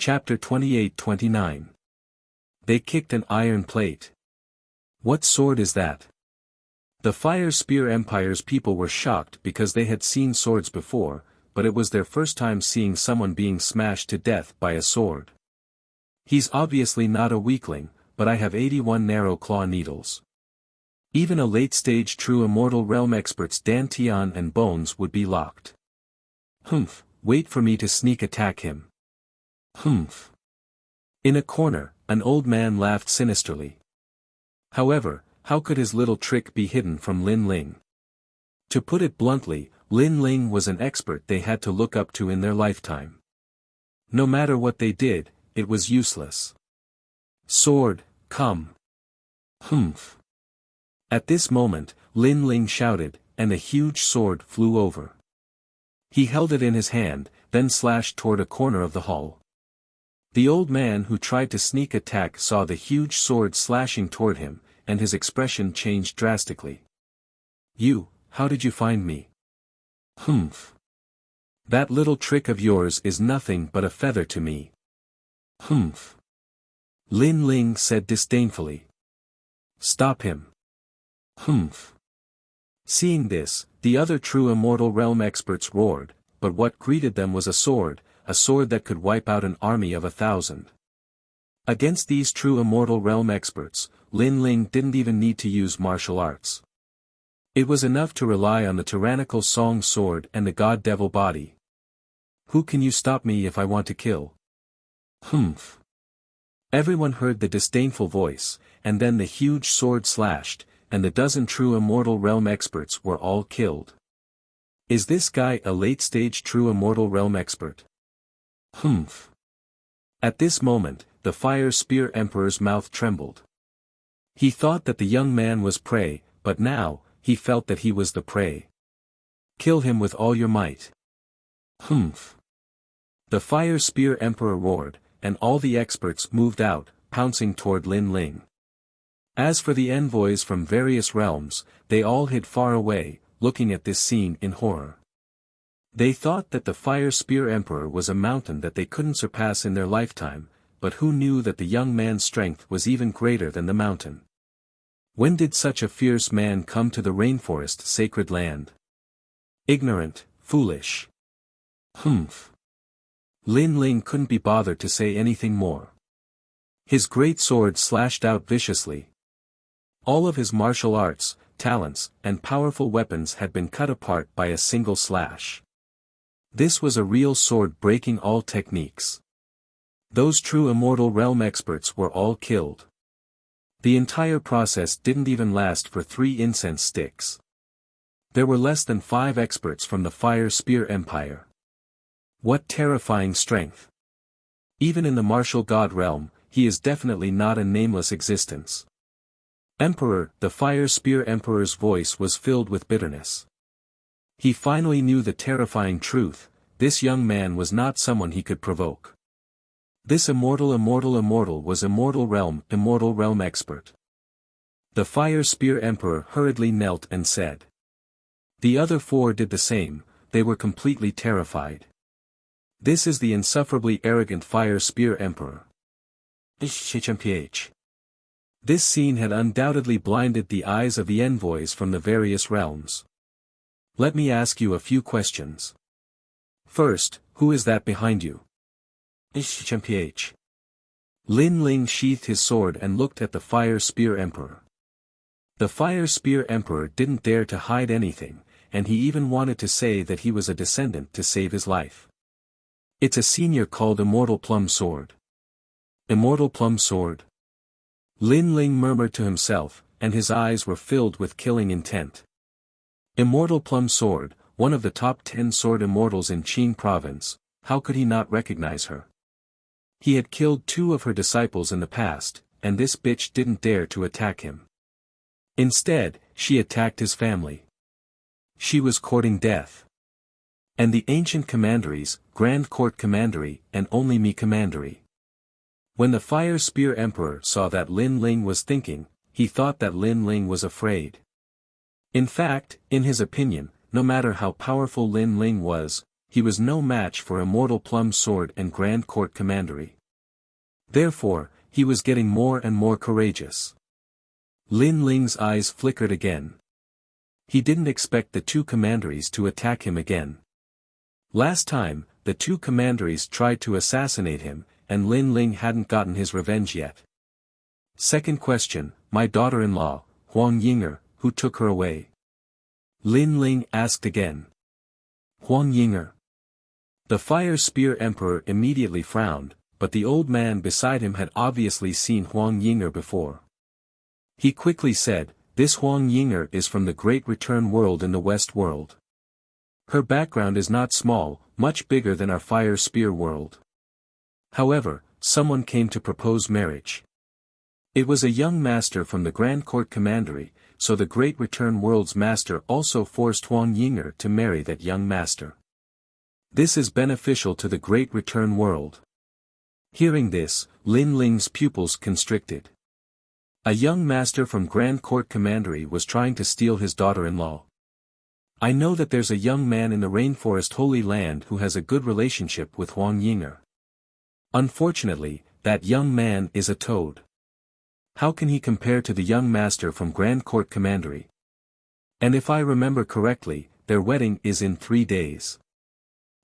Chapter 28-29. They kicked an iron plate. What sword is that? The Fire Spear Empire's people were shocked because they had seen swords before, but it was their first time seeing someone being smashed to death by a sword. He's obviously not a weakling, but I have 81 narrow claw needles. Even a late-stage true Immortal Realm expert's Dantian and bones would be locked. Humph, wait for me to sneak attack him. Humph. In a corner, an old man laughed sinisterly. However, how could his little trick be hidden from Lin Ling? To put it bluntly, Lin Ling was an expert they had to look up to in their lifetime. No matter what they did, it was useless. Sword, come. Humph. At this moment, Lin Ling shouted, and a huge sword flew over. He held it in his hand, then slashed toward a corner of the hall. The old man who tried to sneak attack saw the huge sword slashing toward him, and his expression changed drastically. You, how did you find me? Humph. That little trick of yours is nothing but a feather to me. Humph. Lin Ling said disdainfully. Stop him. Humph. Seeing this, the other true Immortal Realm experts roared, but what greeted them was a sword that could wipe out an army of 1,000. Against these true Immortal Realm experts, Lin Ling didn't even need to use martial arts. It was enough to rely on the tyrannical Song sword and the God Devil body. Who can you stop me if I want to kill? Humph. Everyone heard the disdainful voice, and then the huge sword slashed, and the dozen true Immortal Realm experts were all killed. Is this guy a late-stage true Immortal Realm expert? Humph. At this moment, the Fire Spear Emperor's mouth trembled. He thought that the young man was prey, but now, he felt that he was the prey. Kill him with all your might. Humph. The Fire Spear Emperor roared, and all the experts moved out, pouncing toward Lin Ling. As for the envoys from various realms, they all hid far away, looking at this scene in horror. They thought that the Fire Spear Emperor was a mountain that they couldn't surpass in their lifetime, but who knew that the young man's strength was even greater than the mountain? When did such a fierce man come to the rainforest sacred land? Ignorant, foolish. Humph. Lin Ling couldn't be bothered to say anything more. His great sword slashed out viciously. All of his martial arts, talents, and powerful weapons had been cut apart by a single slash. This was a real sword breaking all techniques. Those true Immortal Realm experts were all killed. The entire process didn't even last for 3 incense sticks. There were less than 5 experts from the Fire Spear Empire. What terrifying strength! Even in the martial god realm, he is definitely not a nameless existence. Emperor, the Fire Spear Emperor's voice was filled with bitterness. He finally knew the terrifying truth: this young man was not someone he could provoke. This immortal was Immortal Realm expert. The Fire Spear Emperor hurriedly knelt and said. The other 4 did the same, they were completely terrified. This is the insufferably arrogant Fire Spear Emperor. This scene had undoubtedly blinded the eyes of the envoys from the various realms. Let me ask you a few questions. First, who is that behind you? Lin Ling sheathed his sword and looked at the Fire Spear Emperor. The Fire Spear Emperor didn't dare to hide anything, and he even wanted to say that he was a descendant to save his life. It's a senior called Immortal Plum Sword. Immortal Plum Sword? Lin Ling murmured to himself, and his eyes were filled with killing intent. Immortal Plum Sword, one of the top 10 sword immortals in Qing province, how could he not recognize her? He had killed 2 of her disciples in the past, and this bitch didn't dare to attack him. Instead, she attacked his family. She was courting death. And the ancient commanderies, Grand Court Commandery, and only me Commandery. When the Fire Spear Emperor saw that Lin Ling was thinking, he thought that Lin Ling was afraid. In fact, in his opinion, no matter how powerful Lin Ling was, he was no match for Immortal Plum Sword and Grand Court Commandery. Therefore, he was getting more and more courageous. Lin Ling's eyes flickered again. He didn't expect the two commanderies to attack him again. Last time, the two commanderies tried to assassinate him, and Lin Ling hadn't gotten his revenge yet. Second question, my daughter-in-law, Huang Yinger, who took her away? Lin Ling asked again. Huang Yinger. The Fire Spear Emperor immediately frowned, but the old man beside him had obviously seen Huang Yinger before. He quickly said, this Huang Yinger is from the Great Return world in the West world. Her background is not small, much bigger than our Fire Spear world. However, someone came to propose marriage. It was a young master from the Grand Court Commandery, so the Great Return world's master also forced Huang Yinger to marry that young master. This is beneficial to the Great Return world. Hearing this, Lin Ling's pupils constricted. A young master from Grand Court Commandery was trying to steal his daughter-in-law. I know that there's a young man in the Rainforest Holy Land who has a good relationship with Huang Yinger. Unfortunately, that young man is a toad. How can he compare to the young master from Grand Court Commandery? And if I remember correctly, their wedding is in 3 days.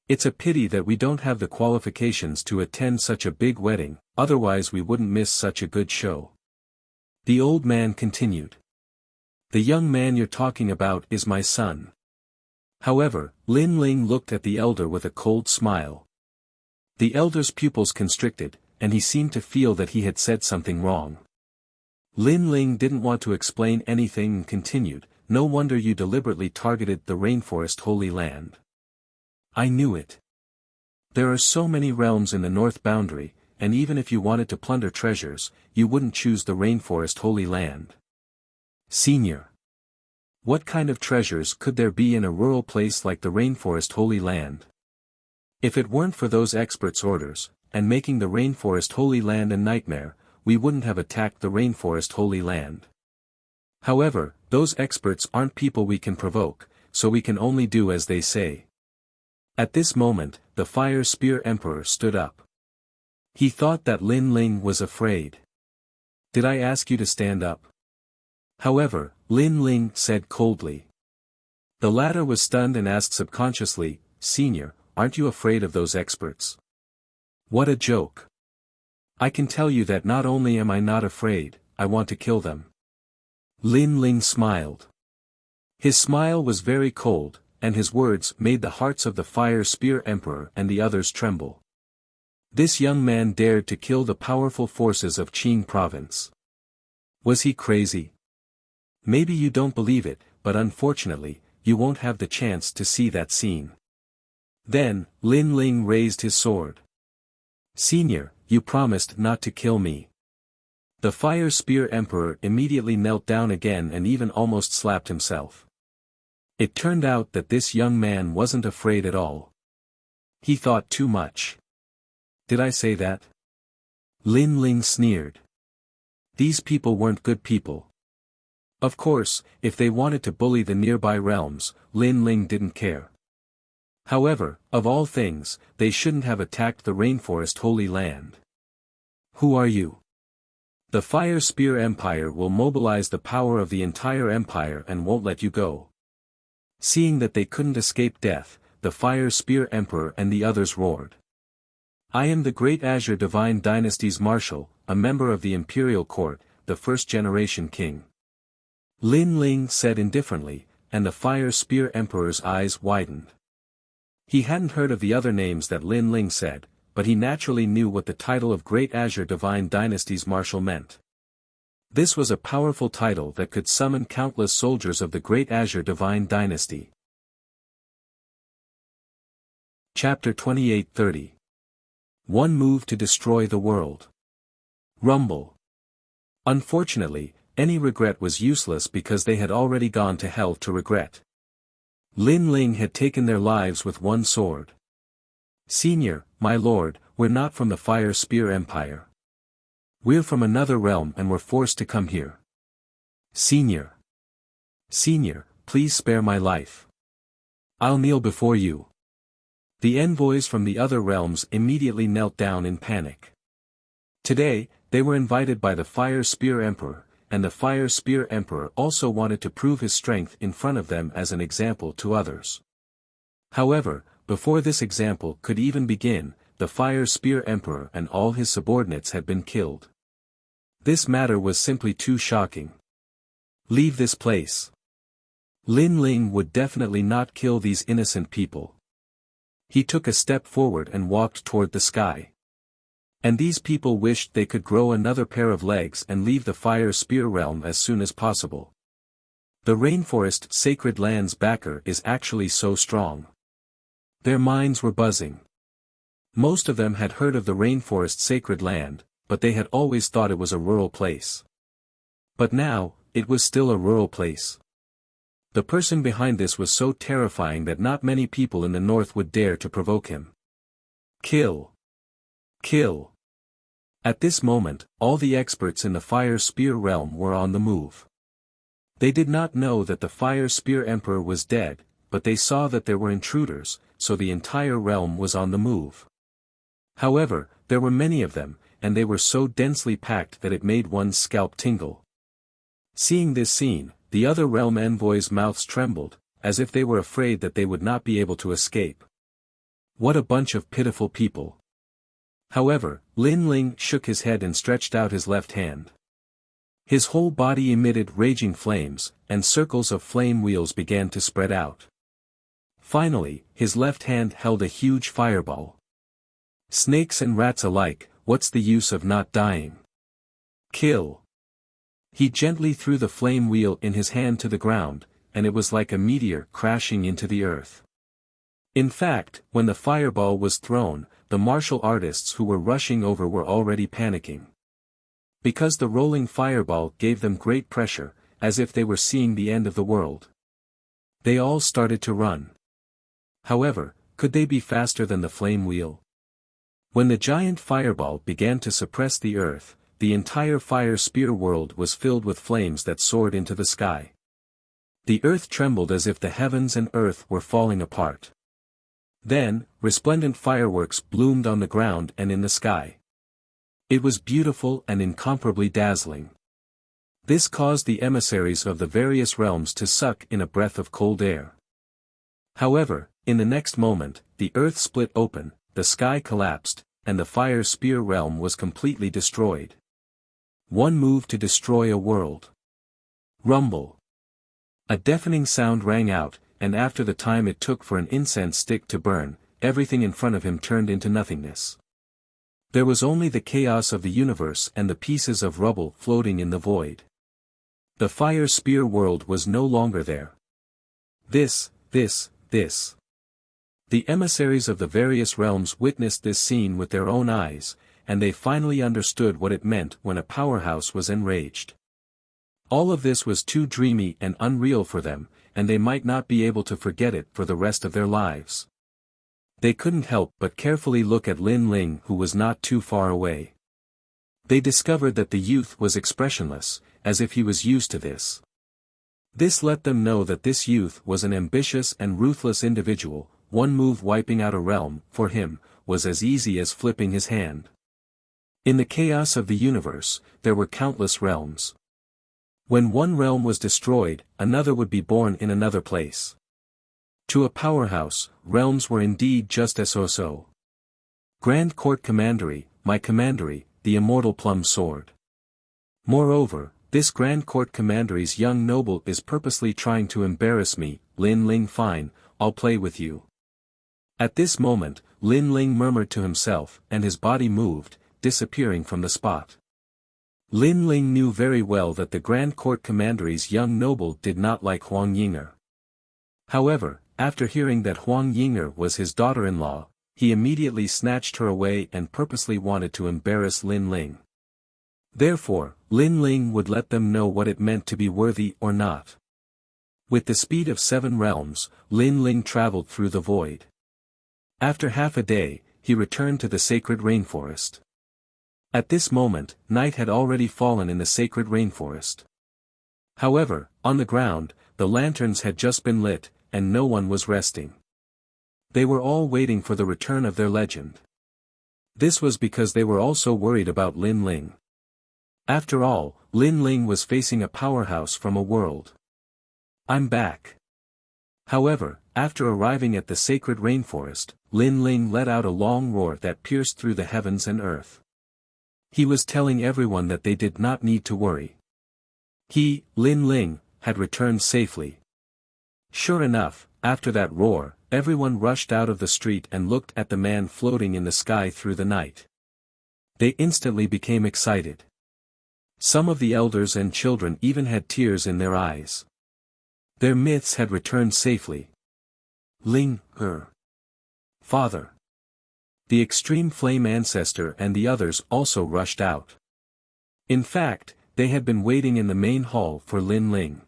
It's a pity that we don't have the qualifications to attend such a big wedding, otherwise we wouldn't miss such a good show. The old man continued. The young man you're talking about is my son. However, Lin Ling looked at the elder with a cold smile. The elder's pupils constricted, and he seemed to feel that he had said something wrong. Lin Ling didn't want to explain anything and continued, no wonder you deliberately targeted the Rainforest Holy Land. I knew it. There are so many realms in the north boundary, and even if you wanted to plunder treasures, you wouldn't choose the Rainforest Holy Land. Senior. What kind of treasures could there be in a rural place like the Rainforest Holy Land? If it weren't for those experts' orders, and making the Rainforest Holy Land a nightmare, we wouldn't have attacked the Rainforest Holy Land. However, those experts aren't people we can provoke, so we can only do as they say. At this moment, the Fire Spear Emperor stood up. He thought that Lin Ling was afraid. Did I ask you to stand up? However, Lin Ling said coldly. The latter was stunned and asked subconsciously, Senior, aren't you afraid of those experts? What a joke. I can tell you that not only am I not afraid, I want to kill them. Lin Ling smiled. His smile was very cold, and his words made the hearts of the Fire Spear Emperor and the others tremble. This young man dared to kill the powerful forces of Qing province. Was he crazy? Maybe you don't believe it, but unfortunately, you won't have the chance to see that scene. Then, Lin Ling raised his sword. Senior, you promised not to kill me. The Fire Spear Emperor immediately knelt down again and even almost slapped himself. It turned out that this young man wasn't afraid at all. He thought too much. Did I say that? Lin Ling sneered. These people weren't good people. Of course, if they wanted to bully the nearby realms, Lin Ling didn't care. However, of all things, they shouldn't have attacked the Rainforest Holy Land. Who are you? The Fire Spear Empire will mobilize the power of the entire empire and won't let you go. Seeing that they couldn't escape death, the Fire Spear Emperor and the others roared. I am the Great Azure Divine Dynasty's Marshal, a member of the Imperial Court, the first-generation king. Lin Ling said indifferently, and the Fire Spear Emperor's eyes widened. He hadn't heard of the other names that Lin Ling said, but he naturally knew what the title of Great Azure Divine Dynasty's Marshal meant. This was a powerful title that could summon countless soldiers of the Great Azure Divine Dynasty. Chapter 28:30. One move to destroy the world. Rumble. Unfortunately, any regret was useless because they had already gone to hell to regret. Lin Ling had taken their lives with one sword. Senior, my lord, we're not from the Fire Spear Empire. We're from another realm and were forced to come here. Senior. Senior, please spare my life. I'll kneel before you. The envoys from the other realms immediately knelt down in panic. Today, they were invited by the Fire Spear Emperor, and the Fire Spear Emperor also wanted to prove his strength in front of them as an example to others. However, before this example could even begin, the Fire Spear Emperor and all his subordinates had been killed. This matter was simply too shocking. Leave this place. Lin Ling would definitely not kill these innocent people. He took a step forward and walked toward the sky. And these people wished they could grow another pair of legs and leave the Fire Spear realm as soon as possible. The rainforest sacred land's backer is actually so strong. Their minds were buzzing. Most of them had heard of the rainforest sacred land, but they had always thought it was a rural place. But now, it was still a rural place. The person behind this was so terrifying that not many people in the north would dare to provoke him. Kill. Kill. At this moment, all the experts in the Fire Spear realm were on the move. They did not know that the Fire Spear Emperor was dead, but they saw that there were intruders, so the entire realm was on the move. However, there were many of them, and they were so densely packed that it made one's scalp tingle. Seeing this scene, the other realm envoys' mouths trembled, as if they were afraid that they would not be able to escape. What a bunch of pitiful people. However, Lin Ling shook his head and stretched out his left hand. His whole body emitted raging flames, and circles of flame wheels began to spread out. Finally, his left hand held a huge fireball. Snakes and rats alike, what's the use of not dying? Kill. He gently threw the flame wheel in his hand to the ground, and it was like a meteor crashing into the earth. In fact, when the fireball was thrown, the martial artists who were rushing over were already panicking. Because the rolling fireball gave them great pressure, as if they were seeing the end of the world. They all started to run. However, could they be faster than the flame wheel? When the giant fireball began to suppress the earth, the entire Fire Spear world was filled with flames that soared into the sky. The earth trembled as if the heavens and earth were falling apart. Then, resplendent fireworks bloomed on the ground and in the sky. It was beautiful and incomparably dazzling. This caused the emissaries of the various realms to suck in a breath of cold air. However, in the next moment, the earth split open, the sky collapsed, and the Fire Spear realm was completely destroyed. One move to destroy a world. Rumble. A deafening sound rang out, and after the time it took for an incense stick to burn, everything in front of him turned into nothingness. There was only the chaos of the universe and the pieces of rubble floating in the void. The Fire Spear world was no longer there. This. The emissaries of the various realms witnessed this scene with their own eyes, and they finally understood what it meant when a powerhouse was enraged. All of this was too dreamy and unreal for them, and they might not be able to forget it for the rest of their lives. They couldn't help but carefully look at Lin Ling, who was not too far away. They discovered that the youth was expressionless, as if he was used to this. This let them know that this youth was an ambitious and ruthless individual. One move wiping out a realm, for him, was as easy as flipping his hand. In the chaos of the universe, there were countless realms. When one realm was destroyed, another would be born in another place. To a powerhouse, realms were indeed just as so. Grand Court Commandery, my commandery, the immortal plum sword. Moreover, this Grand Court Commandery's young noble is purposely trying to embarrass me. Lin Ling, fine, I'll play with you. At this moment, Lin Ling murmured to himself, and his body moved, disappearing from the spot. Lin Ling knew very well that the Grand Court Commandery's young noble did not like Huang Yinger. However, after hearing that Huang Yinger was his daughter-in-law, he immediately snatched her away and purposely wanted to embarrass Lin Ling. Therefore, Lin Ling would let them know what it meant to be worthy or not. With the speed of 7 realms, Lin Ling traveled through the void. After half a day, he returned to the sacred rainforest. At this moment, night had already fallen in the sacred rainforest. However, on the ground, the lanterns had just been lit, and no one was resting. They were all waiting for the return of their legend. This was because they were also worried about Lin Ling. After all, Lin Ling was facing a powerhouse from a world. I'm back. However, after arriving at the sacred rainforest, Lin Ling let out a long roar that pierced through the heavens and earth. He was telling everyone that they did not need to worry. He, Lin Ling, had returned safely. Sure enough, after that roar, everyone rushed out of the street and looked at the man floating in the sky through the night. They instantly became excited. Some of the elders and children even had tears in their eyes. Their myths had returned safely. Ling, her father. The extreme flame ancestor and the others also rushed out. In fact, they had been waiting in the main hall for Lin Ling.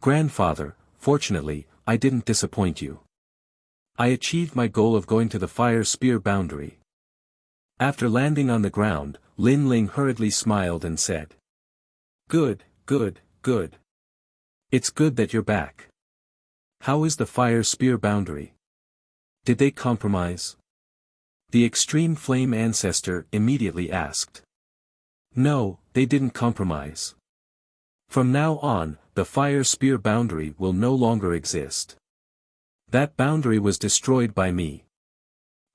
Grandfather, fortunately, I didn't disappoint you. I achieved my goal of going to the fire spear boundary. After landing on the ground, Lin Ling hurriedly smiled and said, Good, good, good. It's good that you're back. How is the fire spear boundary? Did they compromise? The extreme flame ancestor immediately asked. No, they didn't compromise. From now on, the fire spear boundary will no longer exist. That boundary was destroyed by me.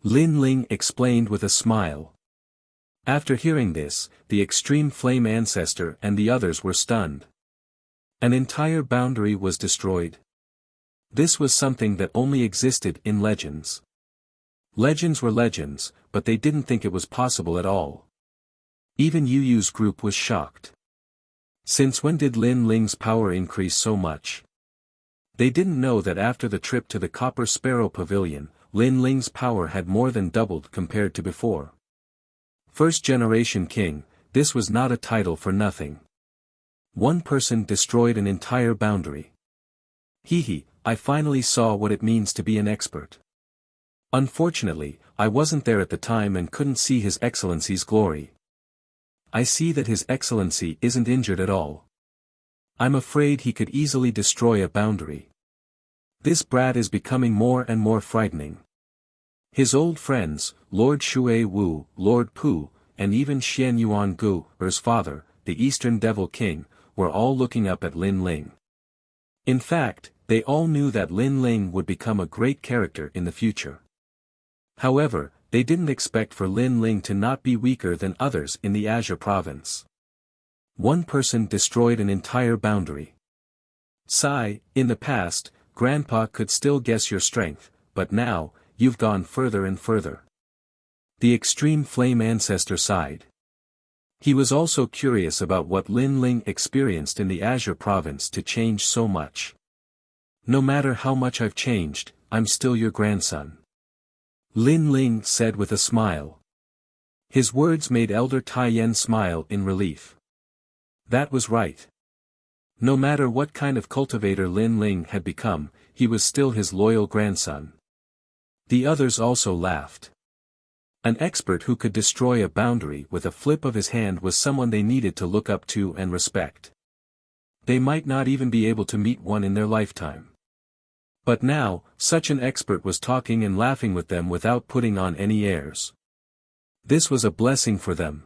Lin Ling explained with a smile. After hearing this, the extreme flame ancestor and the others were stunned. An entire boundary was destroyed. This was something that only existed in legends. Legends were legends, but they didn't think it was possible at all. Even Yu Yu's group was shocked. Since when did Lin Ling's power increase so much? They didn't know that after the trip to the Copper Sparrow Pavilion, Lin Ling's power had more than doubled compared to before. First Generation King, this was not a title for nothing. One person destroyed an entire boundary. Hehe, I finally saw what it means to be an expert. Unfortunately, I wasn't there at the time and couldn't see His Excellency's glory. I see that His Excellency isn't injured at all. I'm afraid he could easily destroy a boundary. This brat is becoming more and more frightening. His old friends, Lord Shui Wu, Lord Pu, and even Xian Yuan Gu, Er's father, the Eastern Devil King, were all looking up at Lin Ling. In fact, they all knew that Lin Ling would become a great character in the future. However, they didn't expect for Lin Ling to not be weaker than others in the Azure province. One person destroyed an entire boundary. Sigh, in the past, Grandpa could still guess your strength, but now, you've gone further and further. The extreme flame ancestor sighed. He was also curious about what Lin Ling experienced in the Azure province to change so much. No matter how much I've changed, I'm still your grandson. Lin Ling said with a smile. His words made Elder Tai Yen smile in relief. That was right. No matter what kind of cultivator Lin Ling had become, he was still his loyal grandson. The others also laughed. An expert who could destroy a boundary with a flip of his hand was someone they needed to look up to and respect. They might not even be able to meet one in their lifetime. But now, such an expert was talking and laughing with them without putting on any airs. This was a blessing for them.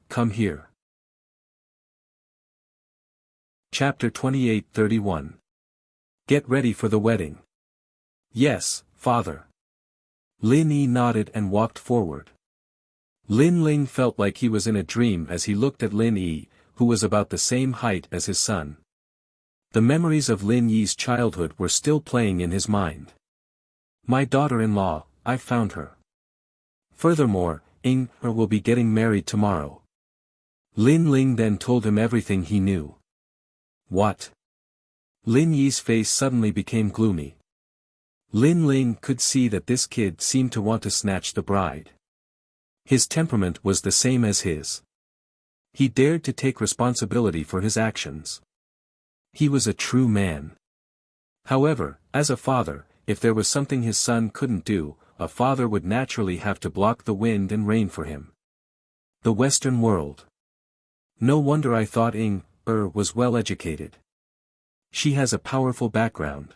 Come here. Chapter 28:31. Get ready for the wedding. Yes, father. Lin Yi nodded and walked forward. Lin Ling felt like he was in a dream as he looked at Lin Yi, who was about the same height as his son. The memories of Lin Yi's childhood were still playing in his mind. My daughter-in-law, I've found her. Furthermore, her will be getting married tomorrow. Lin Ling then told him everything he knew. What? Lin Yi's face suddenly became gloomy. Lin Ling could see that this kid seemed to want to snatch the bride. His temperament was the same as his. He dared to take responsibility for his actions. He was a true man. However, as a father, if there was something his son couldn't do, a father would naturally have to block the wind and rain for him. The Western world. No wonder I thought was well educated. She has a powerful background.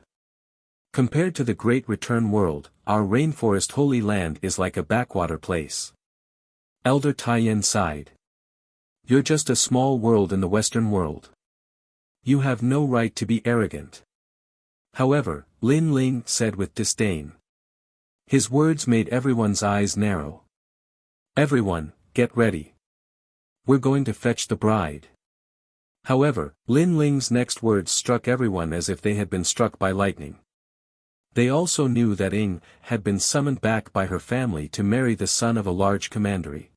Compared to the Great Return world, our rainforest holy land is like a backwater place. Elder Taiyan sighed. You're just a small world in the Western world. You have no right to be arrogant. However, Lin Ling said with disdain. His words made everyone's eyes narrow. Everyone, get ready. We're going to fetch the bride. However, Lin Ling's next words struck everyone as if they had been struck by lightning. They also knew that Ying had been summoned back by her family to marry the son of a large commandery.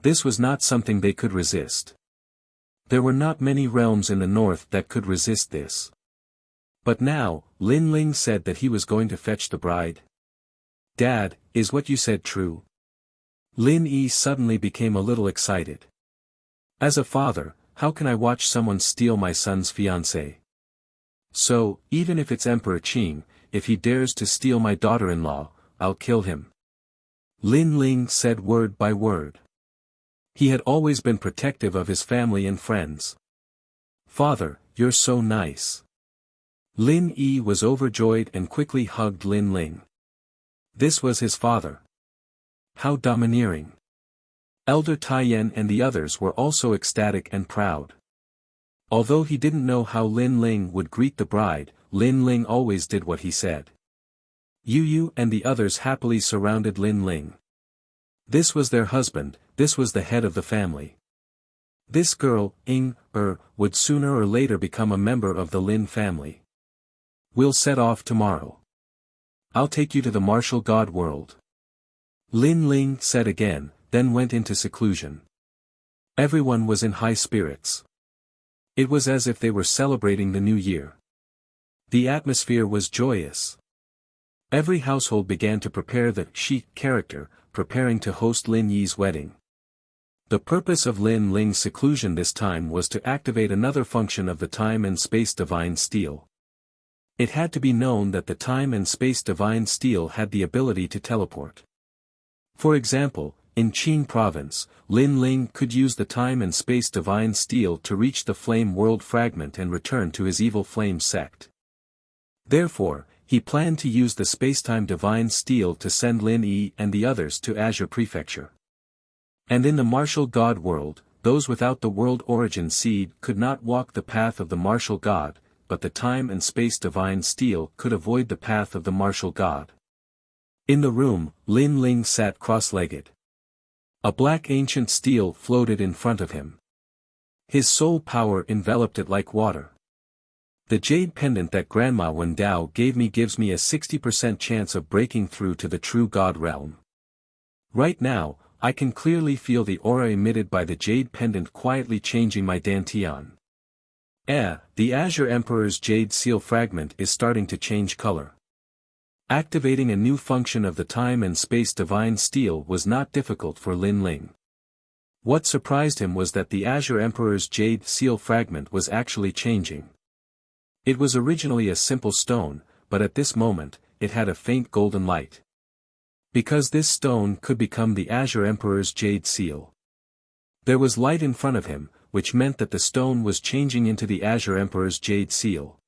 This was not something they could resist. There were not many realms in the north that could resist this. But now, Lin Ling said that he was going to fetch the bride. Dad, is what you said true? Lin Yi suddenly became a little excited. As a father, how can I watch someone steal my son's fiancée? So, even if it's Emperor Qing, if he dares to steal my daughter-in-law, I'll kill him. Lin Ling said word by word. He had always been protective of his family and friends. Father, you're so nice. Lin Yi was overjoyed and quickly hugged Lin Ling. This was his father. How domineering. Elder Taiyan and the others were also ecstatic and proud. Although he didn't know how Lin Ling would greet the bride, Lin Ling always did what he said. Yu Yu and the others happily surrounded Lin Ling. This was their husband, this was the head of the family. This girl, Ying, would sooner or later become a member of the Lin family. We'll set off tomorrow. I'll take you to the martial god world. Lin Ling said again, then went into seclusion. Everyone was in high spirits. It was as if they were celebrating the new year. The atmosphere was joyous. Every household began to prepare the chic character, preparing to host Lin Yi's wedding. The purpose of Lin Ling's seclusion this time was to activate another function of the time and space divine steel. It had to be known that the time and space divine steel had the ability to teleport. For example, in Qin province, Lin Ling could use the time and space divine steel to reach the flame world fragment and return to his evil flame sect. Therefore, he planned to use the spacetime divine steel to send Lin Yi and the others to Azure Prefecture. And in the martial god world, those without the world origin seed could not walk the path of the martial god, but the time and space divine steel could avoid the path of the martial god. In the room, Lin Ling sat cross-legged. A black ancient steel floated in front of him. His soul power enveloped it like water. The jade pendant that Grandma Wen Dao gave me gives me a 60% chance of breaking through to the true god realm. Right now, I can clearly feel the aura emitted by the jade pendant quietly changing my dantian. The Azure Emperor's jade seal fragment is starting to change color. Activating a new function of the time and space divine steel was not difficult for Lin Ling. What surprised him was that the Azure Emperor's jade seal fragment was actually changing. It was originally a simple stone, but at this moment, it had a faint golden light. Because this stone could become the Azure Emperor's jade seal. There was light in front of him, which meant that the stone was changing into the Azure Emperor's jade seal.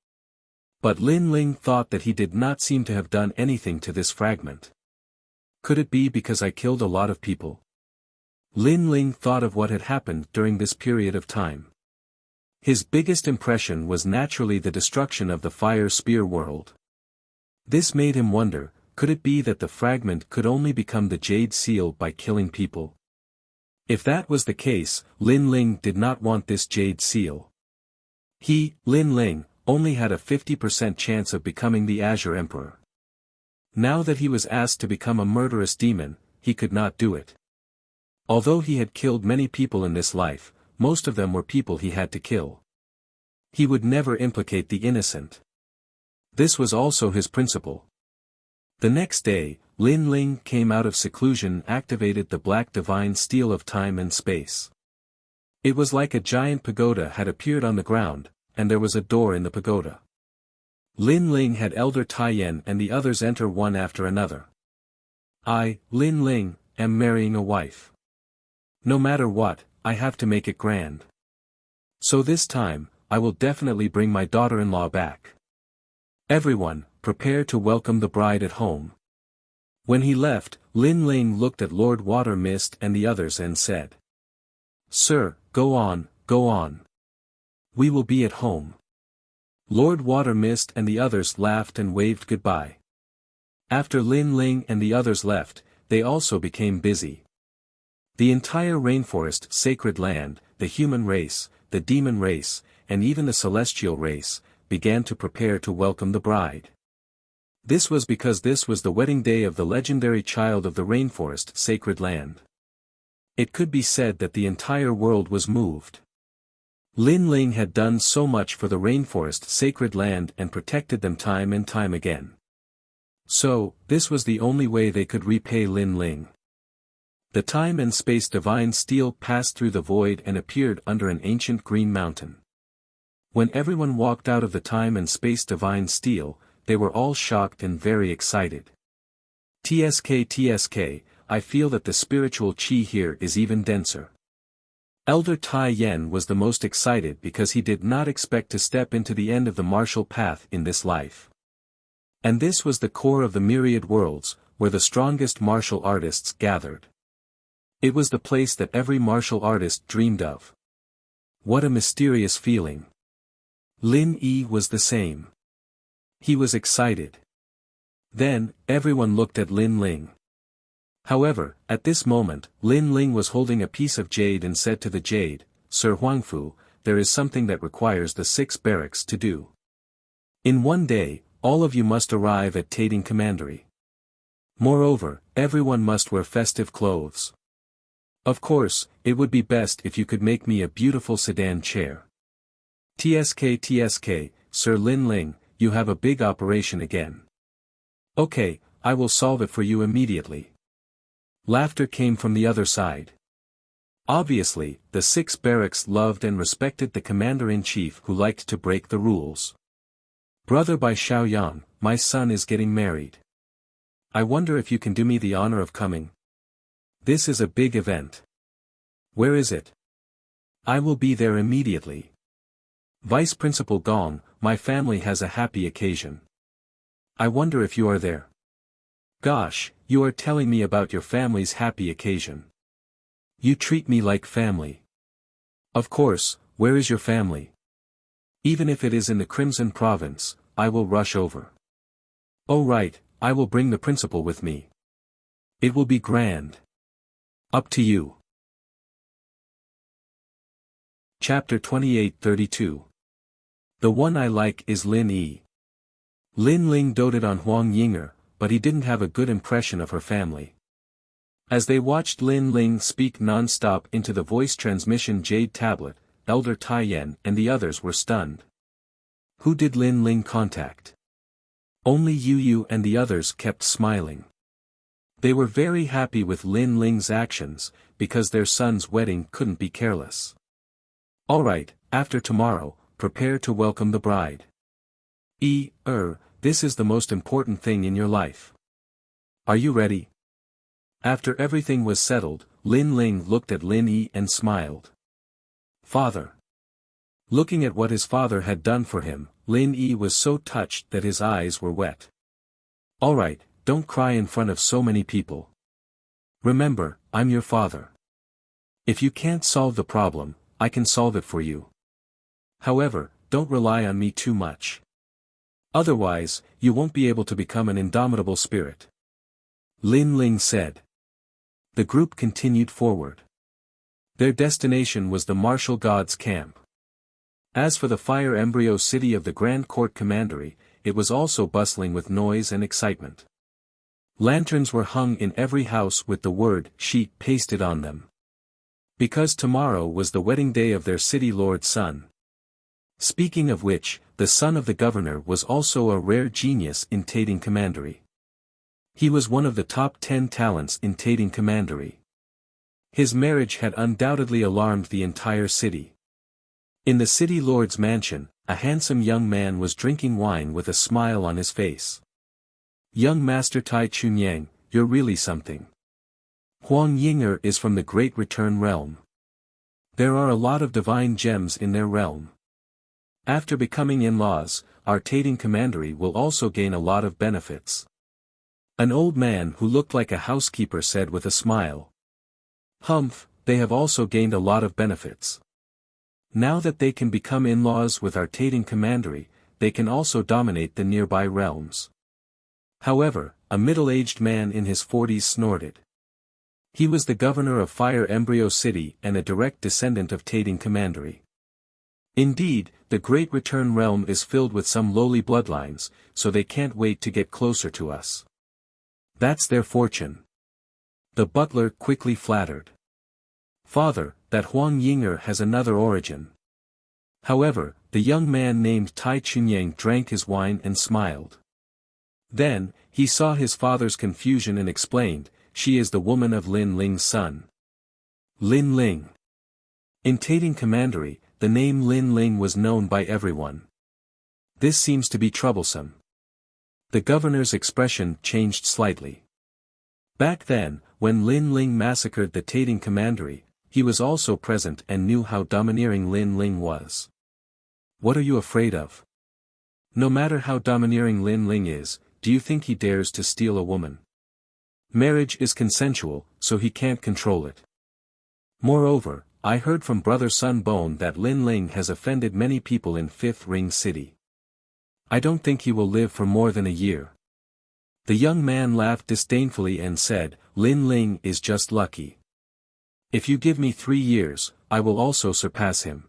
But Lin Ling thought that he did not seem to have done anything to this fragment. Could it be because I killed a lot of people? Lin Ling thought of what had happened during this period of time. His biggest impression was naturally the destruction of the fire spear world. This made him wonder, could it be that the fragment could only become the jade seal by killing people? If that was the case, Lin Ling did not want this jade seal. He, Lin Ling, only had a 50% chance of becoming the Azure Emperor. Now that he was asked to become a murderous demon, he could not do it. Although he had killed many people in this life, most of them were people he had to kill. He would never implicate the innocent. This was also his principle. The next day, Lin Ling came out of seclusion and activated the black divine steel of time and space. It was like a giant pagoda had appeared on the ground, and there was a door in the pagoda. Lin Ling had Elder Taiyan and the others enter one after another. I, Lin Ling, am marrying a wife. No matter what, I have to make it grand. So this time, I will definitely bring my daughter-in-law back. Everyone, prepare to welcome the bride at home." When he left, Lin Ling looked at Lord Water Mist and the others and said, "Sir, go on, go on. We will be at home." Lord Water Mist and the others laughed and waved goodbye. After Lin Ling and the others left, they also became busy. The entire rainforest sacred land, the human race, the demon race, and even the celestial race, began to prepare to welcome the bride. This was because this was the wedding day of the legendary child of the rainforest sacred land. It could be said that the entire world was moved. Lin Ling had done so much for the rainforest sacred land and protected them time and time again. So, this was the only way they could repay Lin Ling. The time and space divine steel passed through the void and appeared under an ancient green mountain. When everyone walked out of the time and space divine steel, they were all shocked and very excited. TSK, I feel that the spiritual chi here is even denser. Elder Tai Yen was the most excited because he did not expect to step into the end of the martial path in this life. And this was the core of the myriad worlds, where the strongest martial artists gathered. It was the place that every martial artist dreamed of. What a mysterious feeling. Lin Yi was the same. He was excited. Then, everyone looked at Lin Ling. However, at this moment, Lin Ling was holding a piece of jade and said to the jade, "Sir Huangfu, there is something that requires the 6 barracks to do. In one day, all of you must arrive at Tading Commandery. Moreover, everyone must wear festive clothes. Of course, it would be best if you could make me a beautiful sedan chair." TSK, Sir Lin Ling, you have a big operation again. Okay, I will solve it for you immediately. Laughter came from the other side. Obviously, the 6 barracks loved and respected the commander-in-chief who liked to break the rules. "Brother Bai Xiaoyang, my son is getting married. I wonder if you can do me the honor of coming. This is a big event." "Where is it?" "I will be there immediately." "Vice Principal Gong, my family has a happy occasion. I wonder if you are there." "Gosh, you are telling me about your family's happy occasion. You treat me like family." "Of course, where is your family?" "Even if it is in the Crimson Province, I will rush over." "Oh right, I will bring the principal with me. It will be grand. Up to you." Chapter 28-32. The one I like is Lin Yi. Lin Ling doted on Huang Yinger, but he didn't have a good impression of her family. As they watched Lin Ling speak non-stop into the voice transmission jade tablet, Elder Tai Yen and the others were stunned. Who did Lin Ling contact? Only Yu and the others kept smiling. They were very happy with Lin Ling's actions, because their son's wedding couldn't be careless. "Alright, after tomorrow, prepare to welcome the bride. This is the most important thing in your life. Are you ready?" After everything was settled, Lin Ling looked at Lin Yi and smiled. "Father." Looking at what his father had done for him, Lin Yi was so touched that his eyes were wet. "Alright, don't cry in front of so many people. Remember, I'm your father. If you can't solve the problem, I can solve it for you. However, don't rely on me too much. Otherwise, you won't be able to become an indomitable spirit," Lin Ling said. The group continued forward. Their destination was the martial gods' camp. As for the fire embryo city of the Grand Court Commandery, it was also bustling with noise and excitement. Lanterns were hung in every house with the word "sheet" pasted on them. Because tomorrow was the wedding day of their city lord's son. Speaking of which, the son of the governor was also a rare genius in Tading Commandery. He was one of the top 10 talents in Tading Commandery. His marriage had undoubtedly alarmed the entire city. In the city lord's mansion, a handsome young man was drinking wine with a smile on his face. "Young Master Tai Chunyang, you're really something. Huang Yinger is from the Great Return realm. There are a lot of divine gems in their realm." After becoming in-laws, our Tating Commandery will also gain a lot of benefits. An old man who looked like a housekeeper said with a smile. Humph, they have also gained a lot of benefits. Now that they can become in-laws with our Tating Commandery, they can also dominate the nearby realms. However, a middle-aged man in his 40s snorted. He was the governor of Fire Embryo City and a direct descendant of Tating Commandery. Indeed, the Great Return realm is filled with some lowly bloodlines, so they can't wait to get closer to us. That's their fortune. The butler quickly flattered. Father, that Huang Yinger has another origin. However, the young man named Tai Chunyang drank his wine and smiled. Then, he saw his father's confusion and explained, she is the woman of Lin Ling's son. Lin Ling. In Tating Commandery, the name Lin Ling was known by everyone. This seems to be troublesome. The governor's expression changed slightly. Back then, when Lin Ling massacred the Tating Commandery, he was also present and knew how domineering Lin Ling was. What are you afraid of? No matter how domineering Lin Ling is, do you think he dares to steal a woman? Marriage is consensual, so he can't control it. Moreover, I heard from Brother Sun Bone that Lin Ling has offended many people in Fifth Ring City. I don't think he will live for more than a year. The young man laughed disdainfully and said, Lin Ling is just lucky. If you give me 3 years, I will also surpass him.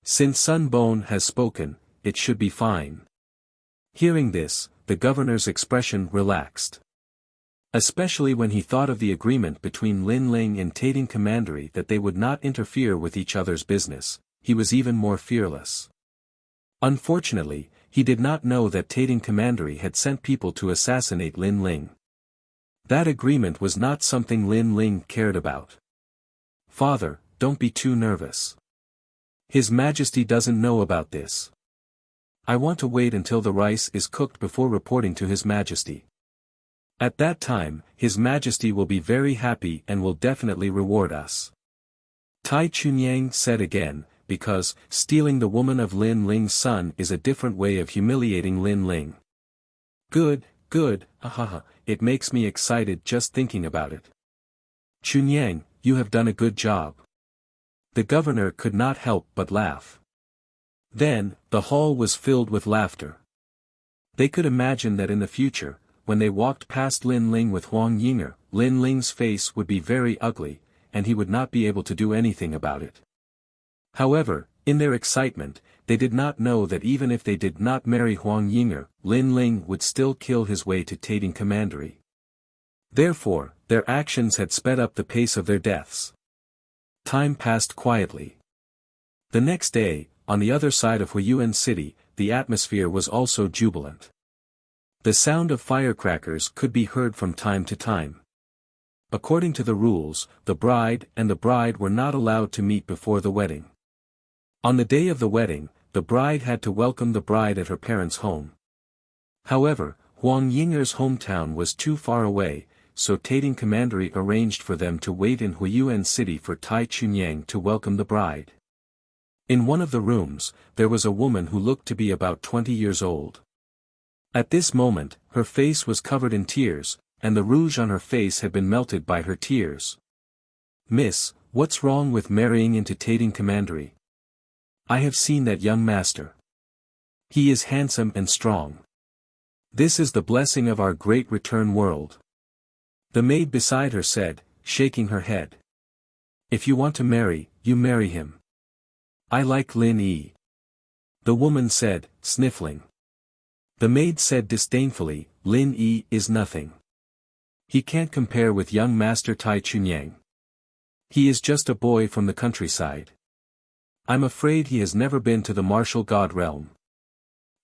Since Sun Bone has spoken, it should be fine. Hearing this, the governor's expression relaxed. Especially when he thought of the agreement between Lin Ling and Tating Commandery that they would not interfere with each other's business, he was even more fearless. Unfortunately, he did not know that Tating Commandery had sent people to assassinate Lin Ling. That agreement was not something Lin Ling cared about. Father, don't be too nervous. His Majesty doesn't know about this. I want to wait until the rice is cooked before reporting to His Majesty. At that time, His Majesty will be very happy and will definitely reward us. Tai Chunyang said again, because stealing the woman of Lin Ling's son is a different way of humiliating Lin Ling. Good, ahaha, it makes me excited just thinking about it. Chunyang, you have done a good job. The governor could not help but laugh. Then, the hall was filled with laughter. They could imagine that in the future, when they walked past Lin Ling with Huang Yinger, Lin Ling's face would be very ugly, and he would not be able to do anything about it. However, in their excitement, they did not know that even if they did not marry Huang Yinger, Lin Ling would still kill his way to Tating Commandery. Therefore, their actions had sped up the pace of their deaths. Time passed quietly. The next day, on the other side of Huiyuan City, the atmosphere was also jubilant. The sound of firecrackers could be heard from time to time. According to the rules, the bride and the bride were not allowed to meet before the wedding. On the day of the wedding, the bride had to welcome the bride at her parents' home. However, Huang Yinger's hometown was too far away, so Tating Commandery arranged for them to wait in Huiyuan City for Tai Chunyang to welcome the bride. In one of the rooms, there was a woman who looked to be about 20 years old. At this moment, her face was covered in tears, and the rouge on her face had been melted by her tears. Miss, what's wrong with marrying into Tating Commandery? I have seen that young master. He is handsome and strong. This is the blessing of our Great Return world. The maid beside her said, shaking her head. If you want to marry, you marry him. I like Lin Yi. The woman said, sniffling. The maid said disdainfully, Lin Yi is nothing. He can't compare with young master Tai Chunyang. He is just a boy from the countryside. I'm afraid he has never been to the martial god realm.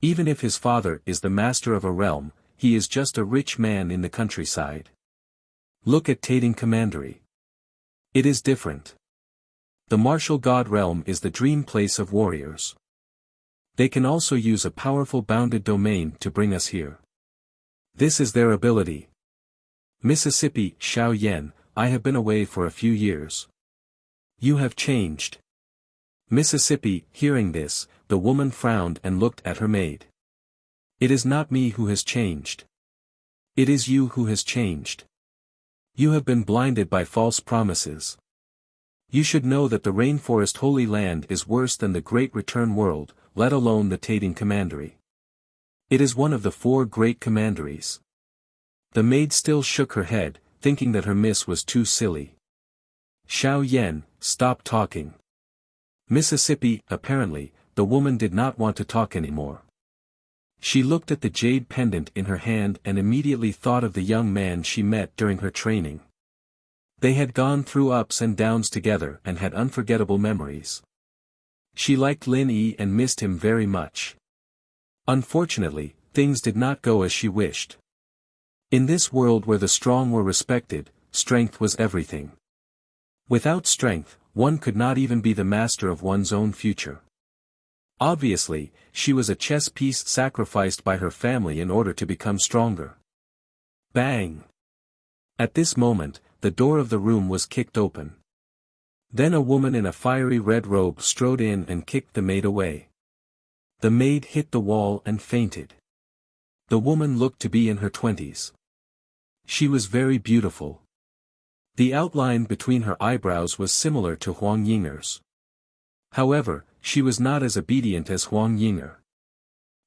Even if his father is the master of a realm, he is just a rich man in the countryside. Look at Tating Commandery. It is different. The martial god realm is the dream place of warriors. They can also use a powerful bounded domain to bring us here. This is their ability. Mississippi, Xiao Yan, I have been away for a few years. You have changed. Mississippi, hearing this, the woman frowned and looked at her maid. It is not me who has changed. It is you who has changed. You have been blinded by false promises. You should know that the rainforest Holy Land is worse than the Great Return World, let alone the Tating Commandery. It is one of the 4 great commanderies. The maid still shook her head, thinking that her miss was too silly. Xiao Yan, stop talking. Mississippi, apparently, the woman did not want to talk anymore. She looked at the jade pendant in her hand and immediately thought of the young man she met during her training. They had gone through ups and downs together and had unforgettable memories. She liked Lin Yi and missed him very much. Unfortunately, things did not go as she wished. In this world where the strong were respected, strength was everything. Without strength, one could not even be the master of one's own future. Obviously, she was a chess piece sacrificed by her family in order to become stronger. Bang! At this moment, the door of the room was kicked open. Then a woman in a fiery red robe strode in and kicked the maid away. The maid hit the wall and fainted. The woman looked to be in her 20s. She was very beautiful. The outline between her eyebrows was similar to Huang Yinger's. However, she was not as obedient as Huang Yinger.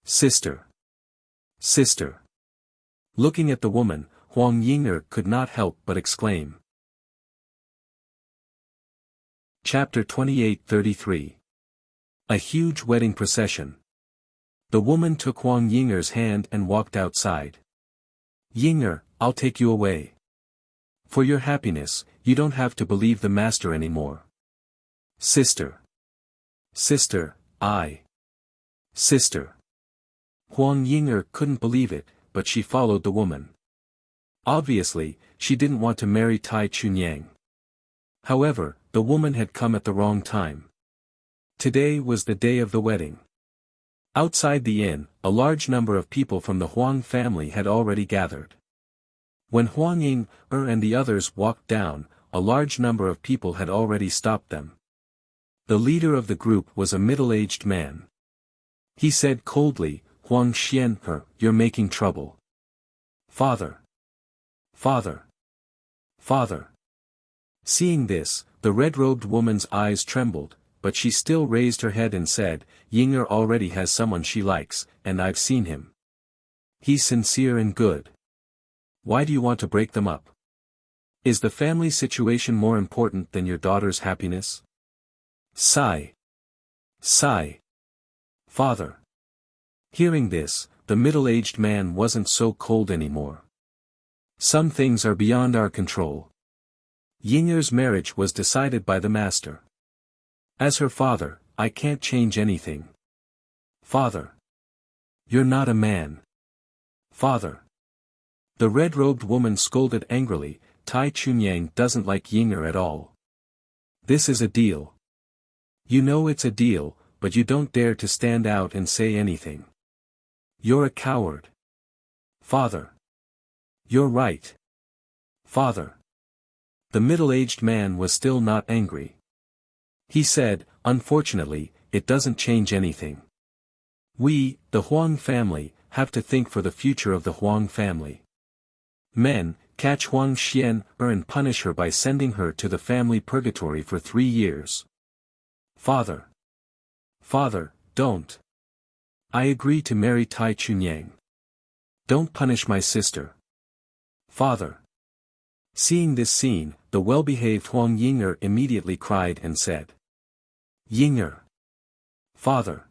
Sister! Sister! Looking at the woman, Huang Yinger could not help but exclaim. Chapter 28-33. A huge wedding procession. The woman took Huang Yinger's hand and walked outside. Yinger, I'll take you away. For your happiness, you don't have to believe the master anymore. Sister. Sister, Sister. Huang Yinger couldn't believe it, but she followed the woman. Obviously, she didn't want to marry Tai Chunyang. However, the woman had come at the wrong time. Today was the day of the wedding. Outside the inn, a large number of people from the Huang family had already gathered. When Huang Ying and the others walked down, a large number of people had already stopped them. The leader of the group was a middle-aged man. He said coldly, Huang Xian, you're making trouble. Father. Father. Father. Seeing this, the red-robed woman's eyes trembled, but she still raised her head and said, Yinger already has someone she likes, and I've seen him. He's sincere and good. Why do you want to break them up? Is the family situation more important than your daughter's happiness? Sigh. Sigh. Father. Hearing this, the middle-aged man wasn't so cold anymore. Some things are beyond our control. Yinger's marriage was decided by the master. As her father, I can't change anything. Father. You're not a man. Father. The red-robed woman scolded angrily, Tai Chunyang doesn't like Yinger at all. This is a deal. You know it's a deal, but you don't dare to stand out and say anything. You're a coward. Father. You're right. Father. The middle-aged man was still not angry. He said, unfortunately, it doesn't change anything. We, the Huang family, have to think for the future of the Huang family. Men, catch Huang Xian and punish her by sending her to the family purgatory for 3 years. Father. Father, don't. I agree to marry Tai Chunyang. Don't punish my sister. Father. Seeing this scene, the well-behaved Huang Yinger immediately cried and said. Yinger. Father.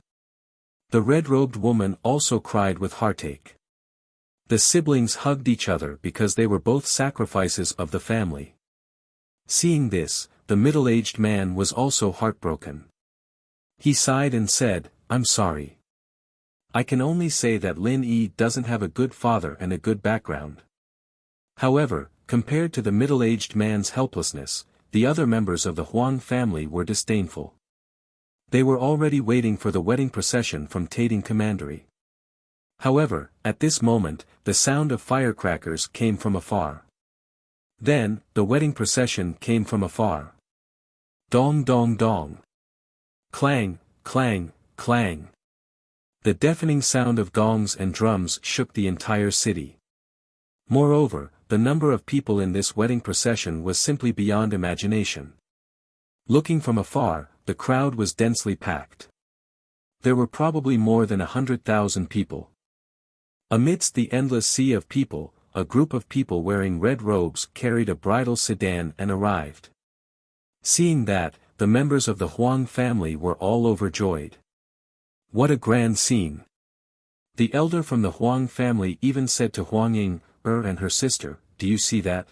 The red-robed woman also cried with heartache. The siblings hugged each other because they were both sacrifices of the family. Seeing this, the middle-aged man was also heartbroken. He sighed and said, I'm sorry. I can only say that Lin Yi doesn't have a good father and a good background. However, compared to the middle-aged man's helplessness, the other members of the Huang family were disdainful. They were already waiting for the wedding procession from Tating Commandery. However, at this moment, the sound of firecrackers came from afar. Then, the wedding procession came from afar. Dong dong dong. Clang, clang, clang. The deafening sound of gongs and drums shook the entire city. Moreover, the number of people in this wedding procession was simply beyond imagination. Looking from afar, the crowd was densely packed. There were probably more than 100,000 people. Amidst the endless sea of people, a group of people wearing red robes carried a bridal sedan and arrived. Seeing that, the members of the Huang family were all overjoyed. What a grand scene! The elder from the Huang family even said to Huang Ying, and her sister, "Do you see that?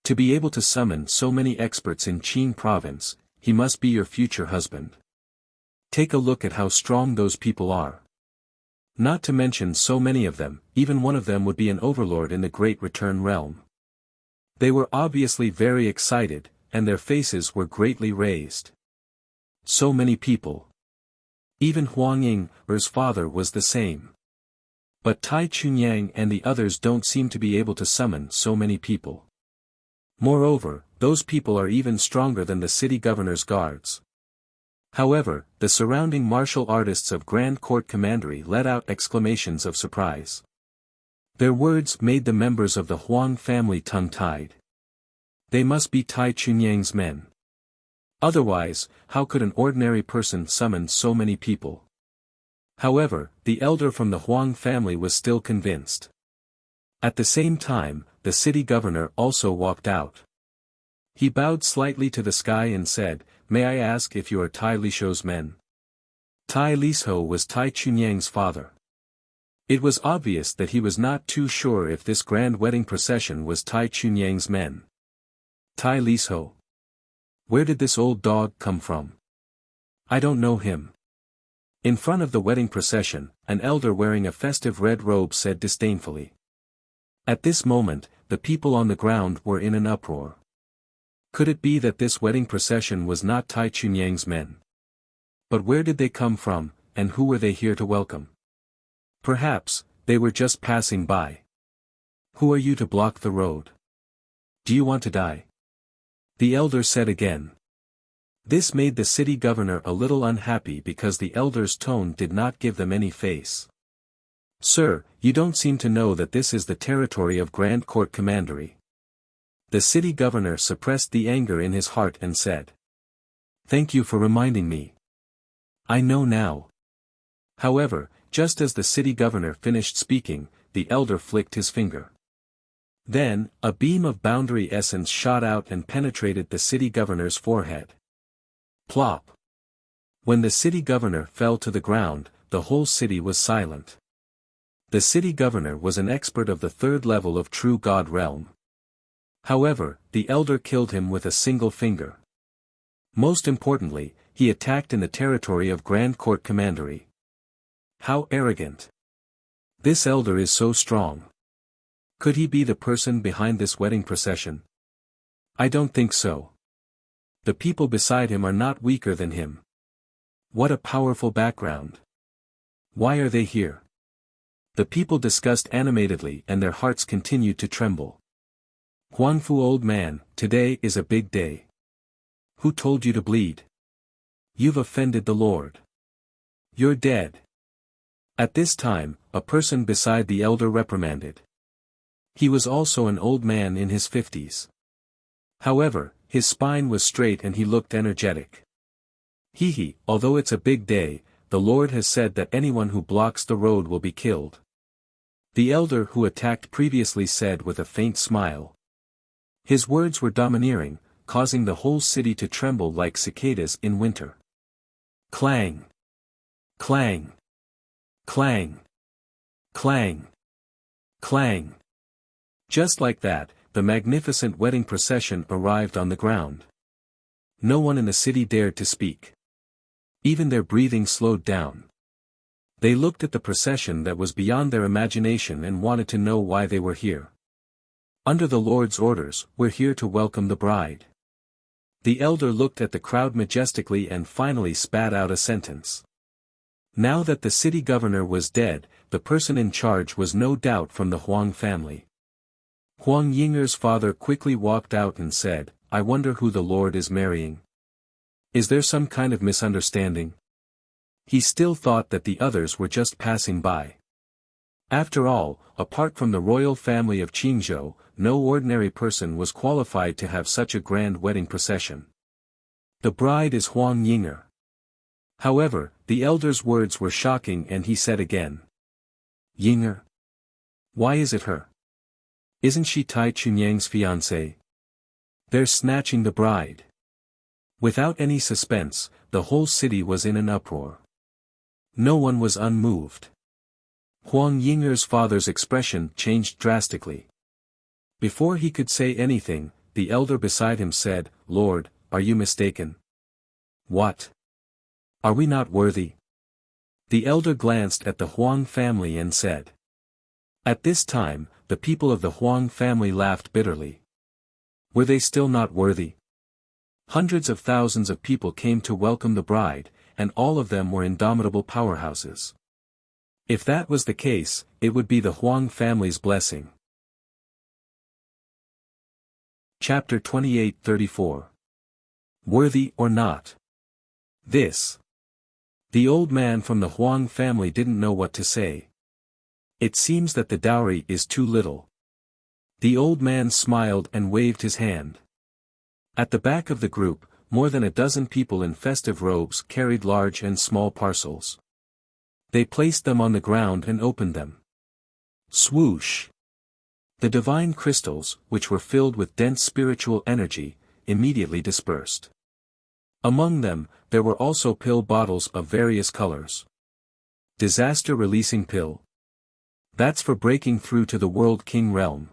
To be able to summon so many experts in Qin province, he must be your future husband. Take a look at how strong those people are. Not to mention so many of them, even one of them would be an overlord in the Great Return realm." They were obviously very excited, and their faces were greatly raised. So many people. Even Huang Ying's father was the same. But Tai Chunyang and the others don't seem to be able to summon so many people. Moreover, those people are even stronger than the city governor's guards. However, the surrounding martial artists of Grand Court Commandery let out exclamations of surprise. Their words made the members of the Huang family tongue-tied. They must be Tai Chunyang's men. Otherwise, how could an ordinary person summon so many people? However, the elder from the Huang family was still convinced. At the same time, the city governor also walked out. He bowed slightly to the sky and said, "May I ask if you are Tai Lisho's men?" Tai Lisho was Tai Chunyang's father. It was obvious that he was not too sure if this grand wedding procession was Tai Chunyang's men. Tai Lisho? Where did this old dog come from? I don't know him. In front of the wedding procession, an elder wearing a festive red robe said disdainfully. At this moment, the people on the ground were in an uproar. Could it be that this wedding procession was not Tai Chunyang's men? But where did they come from, and who were they here to welcome? Perhaps, they were just passing by. Who are you to block the road? Do you want to die? The elder said again. This made the city governor a little unhappy because the elder's tone did not give them any face. "Sir, you don't seem to know that this is the territory of Grand Court Commandery." The city governor suppressed the anger in his heart and said. "Thank you for reminding me. I know now." However, just as the city governor finished speaking, the elder flicked his finger. Then, a beam of boundary essence shot out and penetrated the city governor's forehead. Plop! When the city governor fell to the ground, the whole city was silent. The city governor was an expert of the third level of True God realm. However, the elder killed him with a single finger. Most importantly, he attacked in the territory of Grand Court Commandery. How arrogant! This elder is so strong. Could he be the person behind this wedding procession? I don't think so. The people beside him are not weaker than him. What a powerful background. Why are they here? The people discussed animatedly and their hearts continued to tremble. Huangfu, old man, today is a big day. Who told you to bleed? You've offended the Lord. You're dead. At this time, a person beside the elder reprimanded. He was also an old man in his 50s. However, his spine was straight and he looked energetic. Hee, although it's a big day, the Lord has said that anyone who blocks the road will be killed. The elder who attacked previously said with a faint smile. His words were domineering, causing the whole city to tremble like cicadas in winter. Clang! Clang! Clang! Clang! Clang! Just like that, the magnificent wedding procession arrived on the ground. No one in the city dared to speak. Even their breathing slowed down. They looked at the procession that was beyond their imagination and wanted to know why they were here. Under the Lord's orders, we're here to welcome the bride. The elder looked at the crowd majestically and finally spat out a sentence. Now that the city governor was dead, the person in charge was no doubt from the Huang family. Huang Yinger's father quickly walked out and said, "I wonder who the Lord is marrying. Is there some kind of misunderstanding?" He still thought that the others were just passing by. After all, apart from the royal family of Qingzhou, no ordinary person was qualified to have such a grand wedding procession. The bride is Huang Ying'er. However, the elder's words were shocking and he said again. Ying'er? Why is it her? Isn't she Tai Chunyang's fiancée? They're snatching the bride. Without any suspense, the whole city was in an uproar. No one was unmoved. Huang Ying'er's father's expression changed drastically. Before he could say anything, the elder beside him said, Lord, are you mistaken? What? Are we not worthy? The elder glanced at the Huang family and said. At this time, the people of the Huang family laughed bitterly. Were they still not worthy? Hundreds of thousands of people came to welcome the bride, and all of them were indomitable powerhouses. If that was the case, it would be the Huang family's blessing. Chapter 28-34. Worthy or not? This. The old man from the Huang family didn't know what to say. It seems that the dowry is too little. The old man smiled and waved his hand. At the back of the group, more than a dozen people in festive robes carried large and small parcels. They placed them on the ground and opened them. Swoosh! The divine crystals, which were filled with dense spiritual energy, immediately dispersed. Among them, there were also pill bottles of various colors. Disaster-releasing pill. That's for breaking through to the World King realm.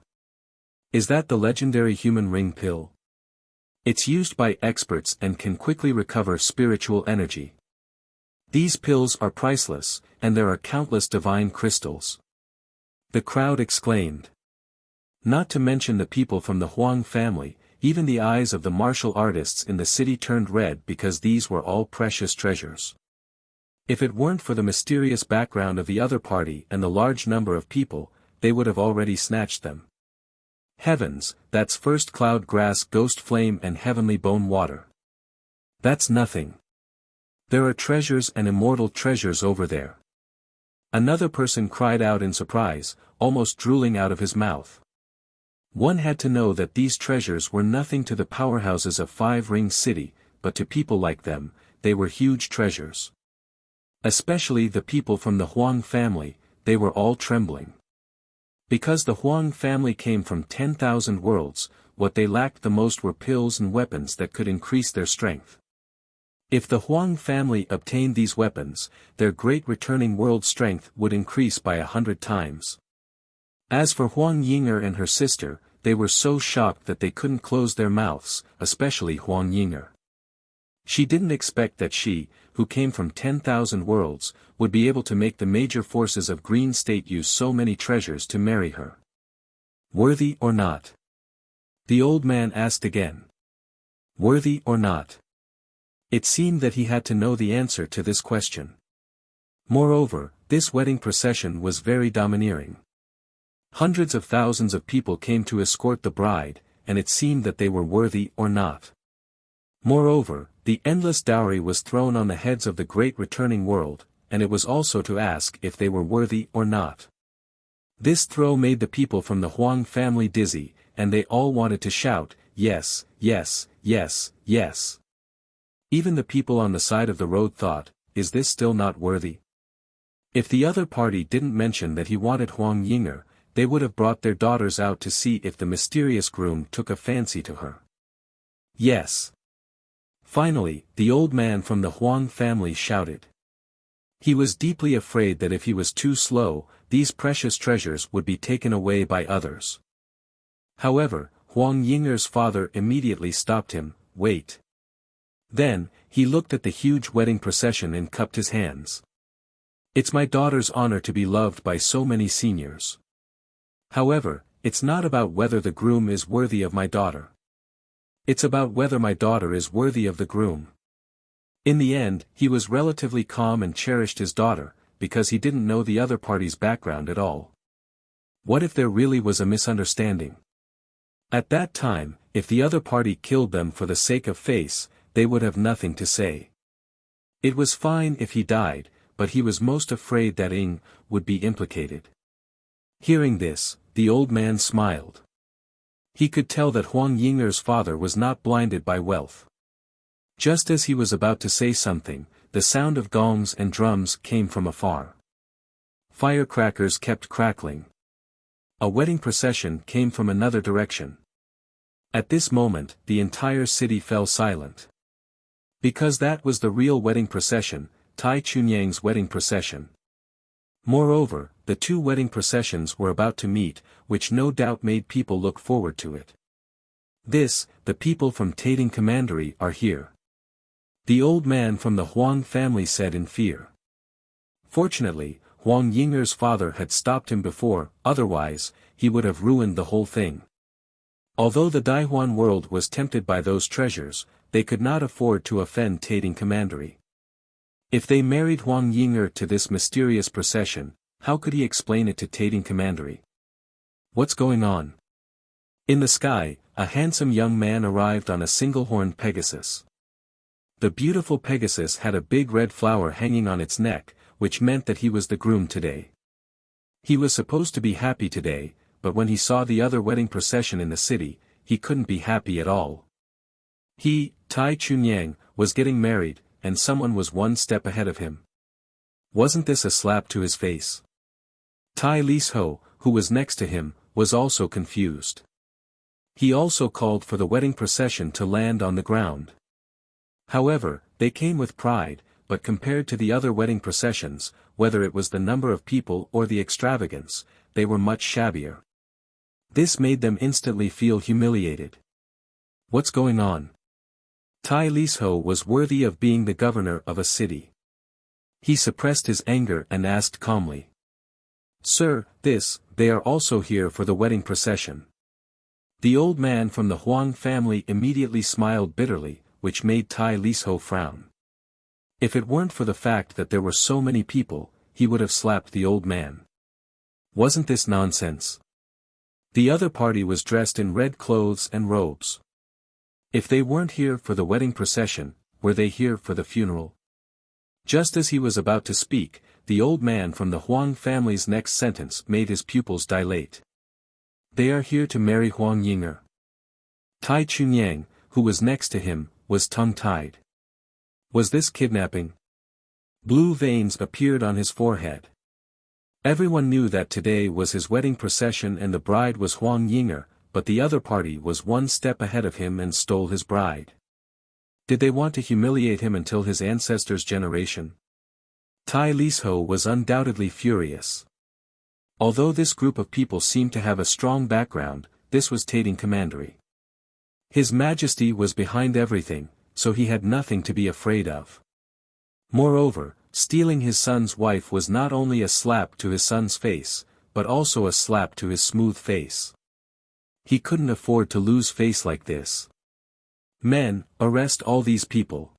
Is that the legendary human ring pill? It's used by experts and can quickly recover spiritual energy. These pills are priceless, and there are countless divine crystals. The crowd exclaimed. Not to mention the people from the Huang family, even the eyes of the martial artists in the city turned red because these were all precious treasures. If it weren't for the mysterious background of the other party and the large number of people, they would have already snatched them. Heavens, that's first cloud grass ghost flame and heavenly bone water. That's nothing. There are treasures and immortal treasures over there. Another person cried out in surprise, almost drooling out of his mouth. One had to know that these treasures were nothing to the powerhouses of Five Ring City, but to people like them, they were huge treasures. Especially the people from the Huang family, they were all trembling. Because the Huang family came from 10,000 worlds, what they lacked the most were pills and weapons that could increase their strength. If the Huang family obtained these weapons, their great returning world strength would increase by 100 times. As for Huang Ying'er and her sister, they were so shocked that they couldn't close their mouths, especially Huang Ying'er. She didn't expect that she, who came from 10,000 worlds, would be able to make the major forces of Green State use so many treasures to marry her. Worthy or not? The old man asked again. Worthy or not? It seemed that he had to know the answer to this question. Moreover, this wedding procession was very domineering. Hundreds of thousands of people came to escort the bride, and it seemed that they were worthy or not. Moreover, the endless dowry was thrown on the heads of the great returning world, and it was also to ask if they were worthy or not. This throw made the people from the Huang family dizzy, and they all wanted to shout, yes, yes, yes, yes. Even the people on the side of the road thought, is this still not worthy? If the other party didn't mention that he wanted Huang Ying'er, they would have brought their daughters out to see if the mysterious groom took a fancy to her. Yes. Finally, the old man from the Huang family shouted. He was deeply afraid that if he was too slow, these precious treasures would be taken away by others. However, Huang Ying'er's father immediately stopped him, wait. Then, he looked at the huge wedding procession and cupped his hands. It's my daughter's honor to be loved by so many seniors. However, it's not about whether the groom is worthy of my daughter. It's about whether my daughter is worthy of the groom. In the end, he was relatively calm and cherished his daughter, because he didn't know the other party's background at all. What if there really was a misunderstanding? At that time, if the other party killed them for the sake of face, they would have nothing to say. It was fine if he died, but he was most afraid that Ying would be implicated. Hearing this, the old man smiled. He could tell that Huang Yinger's father was not blinded by wealth. Just as he was about to say something, the sound of gongs and drums came from afar. Firecrackers kept crackling. A wedding procession came from another direction. At this moment, the entire city fell silent. Because that was the real wedding procession, Tai Chunyang's wedding procession. Moreover, the two wedding processions were about to meet, which no doubt made people look forward to it. The people from Tating Commandery are here. The old man from the Huang family said in fear. Fortunately, Huang Yinger's father had stopped him before, otherwise, he would have ruined the whole thing. Although the Daihuan world was tempted by those treasures, they could not afford to offend Tating Commandery. If they married Huang Yinger to this mysterious procession, how could he explain it to Tating Commandery? What's going on? In the sky, a handsome young man arrived on a single-horned Pegasus. The beautiful Pegasus had a big red flower hanging on its neck, which meant that he was the groom today. He was supposed to be happy today, but when he saw the other wedding procession in the city, he couldn't be happy at all. He, Tai Chunyang, was getting married, and someone was one step ahead of him. Wasn't this a slap to his face? Tai Lisho, who was next to him, was also confused. He also called for the wedding procession to land on the ground. However, they came with pride, but compared to the other wedding processions, whether it was the number of people or the extravagance, they were much shabbier. This made them instantly feel humiliated. What's going on? Tai Lisho was worthy of being the governor of a city. He suppressed his anger and asked calmly. Sir, they are also here for the wedding procession. The old man from the Huang family immediately smiled bitterly, which made Tai Lisho frown. If it weren't for the fact that there were so many people, he would have slapped the old man. Wasn't this nonsense? The other party was dressed in red clothes and robes. If they weren't here for the wedding procession, were they here for the funeral? Just as he was about to speak, the old man from the Huang family's next sentence made his pupils dilate. They are here to marry Huang Yinger. Tai Chunyang, who was next to him, was tongue-tied. Was this kidnapping? Blue veins appeared on his forehead. Everyone knew that today was his wedding procession and the bride was Huang Yinger, but the other party was one step ahead of him and stole his bride. Did they want to humiliate him until his ancestors' generation? Tai Lisho was undoubtedly furious. Although this group of people seemed to have a strong background, this was Tating Commandery. His Majesty was behind everything, so he had nothing to be afraid of. Moreover, stealing his son's wife was not only a slap to his son's face, but also a slap to his smooth face. He couldn't afford to lose face like this. Men, arrest all these people.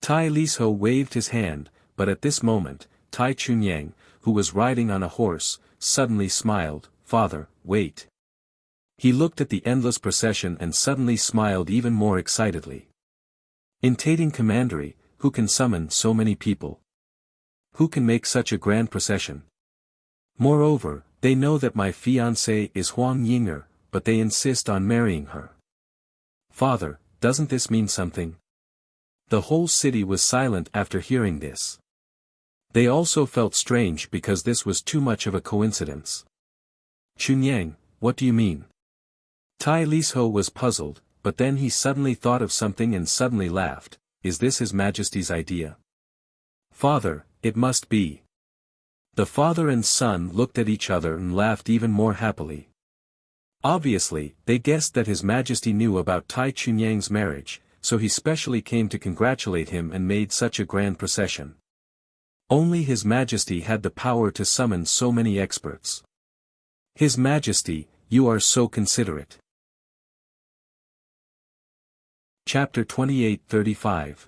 Tai Lisho waved his hand, but at this moment, Tai Chunyang, who was riding on a horse, suddenly smiled. Father, wait. He looked at the endless procession and suddenly smiled even more excitedly. In Tating Commandery, who can summon so many people? Who can make such a grand procession? Moreover, they know that my fiancée is Huang Yinger, but they insist on marrying her. Father, doesn't this mean something? The whole city was silent after hearing this. They also felt strange because this was too much of a coincidence. Chunyang, what do you mean? Tai Lisho was puzzled, but then he suddenly thought of something and suddenly laughed. Is this His Majesty's idea? Father, it must be. The father and son looked at each other and laughed even more happily. Obviously, they guessed that His Majesty knew about Tai Chunyang's marriage, so he specially came to congratulate him and made such a grand procession. Only His Majesty had the power to summon so many experts. His Majesty, you are so considerate. Chapter 28:35.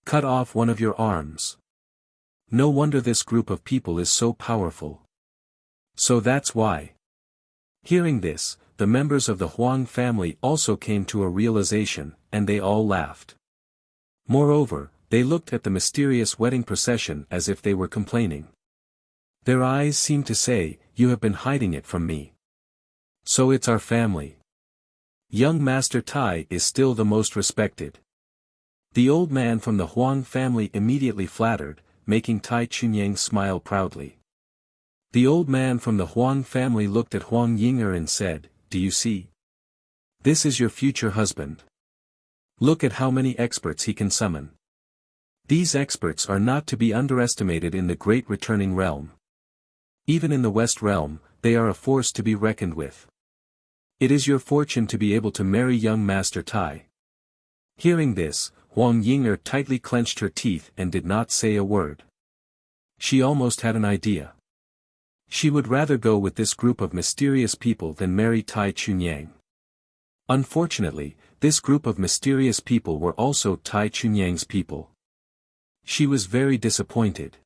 Cut off one of your arms. No wonder this group of people is so powerful. So that's why. Hearing this, the members of the Huang family also came to a realization, and they all laughed. Moreover, They looked at the mysterious wedding procession as if they were complaining. Their eyes seemed to say, "You have been hiding it from me. So it's our family. Young Master Tai is still the most respected." The old man from the Huang family immediately flattered, making Tai Chunyang smile proudly. The old man from the Huang family looked at Huang Ying'er and said, "Do you see? This is your future husband. Look at how many experts he can summon. These experts are not to be underestimated in the great returning realm. Even in the West realm, they are a force to be reckoned with. It is your fortune to be able to marry young Master Tai." Hearing this, Huang Ying'er tightly clenched her teeth and did not say a word. She almost had an idea. She would rather go with this group of mysterious people than marry Tai Chunyang. Unfortunately, this group of mysterious people were also Tai Chunyang's people. She was very disappointed.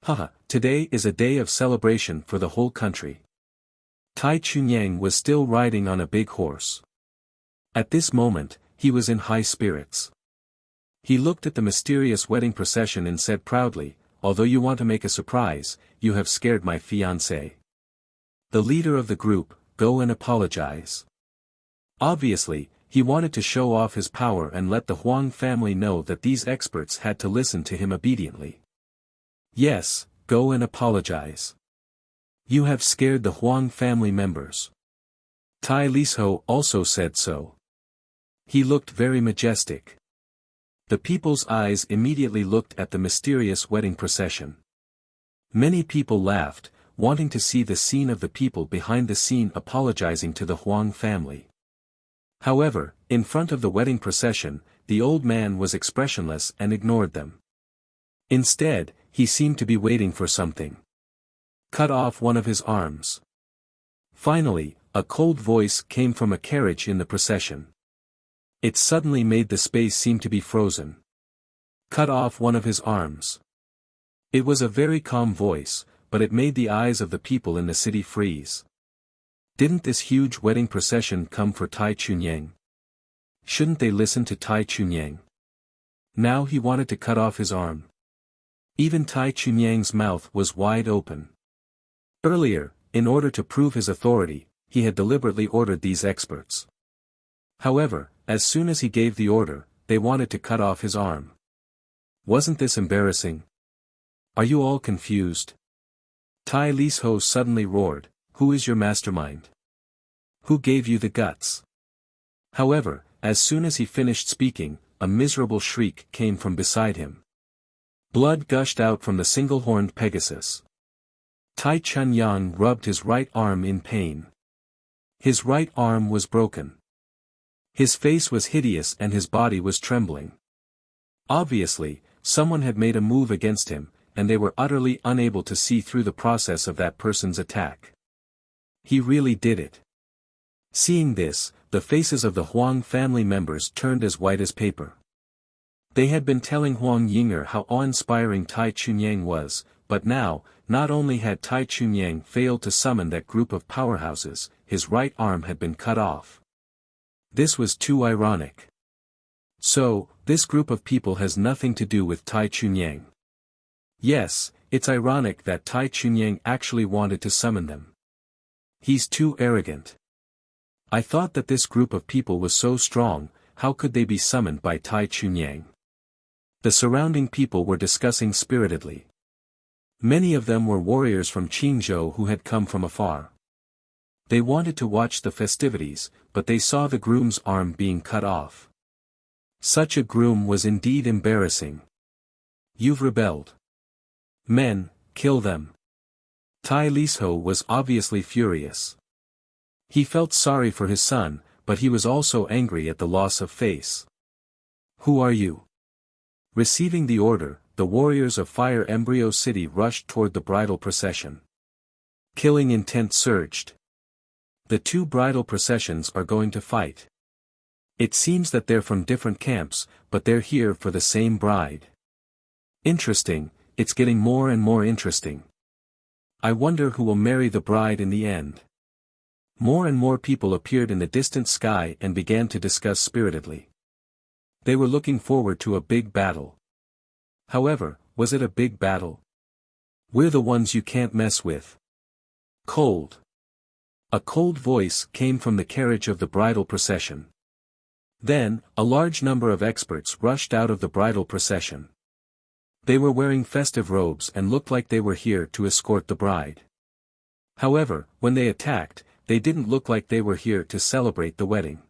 Haha, today is a day of celebration for the whole country. Tai Chunyang was still riding on a big horse. At this moment, he was in high spirits. He looked at the mysterious wedding procession and said proudly, "Although you want to make a surprise, you have scared my fiancé. The leader of the group, go and apologize." Obviously, he wanted to show off his power and let the Huang family know that these experts had to listen to him obediently. "Yes, go and apologize. You have scared the Huang family members." Tai Lisho also said so. He looked very majestic. The people's eyes immediately looked at the mysterious wedding procession. Many people laughed, wanting to see the scene of the people behind the scene apologizing to the Huang family. However, in front of the wedding procession, the old man was expressionless and ignored them. Instead, he seemed to be waiting for something. Cut off one of his arms. Finally, a cold voice came from a carriage in the procession. It suddenly made the space seem to be frozen. Cut off one of his arms. It was a very calm voice, but it made the eyes of the people in the city freeze. Didn't this huge wedding procession come for Tai Chunyang? Shouldn't they listen to Tai Chunyang? Now he wanted to cut off his arm. Even Tai Chunyang's mouth was wide open. Earlier, in order to prove his authority, he had deliberately ordered these experts. However, as soon as he gave the order, they wanted to cut off his arm. Wasn't this embarrassing? Are you all confused? Tai Lisho suddenly roared, "Who is your mastermind? Who gave you the guts?" However, as soon as he finished speaking, a miserable shriek came from beside him. Blood gushed out from the single-horned Pegasus. Tai Chunyang rubbed his right arm in pain. His right arm was broken. His face was hideous and his body was trembling. Obviously, someone had made a move against him, and they were utterly unable to see through the process of that person's attack. He really did it. Seeing this, the faces of the Huang family members turned as white as paper. They had been telling Huang Ying'er how awe-inspiring Tai Chunyang was, but now, not only had Tai Chunyang failed to summon that group of powerhouses, his right arm had been cut off. This was too ironic. So, this group of people has nothing to do with Tai Chunyang. Yes, it's ironic that Tai Chunyang actually wanted to summon them. He's too arrogant. I thought that this group of people was so strong, how could they be summoned by Tai Chunyang? The surrounding people were discussing spiritedly. Many of them were warriors from Qingzhou who had come from afar. They wanted to watch the festivities, but they saw the groom's arm being cut off. Such a groom was indeed embarrassing. You've rebelled. Men, kill them. Tai Lisho was obviously furious. He felt sorry for his son, but he was also angry at the loss of face. Who are you? Receiving the order, the warriors of Fire Embryo City rushed toward the bridal procession. Killing intent surged. The two bridal processions are going to fight. It seems that they're from different camps, but they're here for the same bride. Interesting, it's getting more and more interesting. I wonder who will marry the bride in the end. More and more people appeared in the distant sky and began to discuss spiritedly. They were looking forward to a big battle. However, was it a big battle? We're the ones you can't mess with. Cold. A cold voice came from the carriage of the bridal procession. Then, a large number of experts rushed out of the bridal procession. They were wearing festive robes and looked like they were here to escort the bride. However, when they attacked, they didn't look like they were here to celebrate the wedding.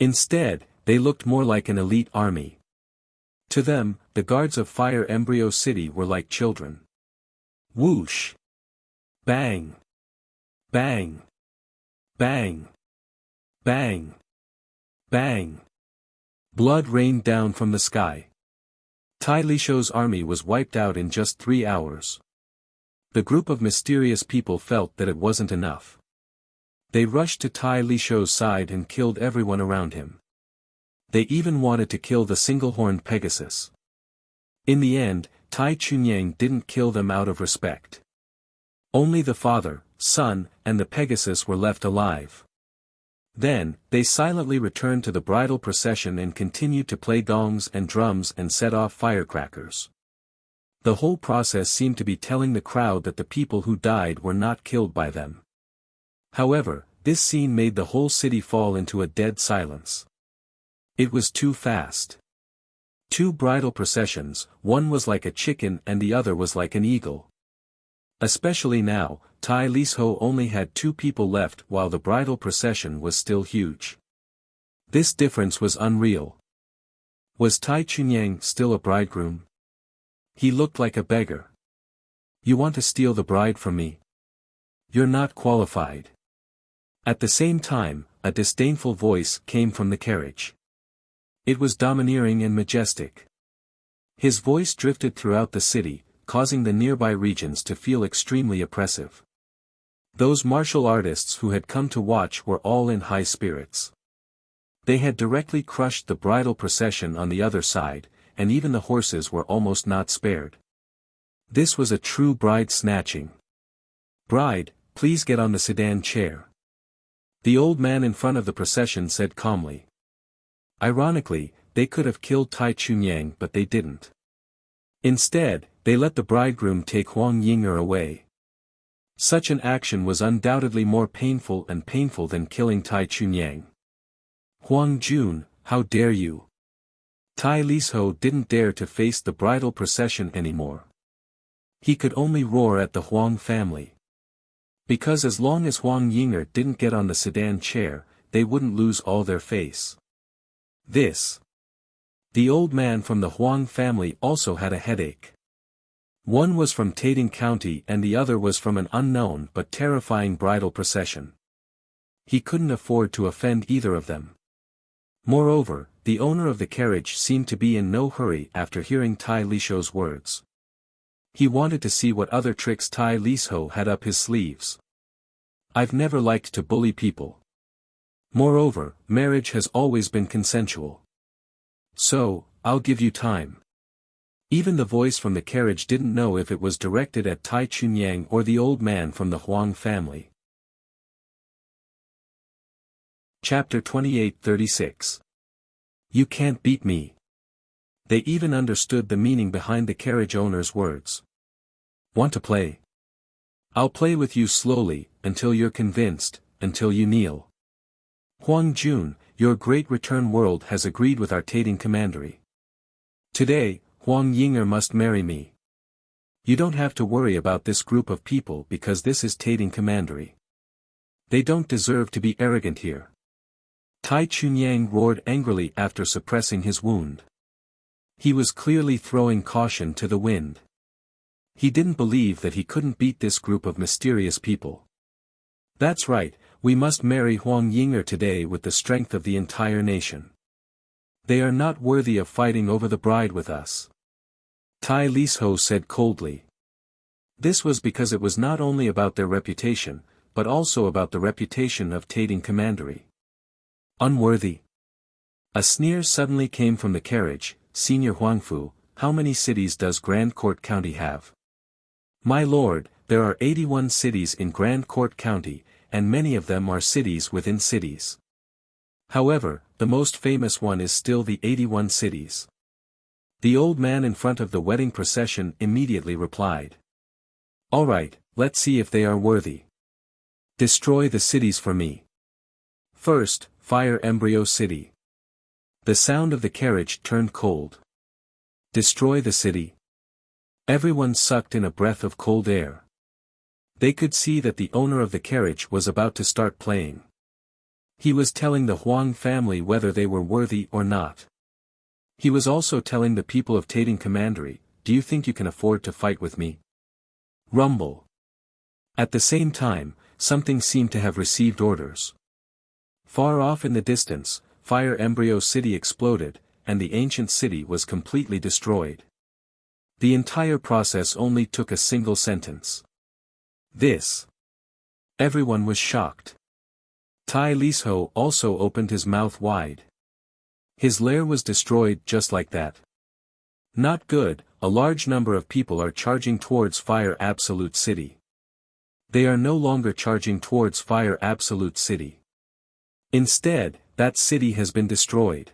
Instead, they looked more like an elite army. To them, the guards of Fire Embryo City were like children. Whoosh! Bang! Bang! Bang! Bang! Bang! Blood rained down from the sky. Tai Lisho's army was wiped out in just 3 hours. The group of mysterious people felt that it wasn't enough. They rushed to Tai Lisho's side and killed everyone around him. They even wanted to kill the single-horned Pegasus. In the end, Tai Chunyang didn't kill them out of respect. Only the father, son, and the Pegasus were left alive. Then, they silently returned to the bridal procession and continued to play gongs and drums and set off firecrackers. The whole process seemed to be telling the crowd that the people who died were not killed by them. However, this scene made the whole city fall into a dead silence. It was too fast. 2 bridal processions, one was like a chicken and the other was like an eagle. Especially now, Tai Lisho only had 2 people left while the bridal procession was still huge. This difference was unreal. Was Tai Chunyang still a bridegroom? He looked like a beggar. You want to steal the bride from me? You're not qualified. At the same time, a disdainful voice came from the carriage. It was domineering and majestic. His voice drifted throughout the city, causing the nearby regions to feel extremely oppressive. Those martial artists who had come to watch were all in high spirits. They had directly crushed the bridal procession on the other side, and even the horses were almost not spared. This was a true bride snatching. Bride, please get on the sedan chair. The old man in front of the procession said calmly. Ironically, they could have killed Tai Chunyang but they didn't. Instead, they let the bridegroom take Huang Ying'er away. Such an action was undoubtedly more painful than killing Tai Chunyang. Huang Jun, how dare you? Tai Lisho didn't dare to face the bridal procession anymore. He could only roar at the Huang family. Because as long as Huang Ying'er didn't get on the sedan chair, they wouldn't lose all their face. The old man from the Huang family also had a headache. One was from Taiding County and the other was from an unknown but terrifying bridal procession. He couldn't afford to offend either of them. Moreover, the owner of the carriage seemed to be in no hurry after hearing Tai Lisho's words. He wanted to see what other tricks Tai Lisho had up his sleeves. I've never liked to bully people. Moreover, marriage has always been consensual. So, I'll give you time. Even the voice from the carriage didn't know if it was directed at Tai Chunyang or the old man from the Huang family. Chapter 28:36. You can't beat me. They even understood the meaning behind the carriage owner's words. Want to play? I'll play with you slowly, until you're convinced, until you kneel. Huang Jun, your great return world has agreed with our Taiding commandery. Today, Huang Ying'er must marry me. You don't have to worry about this group of people because this is Taiding commandery. They don't deserve to be arrogant here. Tai Chunyang roared angrily after suppressing his wound. He was clearly throwing caution to the wind. He didn't believe that he couldn't beat this group of mysterious people. That's right, we must marry Huang Ying'er today with the strength of the entire nation. They are not worthy of fighting over the bride with us. Tai Lisho said coldly. This was because it was not only about their reputation, but also about the reputation of Taiding commandery. Unworthy. A sneer suddenly came from the carriage. Senior Huangfu, how many cities does Grand Court County have? My lord, there are 81 cities in Grand Court County, and many of them are cities within cities. However, the most famous one is still the 81 cities. The old man in front of the wedding procession immediately replied. All right, let's see if they are worthy. Destroy the cities for me. First, fire Embryo City. The sound of the carriage turned cold. Destroy the city. Everyone sucked in a breath of cold air. They could see that the owner of the carriage was about to start playing. He was telling the Huang family whether they were worthy or not. He was also telling the people of Tating Commandery, do you think you can afford to fight with me? Rumble. At the same time, something seemed to have received orders. Far off in the distance, fire Embryo City exploded, and the ancient city was completely destroyed. The entire process only took a single sentence. This. Everyone was shocked. Tai Lisho also opened his mouth wide. His lair was destroyed just like that. Not good, a large number of people are charging towards Fire Absolute City. They are no longer charging towards Fire Absolute City. Instead, that city has been destroyed.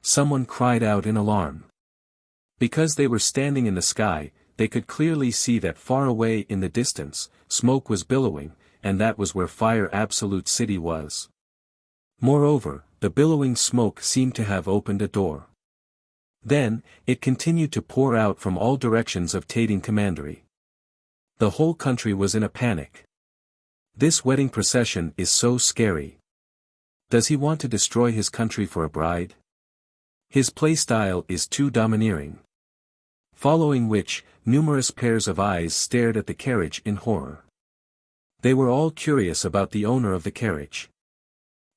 Someone cried out in alarm. Because they were standing in the sky, they could clearly see that far away in the distance, smoke was billowing, and that was where Fire Absolute City was. Moreover, the billowing smoke seemed to have opened a door. Then, it continued to pour out from all directions of Tating Commandery. The whole country was in a panic. This wedding procession is so scary. Does he want to destroy his country for a bride? His playstyle is too domineering. Following which, numerous pairs of eyes stared at the carriage in horror. They were all curious about the owner of the carriage.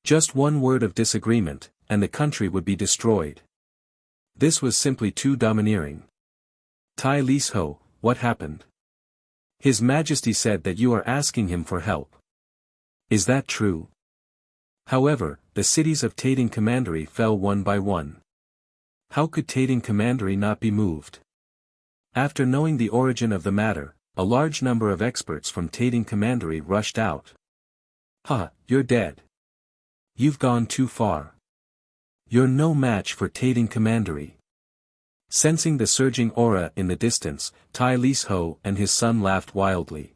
Just one word of disagreement, and the country would be destroyed. This was simply too domineering. Tai Lisho, what happened? His Majesty said that you are asking him for help. Is that true? However, the cities of Tating Commandery fell one by one. How could Tating Commandery not be moved? After knowing the origin of the matter, a large number of experts from Tating Commandery rushed out. Ha, you're dead. You've gone too far. You're no match for Tating Commandery. Sensing the surging aura in the distance, Tai Lisho and his son laughed wildly.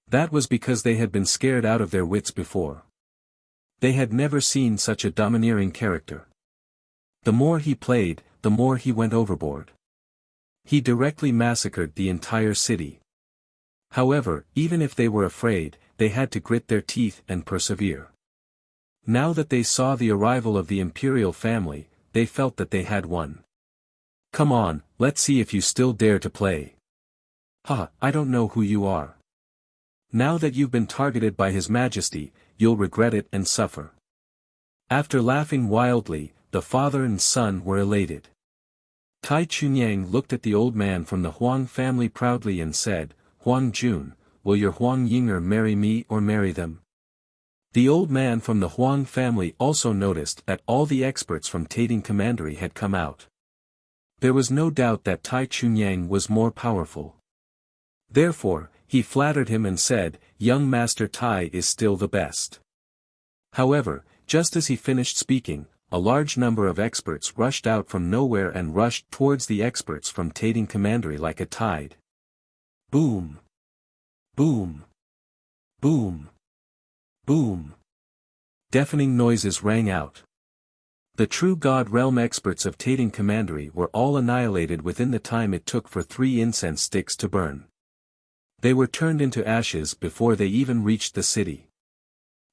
That was because they had been scared out of their wits before. They had never seen such a domineering character. The more he played, the more he went overboard. He directly massacred the entire city. However, even if they were afraid, they had to grit their teeth and persevere. Now that they saw the arrival of the imperial family, they felt that they had won. Come on, let's see if you still dare to play. Ha, I don't know who you are. Now that you've been targeted by His Majesty, you'll regret it and suffer. After laughing wildly, the father and son were elated. Tai Chunyang looked at the old man from the Huang family proudly and said, Huang Jun, will your Huang Yinger marry me or marry them? The old man from the Huang family also noticed that all the experts from Tating Commandery had come out. There was no doubt that Tai Chunyang was more powerful. Therefore, he flattered him and said, young Master Tai is still the best. However, just as he finished speaking, a large number of experts rushed out from nowhere and rushed towards the experts from Tating Commandery like a tide. Boom! Boom! Boom! Boom! Deafening noises rang out. The true God Realm experts of Tating Commandery were all annihilated within the time it took for 3 incense sticks to burn. They were turned into ashes before they even reached the city.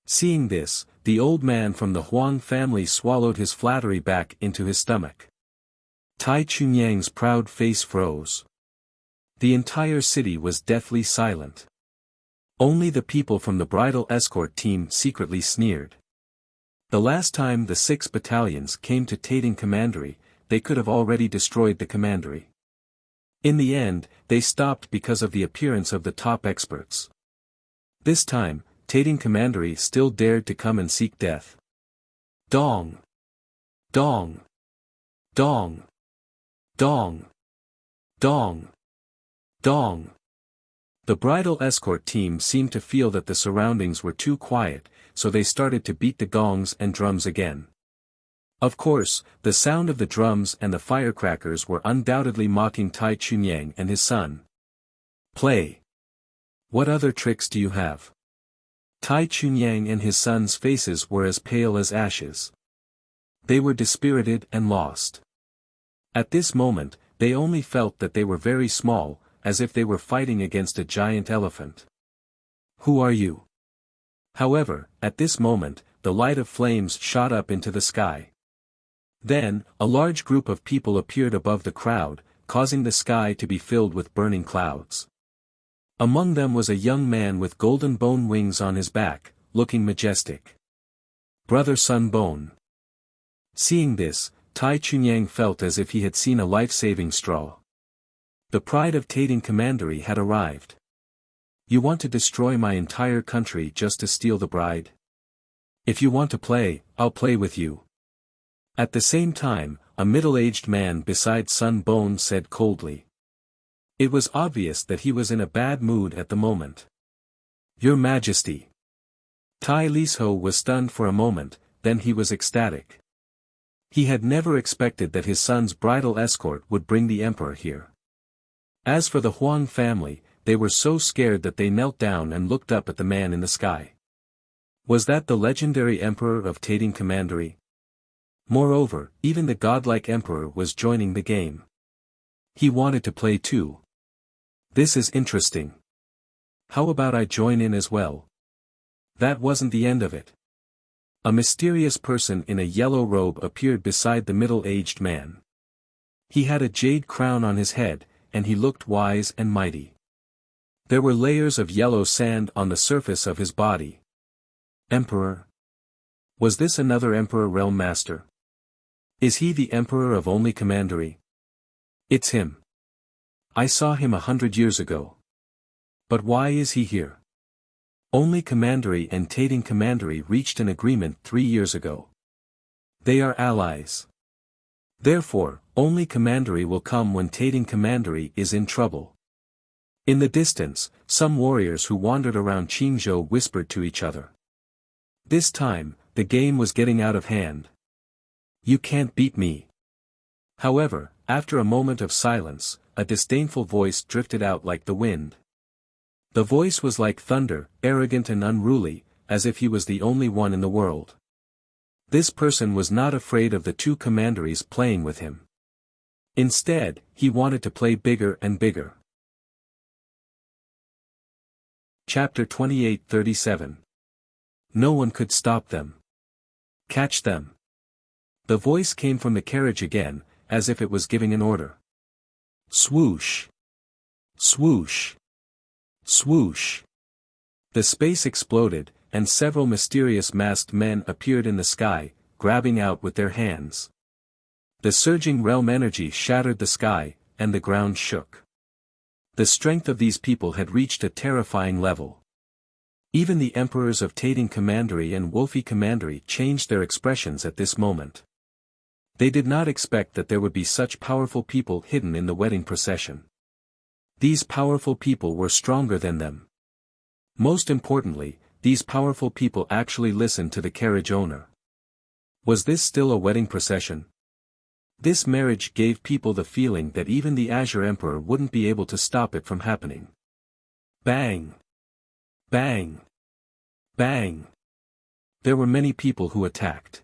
Seeing this, the old man from the Huang family swallowed his flattery back into his stomach. Tai Chunyang's proud face froze. The entire city was deathly silent. Only the people from the bridal escort team secretly sneered. The last time the 6 battalions came to Tating Commandery, they could have already destroyed the commandery. In the end, they stopped because of the appearance of the top experts. This time, Tating Commandery still dared to come and seek death. Dong! Dong! Dong! Dong! Dong! Dong! The bridal escort team seemed to feel that the surroundings were too quiet, so they started to beat the gongs and drums again. Of course, the sound of the drums and the firecrackers were undoubtedly mocking Tai Chunyang and his son. Play. What other tricks do you have? Tai Chunyang and his son's faces were as pale as ashes. They were dispirited and lost. At this moment, they only felt that they were very small, as if they were fighting against a giant elephant. Who are you? However, at this moment, the light of flames shot up into the sky. Then, a large group of people appeared above the crowd, causing the sky to be filled with burning clouds. Among them was a young man with golden bone wings on his back, looking majestic. Brother Sun Bone. Seeing this, Tai Chunyang felt as if he had seen a life-saving straw. The pride of Tading Commandery had arrived. You want to destroy my entire country just to steal the bride? If you want to play, I'll play with you. At the same time, a middle-aged man beside Sun Bone said coldly. It was obvious that he was in a bad mood at the moment. Your Majesty. Tai Lisho was stunned for a moment, then he was ecstatic. He had never expected that his son's bridal escort would bring the emperor here. As for the Huang family, they were so scared that they knelt down and looked up at the man in the sky. Was that the legendary emperor of Tading Commandery? Moreover, even the godlike emperor was joining the game. He wanted to play too. This is interesting. How about I join in as well? That wasn't the end of it. A mysterious person in a yellow robe appeared beside the middle-aged man. He had a jade crown on his head, and he looked wise and mighty. There were layers of yellow sand on the surface of his body. Emperor? Was this another Emperor Realm Master? Is he the Emperor of only Commandery? It's him. I saw him 100 years ago. But why is he here? Only Commandery and Tading Commandery reached an agreement 3 years ago. They are allies. Therefore, only Commandery will come when Tading Commandery is in trouble. In the distance, some warriors who wandered around Qingzhou whispered to each other. This time, the game was getting out of hand. You can't beat me. However, after a moment of silence, a disdainful voice drifted out like the wind. The voice was like thunder, arrogant and unruly, as if he was the only one in the world. This person was not afraid of the two commanderies playing with him. Instead, he wanted to play bigger and bigger. Chapter 28:37. No one could stop them. Catch them. The voice came from the carriage again, as if it was giving an order. Swoosh. Swoosh. Swoosh. The space exploded, and several mysterious masked men appeared in the sky, grabbing out with their hands. The surging realm energy shattered the sky, and the ground shook. The strength of these people had reached a terrifying level. Even the emperors of Tading Commandery and Wolfie Commandery changed their expressions at this moment. They did not expect that there would be such powerful people hidden in the wedding procession. These powerful people were stronger than them. Most importantly, these powerful people actually listened to the carriage owner. Was this still a wedding procession? This marriage gave people the feeling that even the Azure Emperor wouldn't be able to stop it from happening. Bang! Bang! Bang! There were many people who attacked.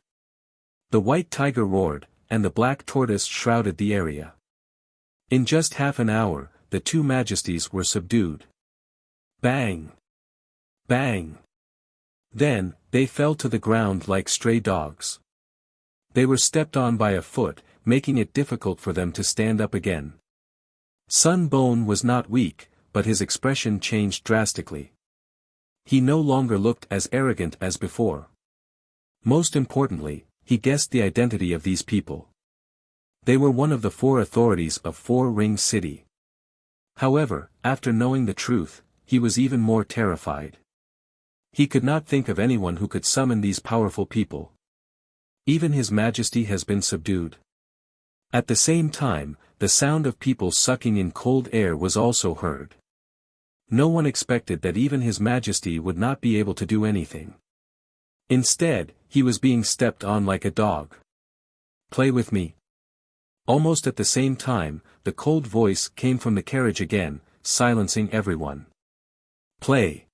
The white tiger roared, and the black tortoise shrouded the area. In just half an hour, the two majesties were subdued. Bang! Bang! Then, they fell to the ground like stray dogs. They were stepped on by a foot, making it difficult for them to stand up again. Sun Bone was not weak, but his expression changed drastically. He no longer looked as arrogant as before. Most importantly, he guessed the identity of these people. They were one of the 4 authorities of Four Rings City. However, after knowing the truth, he was even more terrified. He could not think of anyone who could summon these powerful people. Even His Majesty has been subdued. At the same time, the sound of people sucking in cold air was also heard. No one expected that even His Majesty would not be able to do anything. Instead, he was being stepped on like a dog. Play with me. Almost at the same time, the cold voice came from the carriage again, silencing everyone. Play.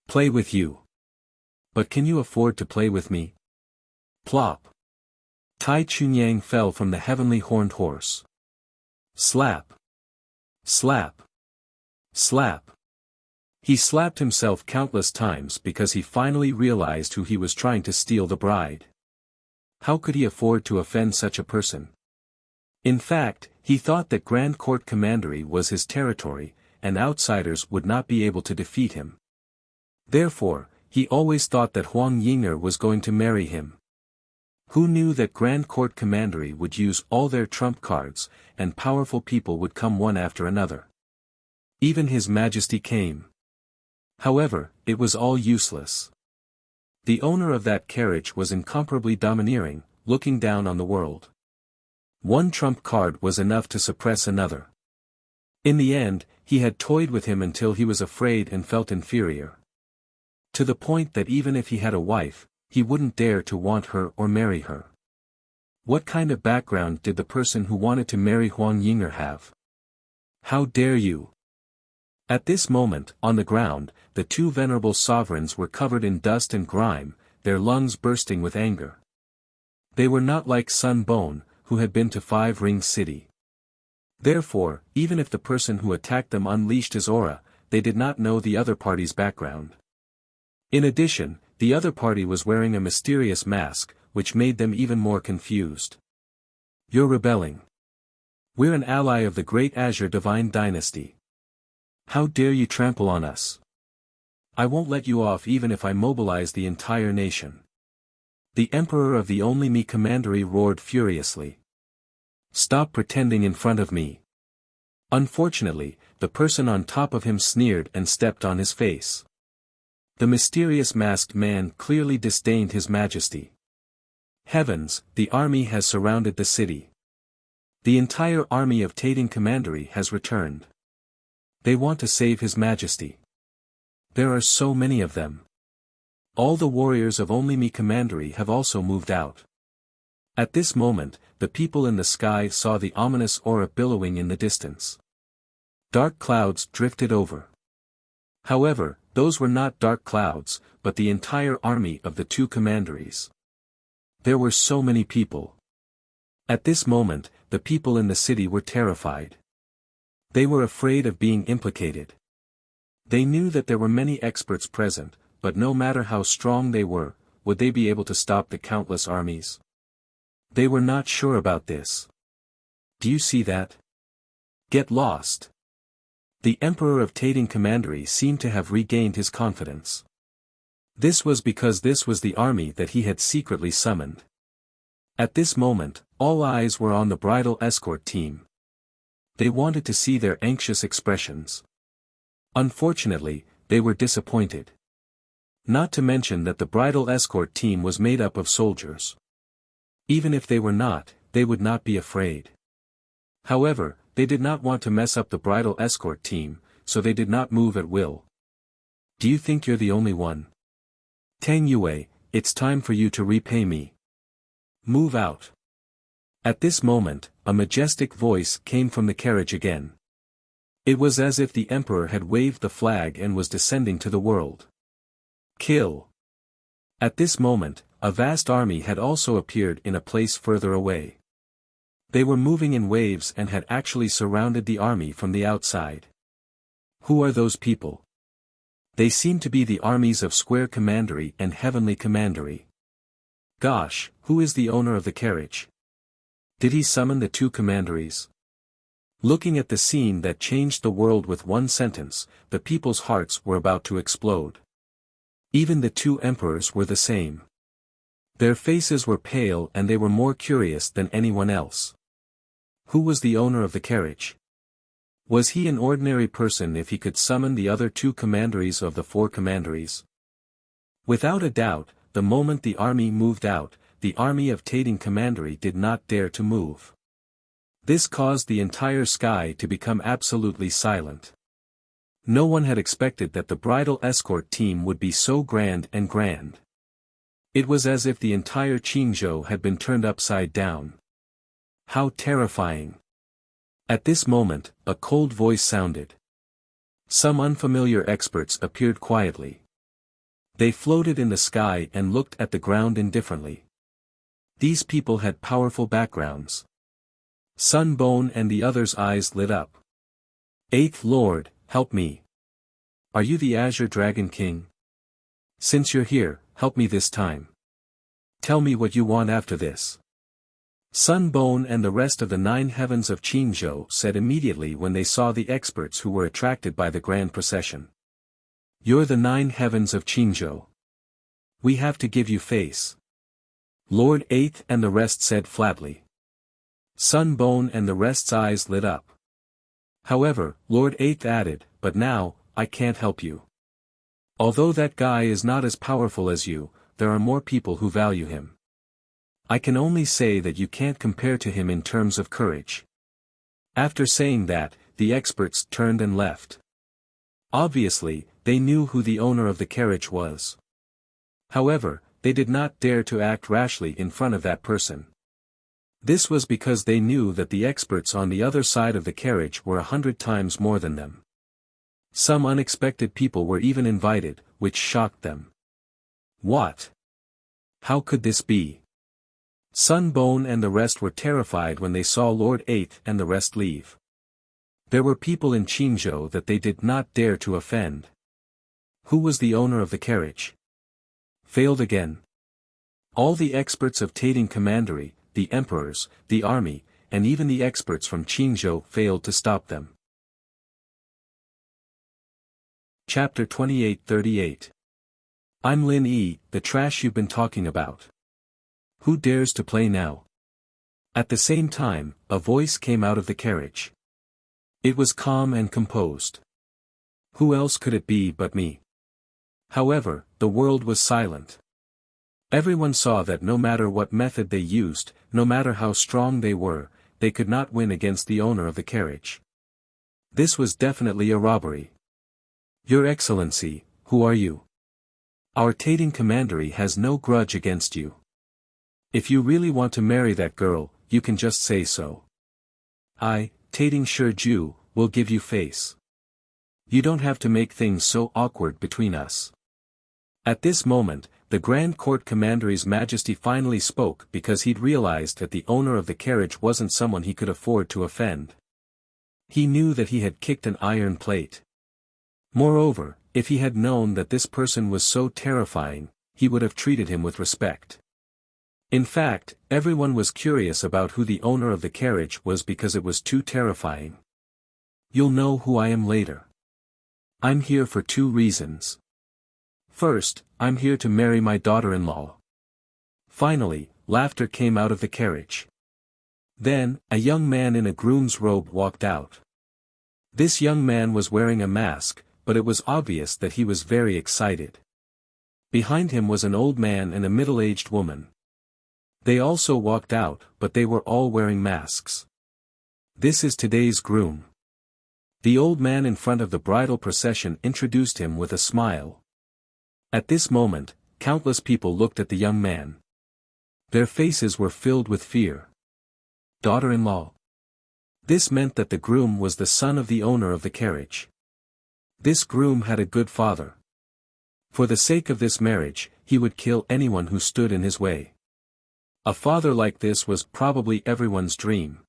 Play with you. But can you afford to play with me? Plop. Tai Chunyang fell from the heavenly horned horse. Slap. Slap. Slap. He slapped himself countless times because he finally realized who he was trying to steal the bride. How could he afford to offend such a person? In fact, he thought that Grand Court Commandery was his territory, and outsiders would not be able to defeat him. Therefore, he always thought that Huang Yinger was going to marry him. Who knew that Grand Court Commandery would use all their trump cards, and powerful people would come one after another. Even His Majesty came. However, it was all useless. The owner of that carriage was incomparably domineering, looking down on the world. One trump card was enough to suppress another. In the end, he had toyed with him until he was afraid and felt inferior. To the point that even if he had a wife, he wouldn't dare to want her or marry her. What kind of background did the person who wanted to marry Huang Yinger have? How dare you? At this moment, on the ground, the two venerable sovereigns were covered in dust and grime, their lungs bursting with anger. They were not like Sun Bone, who had been to Five Ring City. Therefore, even if the person who attacked them unleashed his aura, they did not know the other party's background. In addition, the other party was wearing a mysterious mask, which made them even more confused. You're rebelling. We're an ally of the Great Azure Divine Dynasty. How dare you trample on us? I won't let you off even if I mobilize the entire nation. The Emperor of the Only Me Commandery roared furiously. Stop pretending in front of me. Unfortunately, the person on top of him sneered and stepped on his face. The mysterious masked man clearly disdained His Majesty. Heavens, the army has surrounded the city. The entire army of Tating Commandery has returned. They want to save His Majesty. There are so many of them. All the warriors of Only Me Commandery have also moved out. At this moment, the people in the sky saw the ominous aura billowing in the distance. Dark clouds drifted over. However, those were not dark clouds, but the entire army of the two commanderies. There were so many people. At this moment, the people in the city were terrified. They were afraid of being implicated. They knew that there were many experts present, but no matter how strong they were, would they be able to stop the countless armies? They were not sure about this. Do you see that? Get lost. The Emperor of Tating Commandery seemed to have regained his confidence. This was because this was the army that he had secretly summoned. At this moment, all eyes were on the bridal escort team. They wanted to see their anxious expressions. Unfortunately, they were disappointed. Not to mention that the bridal escort team was made up of soldiers. Even if they were not, they would not be afraid. However, they did not want to mess up the bridal escort team, so they did not move at will. Do you think you're the only one? Tang Yue, it's time for you to repay me. Move out. At this moment, a majestic voice came from the carriage again. It was as if the emperor had waved the flag and was descending to the world. Kill. At this moment, a vast army had also appeared in a place further away. They were moving in waves and had actually surrounded the army from the outside. Who are those people? They seem to be the armies of Square Commandery and Heavenly Commandery. Gosh, who is the owner of the carriage? Did he summon the two commanderies? Looking at the scene that changed the world with one sentence, the people's hearts were about to explode. Even the two emperors were the same. Their faces were pale and they were more curious than anyone else. Who was the owner of the carriage? Was he an ordinary person if he could summon the other two commanderies of the four commanderies? Without a doubt, the moment the army moved out, the army of Tating Commandery did not dare to move. This caused the entire sky to become absolutely silent. No one had expected that the bridal escort team would be so grand and grand. It was as if the entire Qingzhou had been turned upside down. How terrifying! At this moment, a cold voice sounded. Some unfamiliar experts appeared quietly. They floated in the sky and looked at the ground indifferently. These people had powerful backgrounds. Sunbone and the others' eyes lit up. Eighth Lord, help me. Are you the Azure Dragon King? Since you're here, help me this time. Tell me what you want after this. Sunbone and the rest of the 9 heavens of Qingzhou said immediately when they saw the experts who were attracted by the grand procession. You're the 9 heavens of Qingzhou. We have to give you face. Lord Eighth and the rest said flatly. Sunbone and the rest's eyes lit up. However, Lord Eighth added, but now, I can't help you. Although that guy is not as powerful as you, there are more people who value him. I can only say that you can't compare to him in terms of courage. After saying that, the experts turned and left. Obviously, they knew who the owner of the carriage was. However, they did not dare to act rashly in front of that person. This was because they knew that the experts on the other side of the carriage were 100 times more than them. Some unexpected people were even invited, which shocked them. What? How could this be? Sunbone and the rest were terrified when they saw Lord Eighth and the rest leave. There were people in Qingzhou that they did not dare to offend. Who was the owner of the carriage? Failed again. All the experts of Tating Commandery, the emperors, the army, and even the experts from Qingzhou failed to stop them. Chapter 28:38. I'm Lin Yi, the trash you've been talking about. Who dares to play now? At the same time, a voice came out of the carriage. It was calm and composed. Who else could it be but me? However, the world was silent. Everyone saw that no matter what method they used, no matter how strong they were, they could not win against the owner of the carriage. This was definitely a robbery. Your Excellency, who are you? Our Tating Commandery has no grudge against you. If you really want to marry that girl, you can just say so. I, Tating Shiju, will give you face. You don't have to make things so awkward between us. At this moment, the Grand Court Commandery's Majesty finally spoke because he'd realized that the owner of the carriage wasn't someone he could afford to offend. He knew that he had kicked an iron plate. Moreover, if he had known that this person was so terrifying, he would have treated him with respect. In fact, everyone was curious about who the owner of the carriage was because it was too terrifying. You'll know who I am later. I'm here for 2 reasons. First, I'm here to marry my daughter-in-law. Finally, laughter came out of the carriage. Then, a young man in a groom's robe walked out. This young man was wearing a mask, but it was obvious that he was very excited. Behind him was an old man and a middle-aged woman. They also walked out, but they were all wearing masks. This is today's groom. The old man in front of the bridal procession introduced him with a smile. At this moment, countless people looked at the young man. Their faces were filled with fear. Daughter-in-law. This meant that the groom was the son of the owner of the carriage. This groom had a good father. For the sake of this marriage, he would kill anyone who stood in his way. A father like this was probably everyone's dream.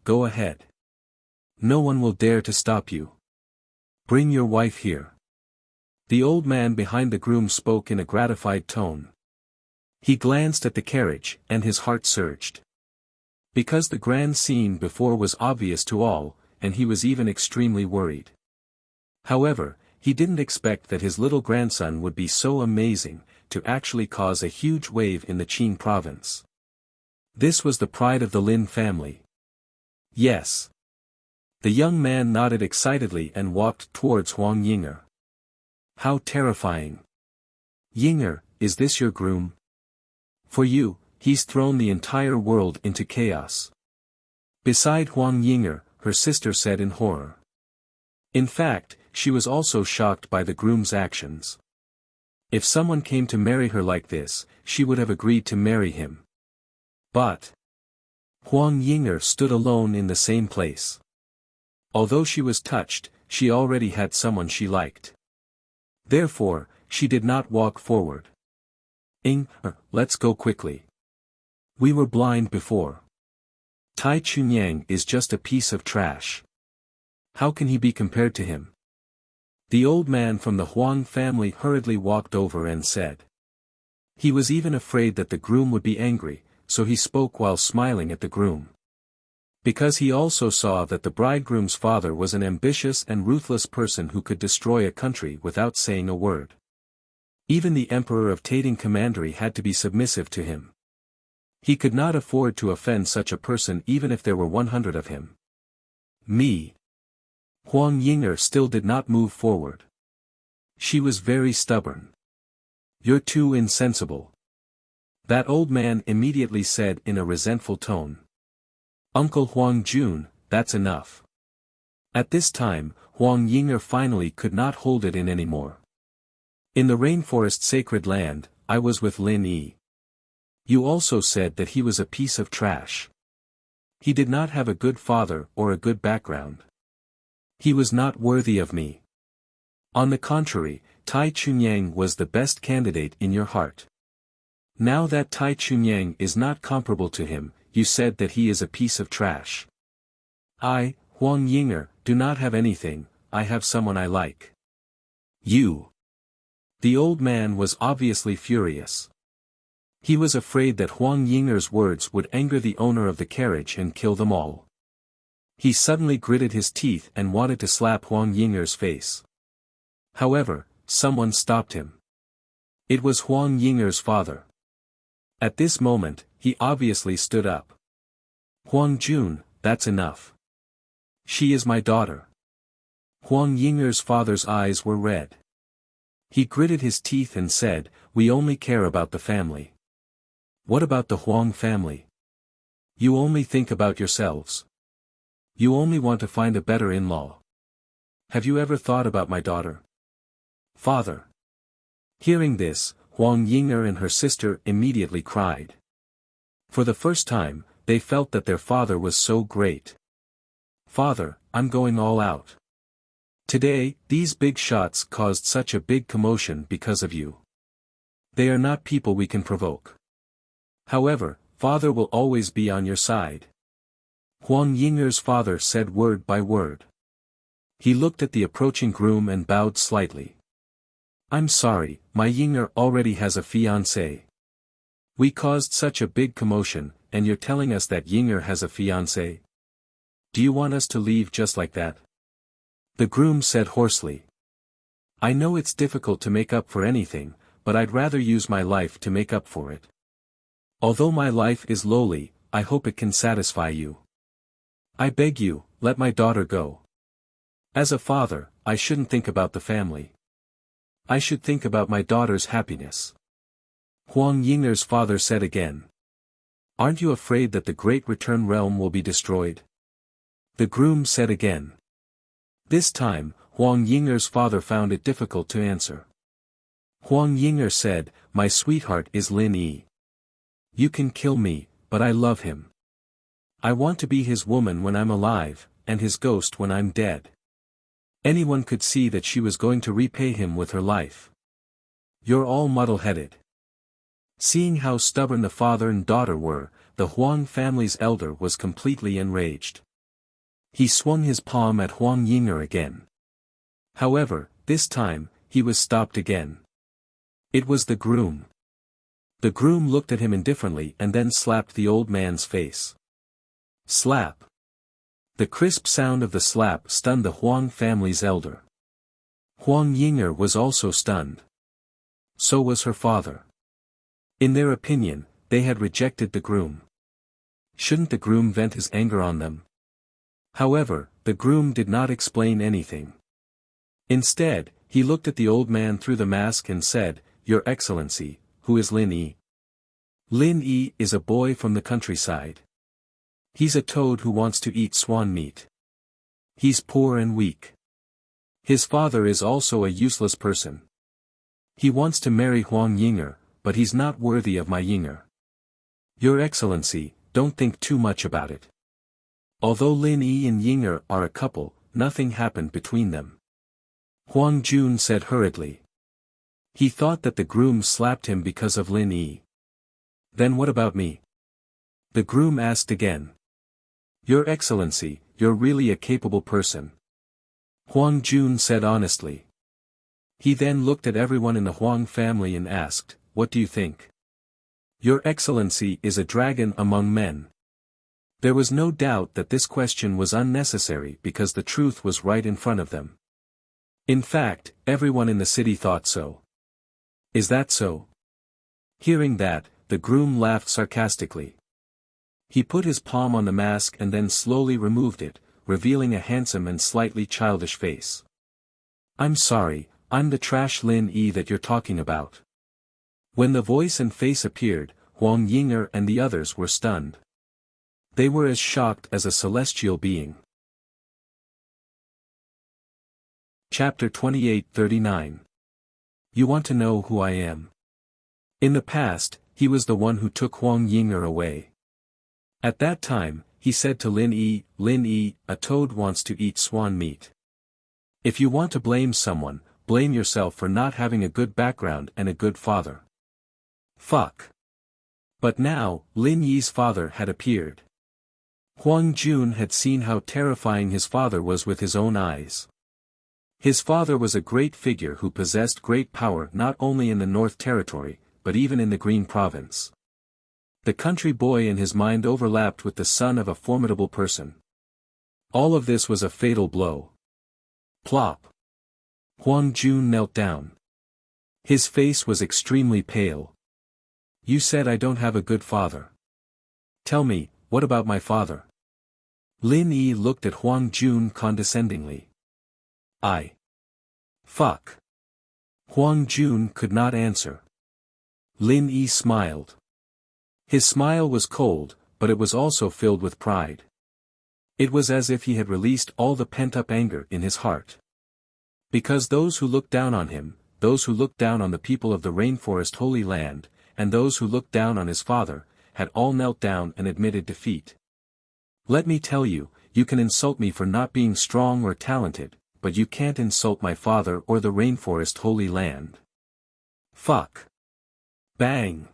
Go ahead. No one will dare to stop you. Bring your wife here. The old man behind the groom spoke in a gratified tone. He glanced at the carriage, and his heart surged. Because the grand scene before was obvious to all, and he was even extremely worried. However, he didn't expect that his little grandson would be so amazing, to actually cause a huge wave in the Qing province. This was the pride of the Lin family. Yes. The young man nodded excitedly and walked towards Huang Yinger. How terrifying. Yinger, is this your groom? For you, he's thrown the entire world into chaos. Beside Huang Yinger, her sister said in horror. In fact, she was also shocked by the groom's actions. If someone came to marry her like this, she would have agreed to marry him. But Huang Ying'er stood alone in the same place. Although she was touched, she already had someone she liked. Therefore, she did not walk forward. Let's go quickly. We were blind before. Tai Chunyang is just a piece of trash. How can he be compared to him? The old man from the Huang family hurriedly walked over and said. He was even afraid that the groom would be angry, so he spoke while smiling at the groom. Because he also saw that the bridegroom's father was an ambitious and ruthless person who could destroy a country without saying a word. Even the emperor of Tating Commandery had to be submissive to him. He could not afford to offend such a person even if there were 100 of him. Huang Ying'er still did not move forward. She was very stubborn. You're too insensible. That old man immediately said in a resentful tone. Uncle Huang Jun, that's enough. At this time, Huang Ying'er finally could not hold it in anymore. In the rainforest sacred land, I was with Lin Yi. You also said that he was a piece of trash. He did not have a good father or a good background. He was not worthy of me. On the contrary, Tai Chunyang was the best candidate in your heart. Now that Tai Chunyang is not comparable to him, you said that he is a piece of trash. I, Huang Ying'er, do not have anything, I have someone I like. You. The old man was obviously furious. He was afraid that Huang Ying'er's words would anger the owner of the carriage and kill them all. He suddenly gritted his teeth and wanted to slap Huang Ying'er's face. However, someone stopped him. It was Huang Ying'er's father. At this moment, he obviously stood up. Huang Jun, that's enough. She is my daughter. Huang Ying'er's father's eyes were red. He gritted his teeth and said, we only care about the family. What about the Huang family? You only think about yourselves. You only want to find a better in-law. Have you ever thought about my daughter? Father. Hearing this, Huang Ying'er and her sister immediately cried. For the first time, they felt that their father was so great. Father, I'm going all out. Today, these big shots caused such a big commotion because of you. They are not people we can provoke. However, Father will always be on your side. Huang Ying'er's father said word by word. He looked at the approaching groom and bowed slightly. I'm sorry, my Ying'er already has a fiancé. We caused such a big commotion, and you're telling us that Ying'er has a fiancé? Do you want us to leave just like that? The groom said hoarsely. I know it's difficult to make up for anything, but I'd rather use my life to make up for it. Although my life is lowly, I hope it can satisfy you. I beg you, let my daughter go. As a father, I shouldn't think about the family. I should think about my daughter's happiness. Huang Ying'er's father said again. Aren't you afraid that the Great Return Realm will be destroyed? The groom said again. This time, Huang Ying'er's father found it difficult to answer. Huang Ying'er said, my sweetheart is Lin Yi. You can kill me, but I love him. I want to be his woman when I'm alive, and his ghost when I'm dead. Anyone could see that she was going to repay him with her life. You're all muddle-headed. Seeing how stubborn the father and daughter were, the Huang family's elder was completely enraged. He swung his palm at Huang Ying'er again. However, this time, he was stopped again. It was the groom. The groom looked at him indifferently and then slapped the old man's face. Slap. The crisp sound of the slap stunned the Huang family's elder. Huang Ying'er was also stunned. So was her father. In their opinion, they had rejected the groom. Shouldn't the groom vent his anger on them? However, the groom did not explain anything. Instead, he looked at the old man through the mask and said, Your Excellency, who is Lin Yi? Lin Yi is a boy from the countryside. He's a toad who wants to eat swan meat. He's poor and weak. His father is also a useless person. He wants to marry Huang Yinger, but he's not worthy of my Yinger. Your Excellency, don't think too much about it. Although Lin Yi and Yinger are a couple, nothing happened between them. Huang Jun said hurriedly. He thought that the groom slapped him because of Lin Yi. Then what about me? The groom asked again. Your Excellency, you're really a capable person. Huang Jun said honestly. He then looked at everyone in the Huang family and asked, what do you think? Your Excellency is a dragon among men. There was no doubt that this question was unnecessary because the truth was right in front of them. In fact, everyone in the city thought so. Is that so? Hearing that, the groom laughed sarcastically. He put his palm on the mask and then slowly removed it, revealing a handsome and slightly childish face. I'm sorry, I'm the trash Lin Yi that you're talking about. When the voice and face appeared, Huang Yinger and the others were stunned. They were as shocked as a celestial being. Chapter 28:39. You want to know who I am? In the past, he was the one who took Huang Yinger away. At that time, he said to Lin Yi, a toad wants to eat swan meat. If you want to blame someone, blame yourself for not having a good background and a good father. Fuck. But now, Lin Yi's father had appeared. Huang Jun had seen how terrifying his father was with his own eyes. His father was a great figure who possessed great power not only in the North Territory, but even in the Green Province. The country boy in his mind overlapped with the son of a formidable person. All of this was a fatal blow. Plop. Huang Jun knelt down. His face was extremely pale. You said I don't have a good father. Tell me, what about my father? Lin Yi looked at Huang Jun condescendingly. Fuck. Huang Jun could not answer. Lin Yi smiled. His smile was cold, but it was also filled with pride. It was as if he had released all the pent-up anger in his heart. Because those who looked down on him, those who looked down on the people of the Rainforest Holy Land, and those who looked down on his father, had all knelt down and admitted defeat. Let me tell you, you can insult me for not being strong or talented, but you can't insult my father or the Rainforest Holy Land. Fuck. Bang.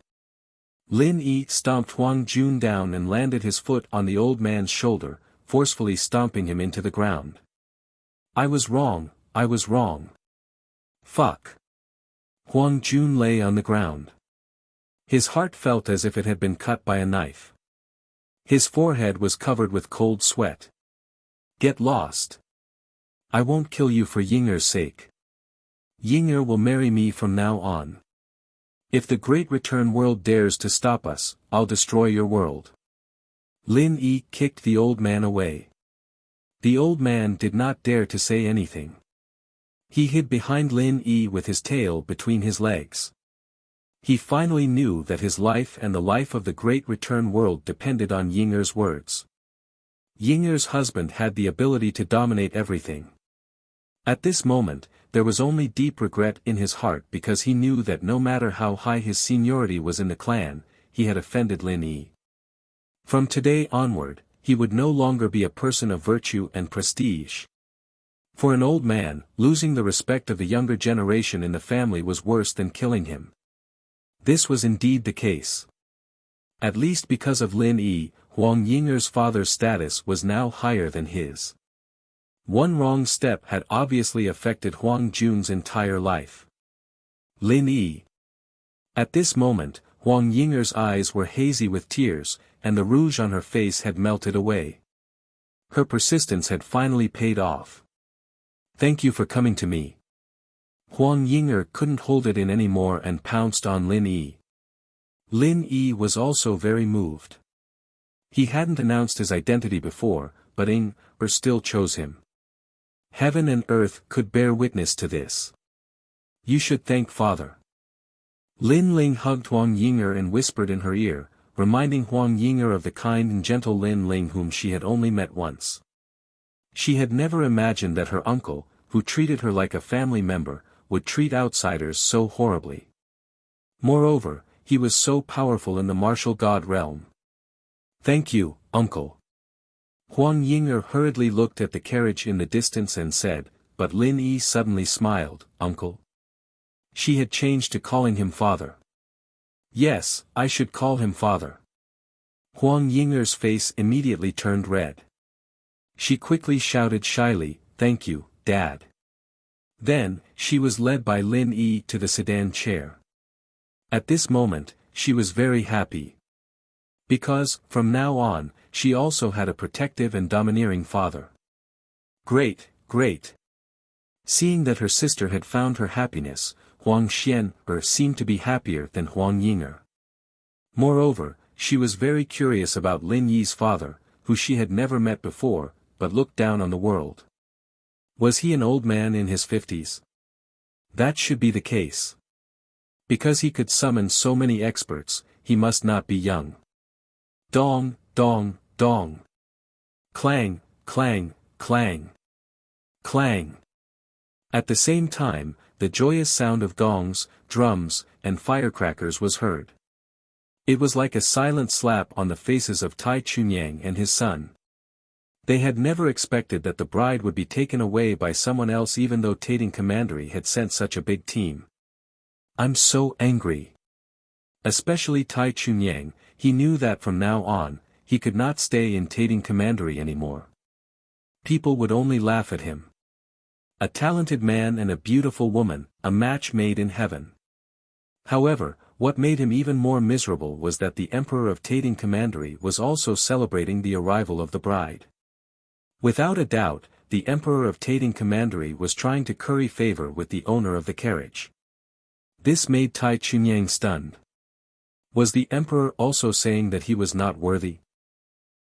Lin Yi stomped Huang Jun down and landed his foot on the old man's shoulder, forcefully stomping him into the ground. I was wrong. Fuck. Huang Jun lay on the ground. His heart felt as if it had been cut by a knife. His forehead was covered with cold sweat. Get lost. I won't kill you for Yinger's sake. Yinger will marry me from now on. If the Great Return World dares to stop us, I'll destroy your world. Lin Yi kicked the old man away. The old man did not dare to say anything. He hid behind Lin Yi with his tail between his legs. He finally knew that his life and the life of the Great Return World depended on Yinger's words. Yinger's husband had the ability to dominate everything. At this moment, there was only deep regret in his heart because he knew that no matter how high his seniority was in the clan, he had offended Lin Yi. From today onward, he would no longer be a person of virtue and prestige. For an old man, losing the respect of the younger generation in the family was worse than killing him. This was indeed the case. At least because of Lin Yi, Huang Yinger's father's status was now higher than his. One wrong step had obviously affected Huang Jun's entire life. Lin Yi. At this moment, Huang Yinger's eyes were hazy with tears, and the rouge on her face had melted away. Her persistence had finally paid off. Thank you for coming to me. Huang Yinger couldn't hold it in anymore and pounced on Lin Yi. Lin Yi was also very moved. He hadn't announced his identity before, but still chose him. Heaven and earth could bear witness to this. You should thank Father. Lin Ling hugged Huang Yinger and whispered in her ear, reminding Huang Yinger of the kind and gentle Lin Ling whom she had only met once. She had never imagined that her uncle, who treated her like a family member, would treat outsiders so horribly. Moreover, he was so powerful in the martial god realm. "Thank you, uncle." Huang Ying'er hurriedly looked at the carriage in the distance and said, but Lin Yi suddenly smiled, "Uncle?" She had changed to calling him father. "Yes, I should call him father." Huang Ying'er's face immediately turned red. She quickly shouted shyly, "Thank you, Dad." Then, she was led by Lin Yi to the sedan chair. At this moment, she was very happy. Because, from now on, she also had a protective and domineering father. Great, great. Seeing that her sister had found her happiness, Huang Xian'er seemed to be happier than Huang Ying'er. Moreover, she was very curious about Lin Yi's father, who she had never met before, but looked down on the world. Was he an old man in his 50s? That should be the case. Because he could summon so many experts, he must not be young. Dong, dong, dong. Clang, clang, clang. Clang. At the same time, the joyous sound of gongs, drums, and firecrackers was heard. It was like a silent slap on the faces of Tai Chunyang and his son. They had never expected that the bride would be taken away by someone else even though Tating Commandery had sent such a big team. "I'm so angry." Especially Tai Chunyang, he knew that from now on, he could not stay in Tating Commandery anymore. People would only laugh at him. A talented man and a beautiful woman, a match made in heaven. However, what made him even more miserable was that the Emperor of Tating Commandery was also celebrating the arrival of the bride. Without a doubt, the Emperor of Tating Commandery was trying to curry favor with the owner of the carriage. This made Tai Chunyang stunned. Was the Emperor also saying that he was not worthy?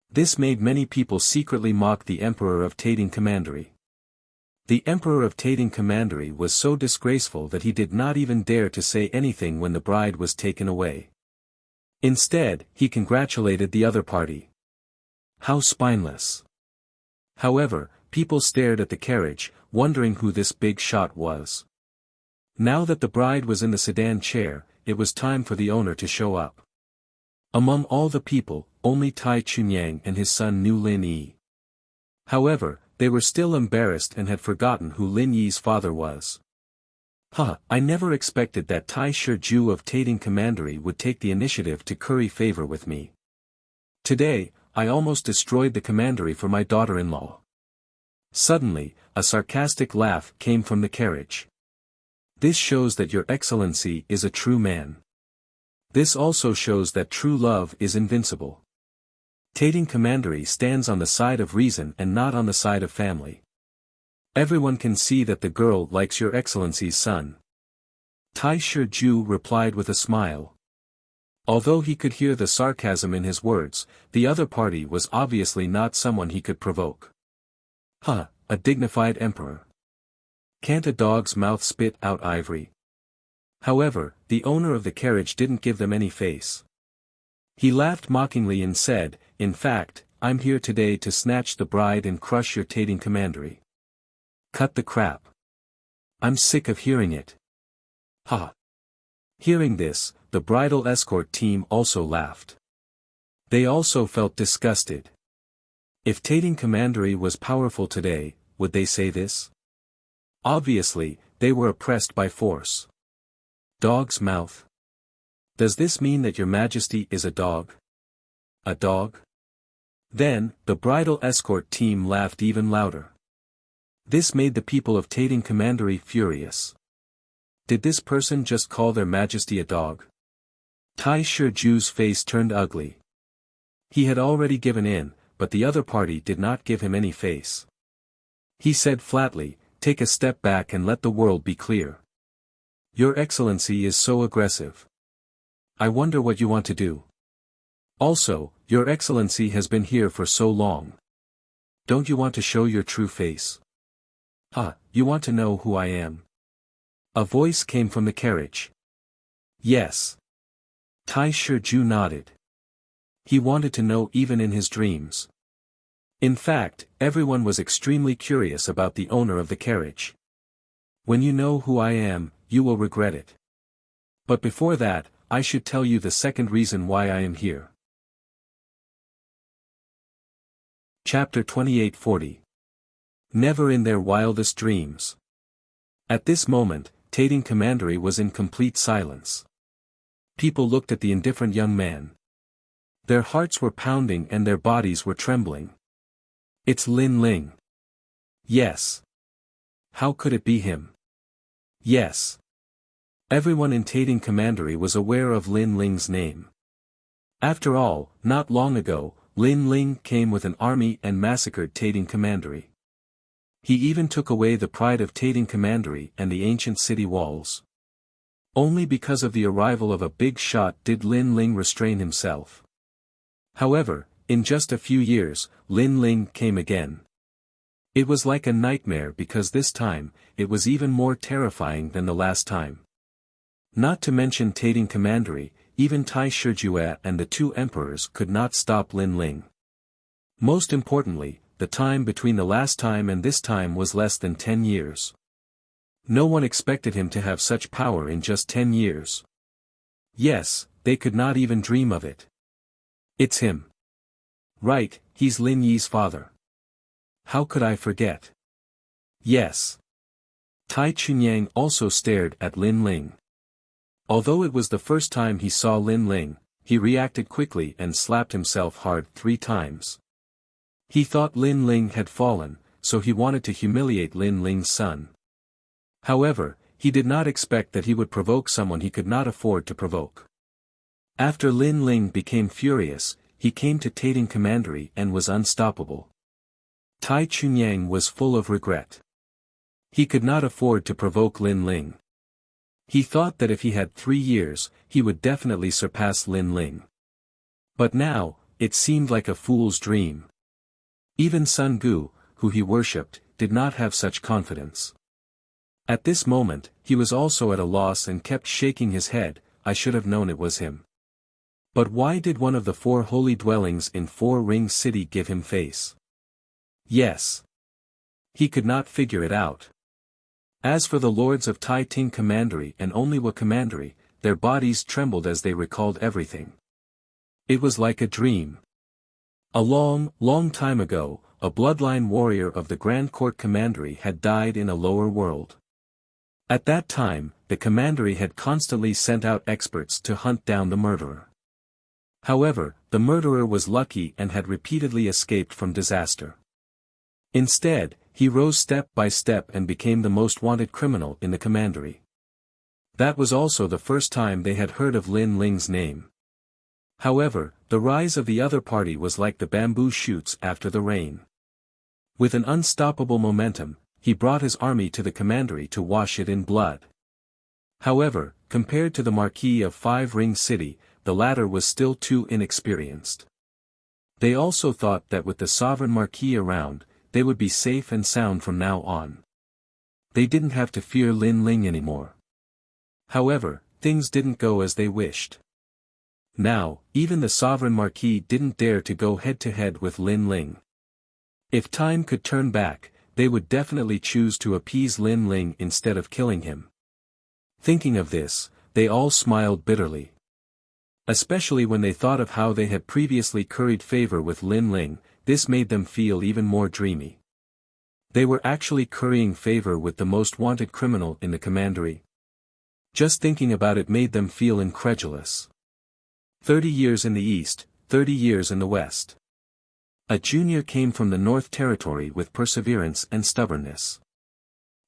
This made many people secretly mock the Emperor of Tating Commandery. The Emperor of Tating Commandery was so disgraceful that he did not even dare to say anything when the bride was taken away. Instead, he congratulated the other party. How spineless. However, people stared at the carriage, wondering who this big shot was. Now that the bride was in the sedan chair, it was time for the owner to show up. Among all the people, only Tai Chunyang and his son knew Lin Yi. However, they were still embarrassed and had forgotten who Lin Yi's father was. I never expected that Tai Shiju of Tating Commandery would take the initiative to curry favor with me. Today, I almost destroyed the commandery for my daughter-in-law. Suddenly, a sarcastic laugh came from the carriage. This shows that your excellency is a true man. This also shows that true love is invincible. Tating Commandery stands on the side of reason and not on the side of family. Everyone can see that the girl likes your excellency's son. Tai Shiju replied with a smile. Although he could hear the sarcasm in his words, the other party was obviously not someone he could provoke. A dignified emperor. Can't a dog's mouth spit out ivory? However, the owner of the carriage didn't give them any face. He laughed mockingly and said, "In fact, I'm here today to snatch the bride and crush your Tating Commandery." Cut the crap. I'm sick of hearing it. Hearing this, the bridal escort team also laughed. They also felt disgusted. If Tating Commandery was powerful today, would they say this? Obviously, they were oppressed by force. Dog's mouth. Does this mean that your majesty is a dog? A dog? Then, the bridal escort team laughed even louder. This made the people of Tating Commandery furious. Did this person just call their majesty a dog? Tai Shiju's face turned ugly. He had already given in, but the other party did not give him any face. He said flatly, "Take a step back and let the world be clear. Your excellency is so aggressive. I wonder what you want to do. Also, your excellency has been here for so long. Don't you want to show your true face? You want to know who I am?" A voice came from the carriage. Yes. Tai Shiju nodded. He wanted to know even in his dreams. In fact, everyone was extremely curious about the owner of the carriage. When you know who I am, you will regret it. But before that, I should tell you the second reason why I am here. Chapter 28:40. Never in their wildest dreams. At this moment, Tating Commandery was in complete silence. People looked at the indifferent young man. Their hearts were pounding and their bodies were trembling. It's Lin Ling. Yes. How could it be him? Yes. Everyone in Tating Commandery was aware of Lin Ling's name. After all, not long ago, Lin Ling came with an army and massacred Tating Commandery. He even took away the pride of Tating Commandery and the ancient city walls. Only because of the arrival of a big shot did Lin Ling restrain himself. However, in just a few years, Lin Ling came again. It was like a nightmare because this time, it was even more terrifying than the last time. Not to mention Tating Commandery, even Tai Shijue and the two emperors could not stop Lin Ling. Most importantly, the time between the last time and this time was less than 10 years. No one expected him to have such power in just 10 years. Yes, they could not even dream of it. It's him. Right, he's Lin Yi's father. How could I forget? Yes. Tai Chunyang also stared at Lin Ling. Although it was the first time he saw Lin Ling, he reacted quickly and slapped himself hard 3 times. He thought Lin Ling had fallen, so he wanted to humiliate Lin Ling's son. However, he did not expect that he would provoke someone he could not afford to provoke. After Lin Ling became furious, he came to Tating Commandery and was unstoppable. Tai Chunyang was full of regret. He could not afford to provoke Lin Ling. He thought that if he had 3 years, he would definitely surpass Lin Ling. But now, it seemed like a fool's dream. Even Sun Gu, who he worshipped, did not have such confidence. At this moment, he was also at a loss and kept shaking his head. I should have known it was him. But why did one of the 4 holy dwellings in 4 Ring City give him face? Yes. He could not figure it out. As for the lords of Tai Ting Commandery and Onlywa Commandery, their bodies trembled as they recalled everything. It was like a dream. A long, long time ago, a bloodline warrior of the Grand Court Commandery had died in a lower world. At that time, the Commandery had constantly sent out experts to hunt down the murderer. However, the murderer was lucky and had repeatedly escaped from disaster. Instead, he rose step by step and became the most wanted criminal in the Commandery. That was also the first time they had heard of Lin Ling's name. However, the rise of the other party was like the bamboo shoots after the rain. With an unstoppable momentum, he brought his army to the Commandery to wash it in blood. However, compared to the Marquis of 5 Ring City, the latter was still too inexperienced. They also thought that with the sovereign Marquis around, they would be safe and sound from now on. They didn't have to fear Lin Ling anymore. However, things didn't go as they wished. Now, even the sovereign Marquis didn't dare to go head-to-head with Lin Ling. If time could turn back, they would definitely choose to appease Lin Ling instead of killing him. Thinking of this, they all smiled bitterly. Especially when they thought of how they had previously curried favor with Lin Ling, this made them feel even more dreamy. They were actually currying favor with the most wanted criminal in the Commandery. Just thinking about it made them feel incredulous. 30 years in the east, 30 years in the west. A junior came from the North Territory with perseverance and stubbornness.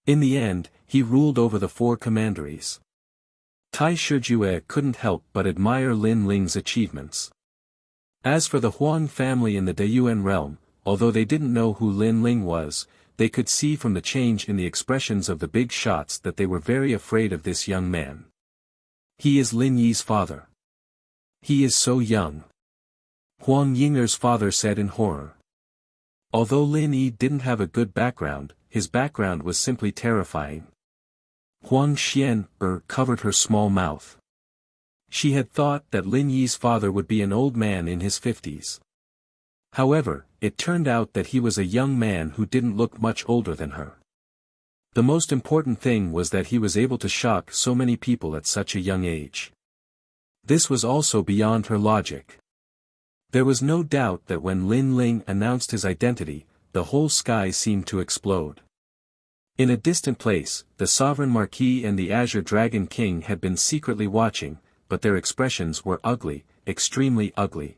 In the end, he ruled over the 4 commanderies. Tai Shijue couldn't help but admire Lin Ling's achievements. As for the Huang family in the Dayuan realm, although they didn't know who Lin Ling was, they could see from the change in the expressions of the big shots that they were very afraid of this young man. He is Lin Yi's father. He is so young. Huang Yinger's father said in horror. Although Lin Yi didn't have a good background, his background was simply terrifying. Huang Xian covered her small mouth. She had thought that Lin Yi's father would be an old man in his 50s. However, it turned out that he was a young man who didn't look much older than her. The most important thing was that he was able to shock so many people at such a young age. This was also beyond her logic. There was no doubt that when Lin Ling announced his identity, the whole sky seemed to explode. In a distant place, the Sovereign Marquis and the Azure Dragon King had been secretly watching, but their expressions were ugly, extremely ugly.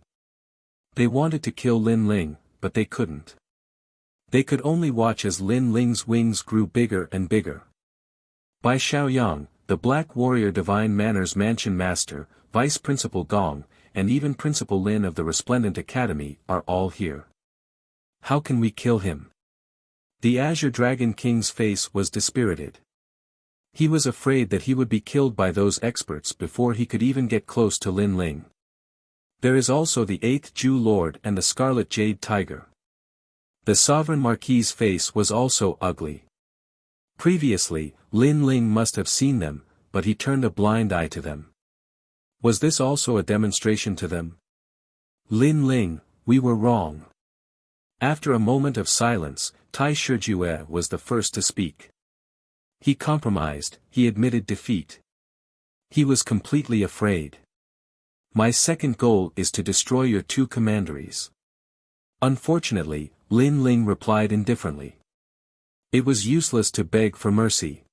They wanted to kill Lin Ling, but they couldn't. They could only watch as Lin Ling's wings grew bigger and bigger. Bai Xiaoyang, the Black Warrior Divine Manners Mansion Master, Vice Principal Gong, and even Principal Lin of the Resplendent Academy are all here. How can we kill him? The Azure Dragon King's face was dispirited. He was afraid that he would be killed by those experts before he could even get close to Lin Ling. There is also the 8th Jew Lord and the Scarlet Jade Tiger. The Sovereign Marquis's face was also ugly. Previously, Lin Ling must have seen them, but he turned a blind eye to them. Was this also a demonstration to them? Lin Ling, we were wrong. After a moment of silence, Tai Shijue was the first to speak. He compromised, he admitted defeat. He was completely afraid. My second goal is to destroy your 2 commanderies. Unfortunately, Lin Ling replied indifferently. It was useless to beg for mercy.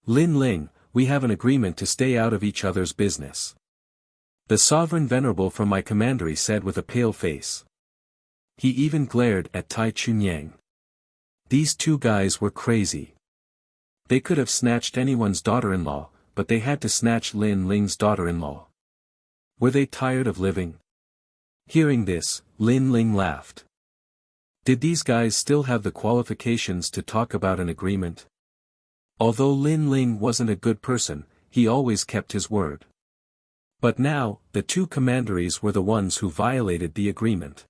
Lin Ling, we have an agreement to stay out of each other's business. The Sovereign Venerable from my commandery said with a pale face. He even glared at Tai Chunyang. These 2 guys were crazy. They could have snatched anyone's daughter-in-law, but they had to snatch Lin Ling's daughter-in-law. Were they tired of living? Hearing this, Lin Ling laughed. Did these guys still have the qualifications to talk about an agreement? Although Lin Ling wasn't a good person, he always kept his word. But now, the 2 commanderies were the ones who violated the agreement.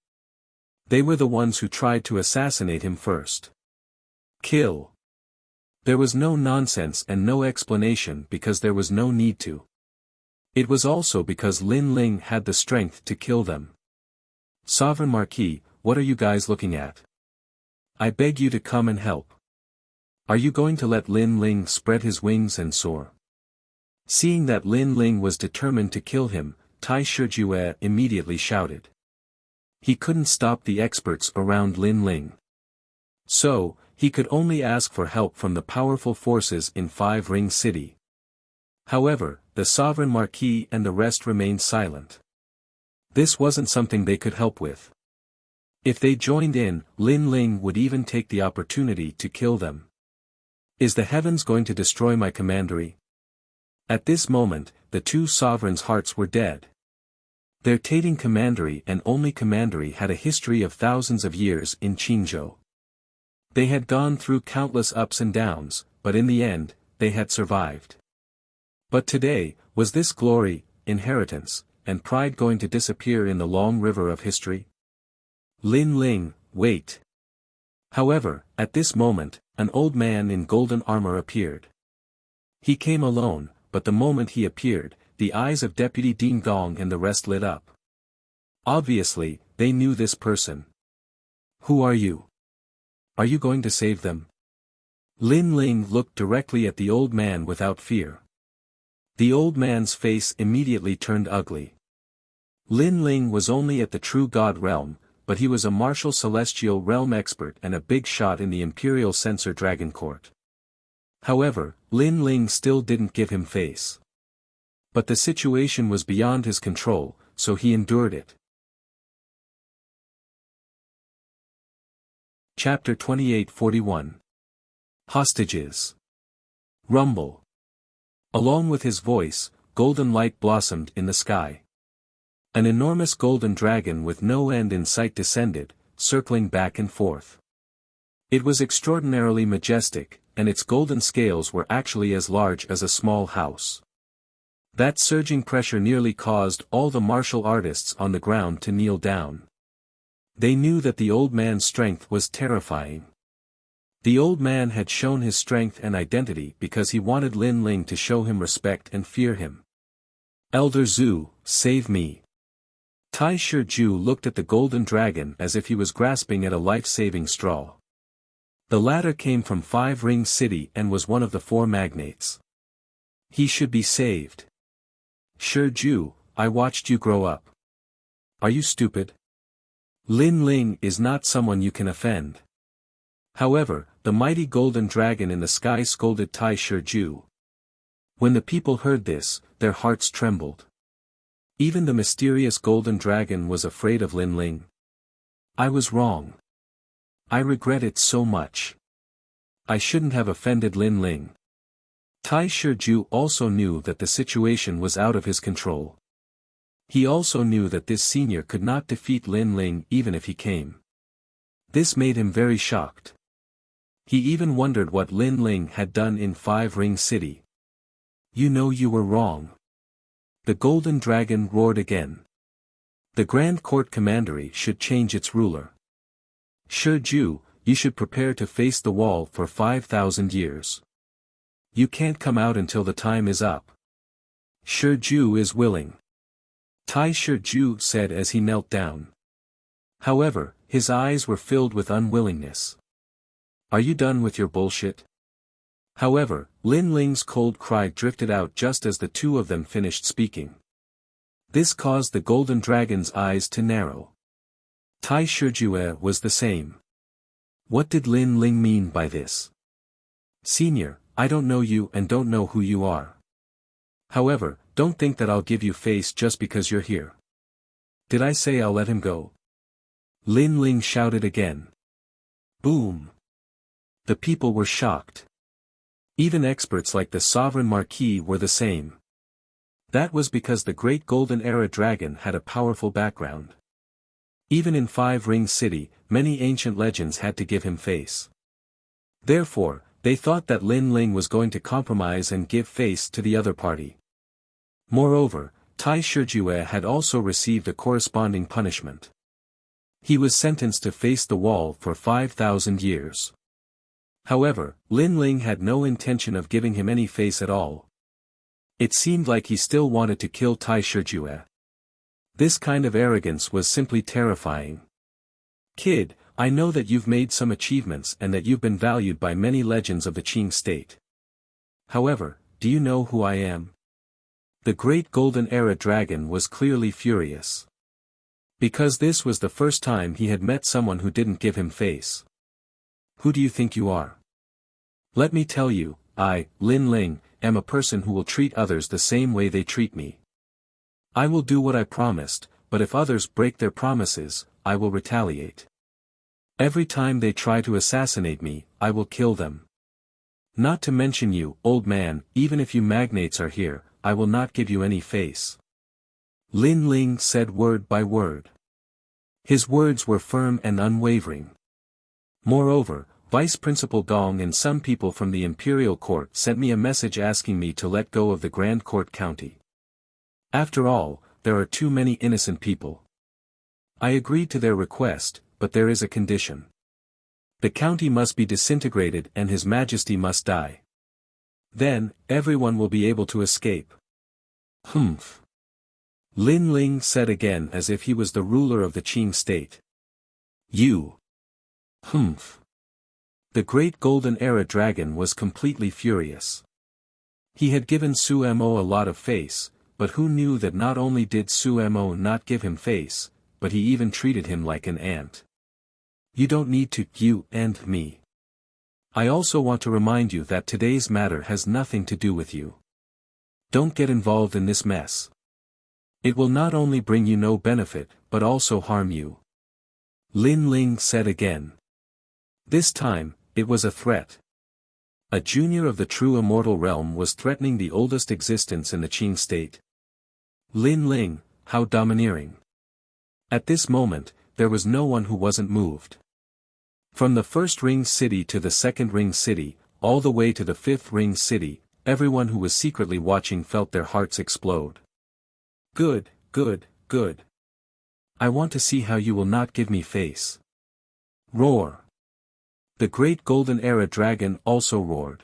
They were the ones who tried to assassinate him first. Kill. There was no nonsense and no explanation because there was no need to. It was also because Lin Ling had the strength to kill them. Sovereign Marquis, what are you guys looking at? I beg you to come and help. Are you going to let Lin Ling spread his wings and soar? Seeing that Lin Ling was determined to kill him, Tai Shijue immediately shouted. He couldn't stop the experts around Lin Ling. So, he could only ask for help from the powerful forces in 5 Ring City. However, the Sovereign Marquis and the rest remained silent. This wasn't something they could help with. If they joined in, Lin Ling would even take the opportunity to kill them. Is the heavens going to destroy my commandery? At this moment, the 2 sovereigns' hearts were dead. Their Tating commandery and only commandery had a history of thousands of years in Qingzhou. They had gone through countless ups and downs, but in the end, they had survived. But today, was this glory, inheritance, and pride going to disappear in the long river of history? Lin Ling, wait. However, at this moment, an old man in golden armor appeared. He came alone, but the moment he appeared, the eyes of Deputy Dean Gong and the rest lit up. Obviously, they knew this person. Who are you? Are you going to save them? Lin Ling looked directly at the old man without fear. The old man's face immediately turned ugly. Lin Ling was only at the True God realm, but he was a martial celestial realm expert and a big shot in the Imperial Censor Dragon Court. However, Lin Ling still didn't give him face. But the situation was beyond his control, so he endured it. Chapter 2841. Hostages. Rumble. Along with his voice, golden light blossomed in the sky. An enormous golden dragon with no end in sight descended, circling back and forth. It was extraordinarily majestic, and its golden scales were actually as large as a small house. That surging pressure nearly caused all the martial artists on the ground to kneel down. They knew that the old man's strength was terrifying. The old man had shown his strength and identity because he wanted Lin Ling to show him respect and fear him. Elder Zhu, save me. Tai Shiju looked at the golden dragon as if he was grasping at a life-saving straw. The latter came from Five Ring City and was one of the four magnates. He should be saved. Shi Ju, I watched you grow up. Are you stupid? Lin Ling is not someone you can offend. However, the mighty golden dragon in the sky scolded Tai Shi Ju. When the people heard this, their hearts trembled. Even the mysterious golden dragon was afraid of Lin Ling. I was wrong. I regret it so much. I shouldn't have offended Lin Ling. Tai Shi Ju also knew that the situation was out of his control. He also knew that this senior could not defeat Lin Ling even if he came. This made him very shocked. He even wondered what Lin Ling had done in Five Ring City. You know you were wrong. The golden dragon roared again. The Grand Court Commandery should change its ruler. Shi Ju, you should prepare to face the wall for 5,000 years. You can't come out until the time is up. Shi Ju is willing. Tai Shi Ju said as he knelt down. However, his eyes were filled with unwillingness. Are you done with your bullshit? However, Lin Ling's cold cry drifted out just as the two of them finished speaking. This caused the golden dragon's eyes to narrow. Tai Shi Ju was the same. What did Lin Ling mean by this? Senior, I don't know you and don't know who you are. However, don't think that I'll give you face just because you're here. Did I say I'll let him go? Lin Ling shouted again. Boom. The people were shocked. Even experts like the Sovereign Marquis were the same. That was because the Great Golden Era Dragon had a powerful background. Even in Five Ring City, many ancient legends had to give him face. Therefore, they thought that Lin Ling was going to compromise and give face to the other party. Moreover, Tai Shi Ju had also received a corresponding punishment. He was sentenced to face the wall for 5,000 years. However, Lin Ling had no intention of giving him any face at all. It seemed like he still wanted to kill Tai Shi Ju. This kind of arrogance was simply terrifying. Kid, I know that you've made some achievements and that you've been valued by many legends of the Qing state. However, do you know who I am? The Great Golden Era Dragon was clearly furious. Because this was the first time he had met someone who didn't give him face. Who do you think you are? Let me tell you, I, Lin Ling, am a person who will treat others the same way they treat me. I will do what I promised, but if others break their promises, I will retaliate. Every time they try to assassinate me, I will kill them. Not to mention you, old man, even if you magnates are here, I will not give you any face. Lin Ling said word by word. His words were firm and unwavering. Moreover, Vice Principal Gong and some people from the Imperial Court sent me a message asking me to let go of the Grand Court County. After all, there are too many innocent people. I agreed to their request, but there is a condition. The county must be disintegrated and His Majesty must die. Then, everyone will be able to escape. Humph. Lin Ling said again as if he was the ruler of the Qing state. You. Humph. The Great Golden Era Dragon was completely furious. He had given Su Mo a lot of face, but who knew that not only did Su Mo not give him face, but he even treated him like an ant. You don't need to, you and me. I also want to remind you that today's matter has nothing to do with you. Don't get involved in this mess. It will not only bring you no benefit, but also harm you. Lin Ling said again. This time, it was a threat. A junior of the true immortal realm was threatening the oldest existence in the Qing state. Lin Ling, how domineering. At this moment, there was no one who wasn't moved. From the first ring city to the second ring city, all the way to the fifth ring city, everyone who was secretly watching felt their hearts explode. Good, good, good. I want to see how you will not give me face. Roar. The Great Golden Era Dragon also roared.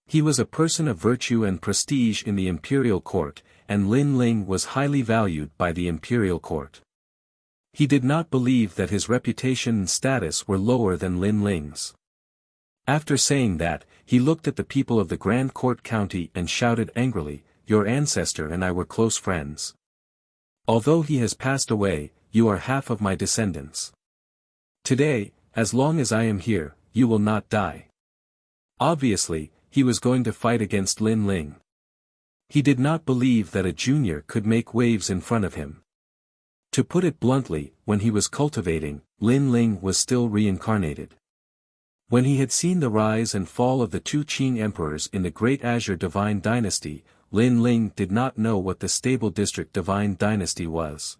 He was a person of virtue and prestige in the Imperial Court, and Lin Ling was highly valued by the Imperial Court. He did not believe that his reputation and status were lower than Lin Ling's. After saying that, he looked at the people of the Grand Court County and shouted angrily, "Your ancestor and I were close friends. Although he has passed away, you are half of my descendants. Today, as long as I am here, you will not die." Obviously, he was going to fight against Lin Ling. He did not believe that a junior could make waves in front of him. To put it bluntly, when he was cultivating, Lin Ling was still reincarnated. When he had seen the rise and fall of the two Qing emperors in the Great Azure Divine Dynasty, Lin Ling did not know what the Stable District Divine Dynasty was.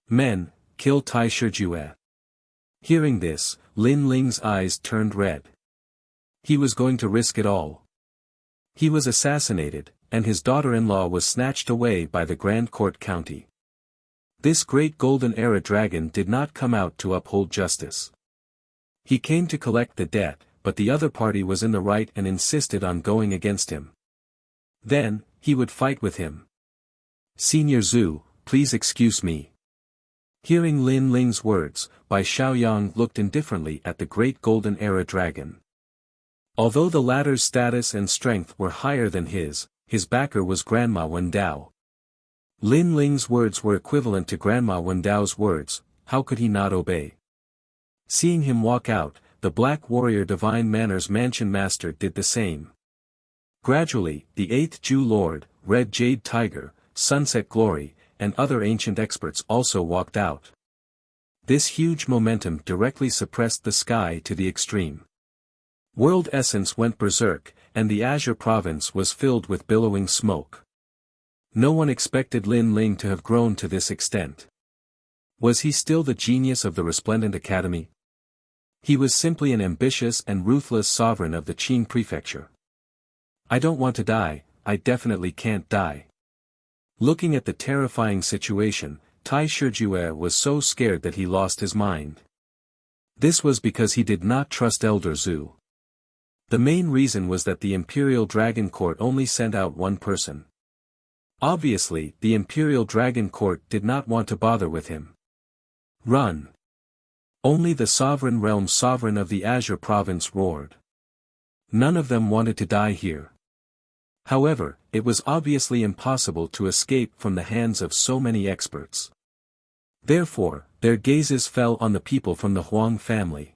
"Men, kill Tai Shijue." Hearing this, Lin Ling's eyes turned red. He was going to risk it all. He was assassinated, and his daughter-in-law was snatched away by the Grand Court County. This great Golden Era dragon did not come out to uphold justice. He came to collect the debt, but the other party was in the right and insisted on going against him. Then, he would fight with him. "Senior Zhu, please excuse me." Hearing Lin Ling's words, Bai Xiaoyang looked indifferently at the great Golden Era dragon. Although the latter's status and strength were higher than his backer was Grandma Wendao. Lin Ling's words were equivalent to Grandma Wendao's words, how could he not obey? Seeing him walk out, the Black Warrior Divine Manners Mansion Master did the same. Gradually, the 8th Jew Lord, Red Jade Tiger, Sunset Glory, and other ancient experts also walked out. This huge momentum directly suppressed the sky to the extreme. World essence went berserk, and the Azure province was filled with billowing smoke. No one expected Lin Ling to have grown to this extent. Was he still the genius of the Resplendent Academy? He was simply an ambitious and ruthless sovereign of the Qing prefecture. "I don't want to die, I definitely can't die." Looking at the terrifying situation, Tai Shijue was so scared that he lost his mind. This was because he did not trust Elder Zhu. The main reason was that the Imperial Dragon Court only sent out one person. Obviously, the Imperial Dragon Court did not want to bother with him. "Run!" Only the sovereign realm sovereign of the Azure province roared. None of them wanted to die here. However, it was obviously impossible to escape from the hands of so many experts. Therefore, their gazes fell on the people from the Huang family.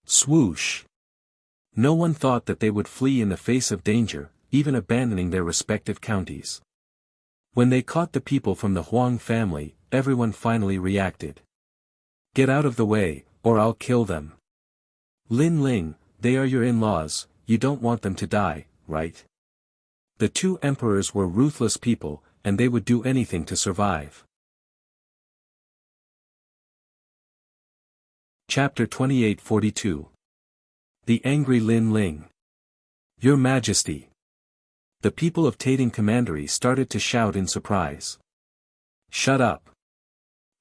Swoosh! No one thought that they would flee in the face of danger, even abandoning their respective counties. When they caught the people from the Huang family, everyone finally reacted. "Get out of the way, or I'll kill them." "Lin Ling, they are your in-laws, you don't want them to die, right?" The two emperors were ruthless people, and they would do anything to survive. Chapter 2842. The Angry Lin Ling. "Your Majesty." The people of Tating Commandery started to shout in surprise. "Shut up.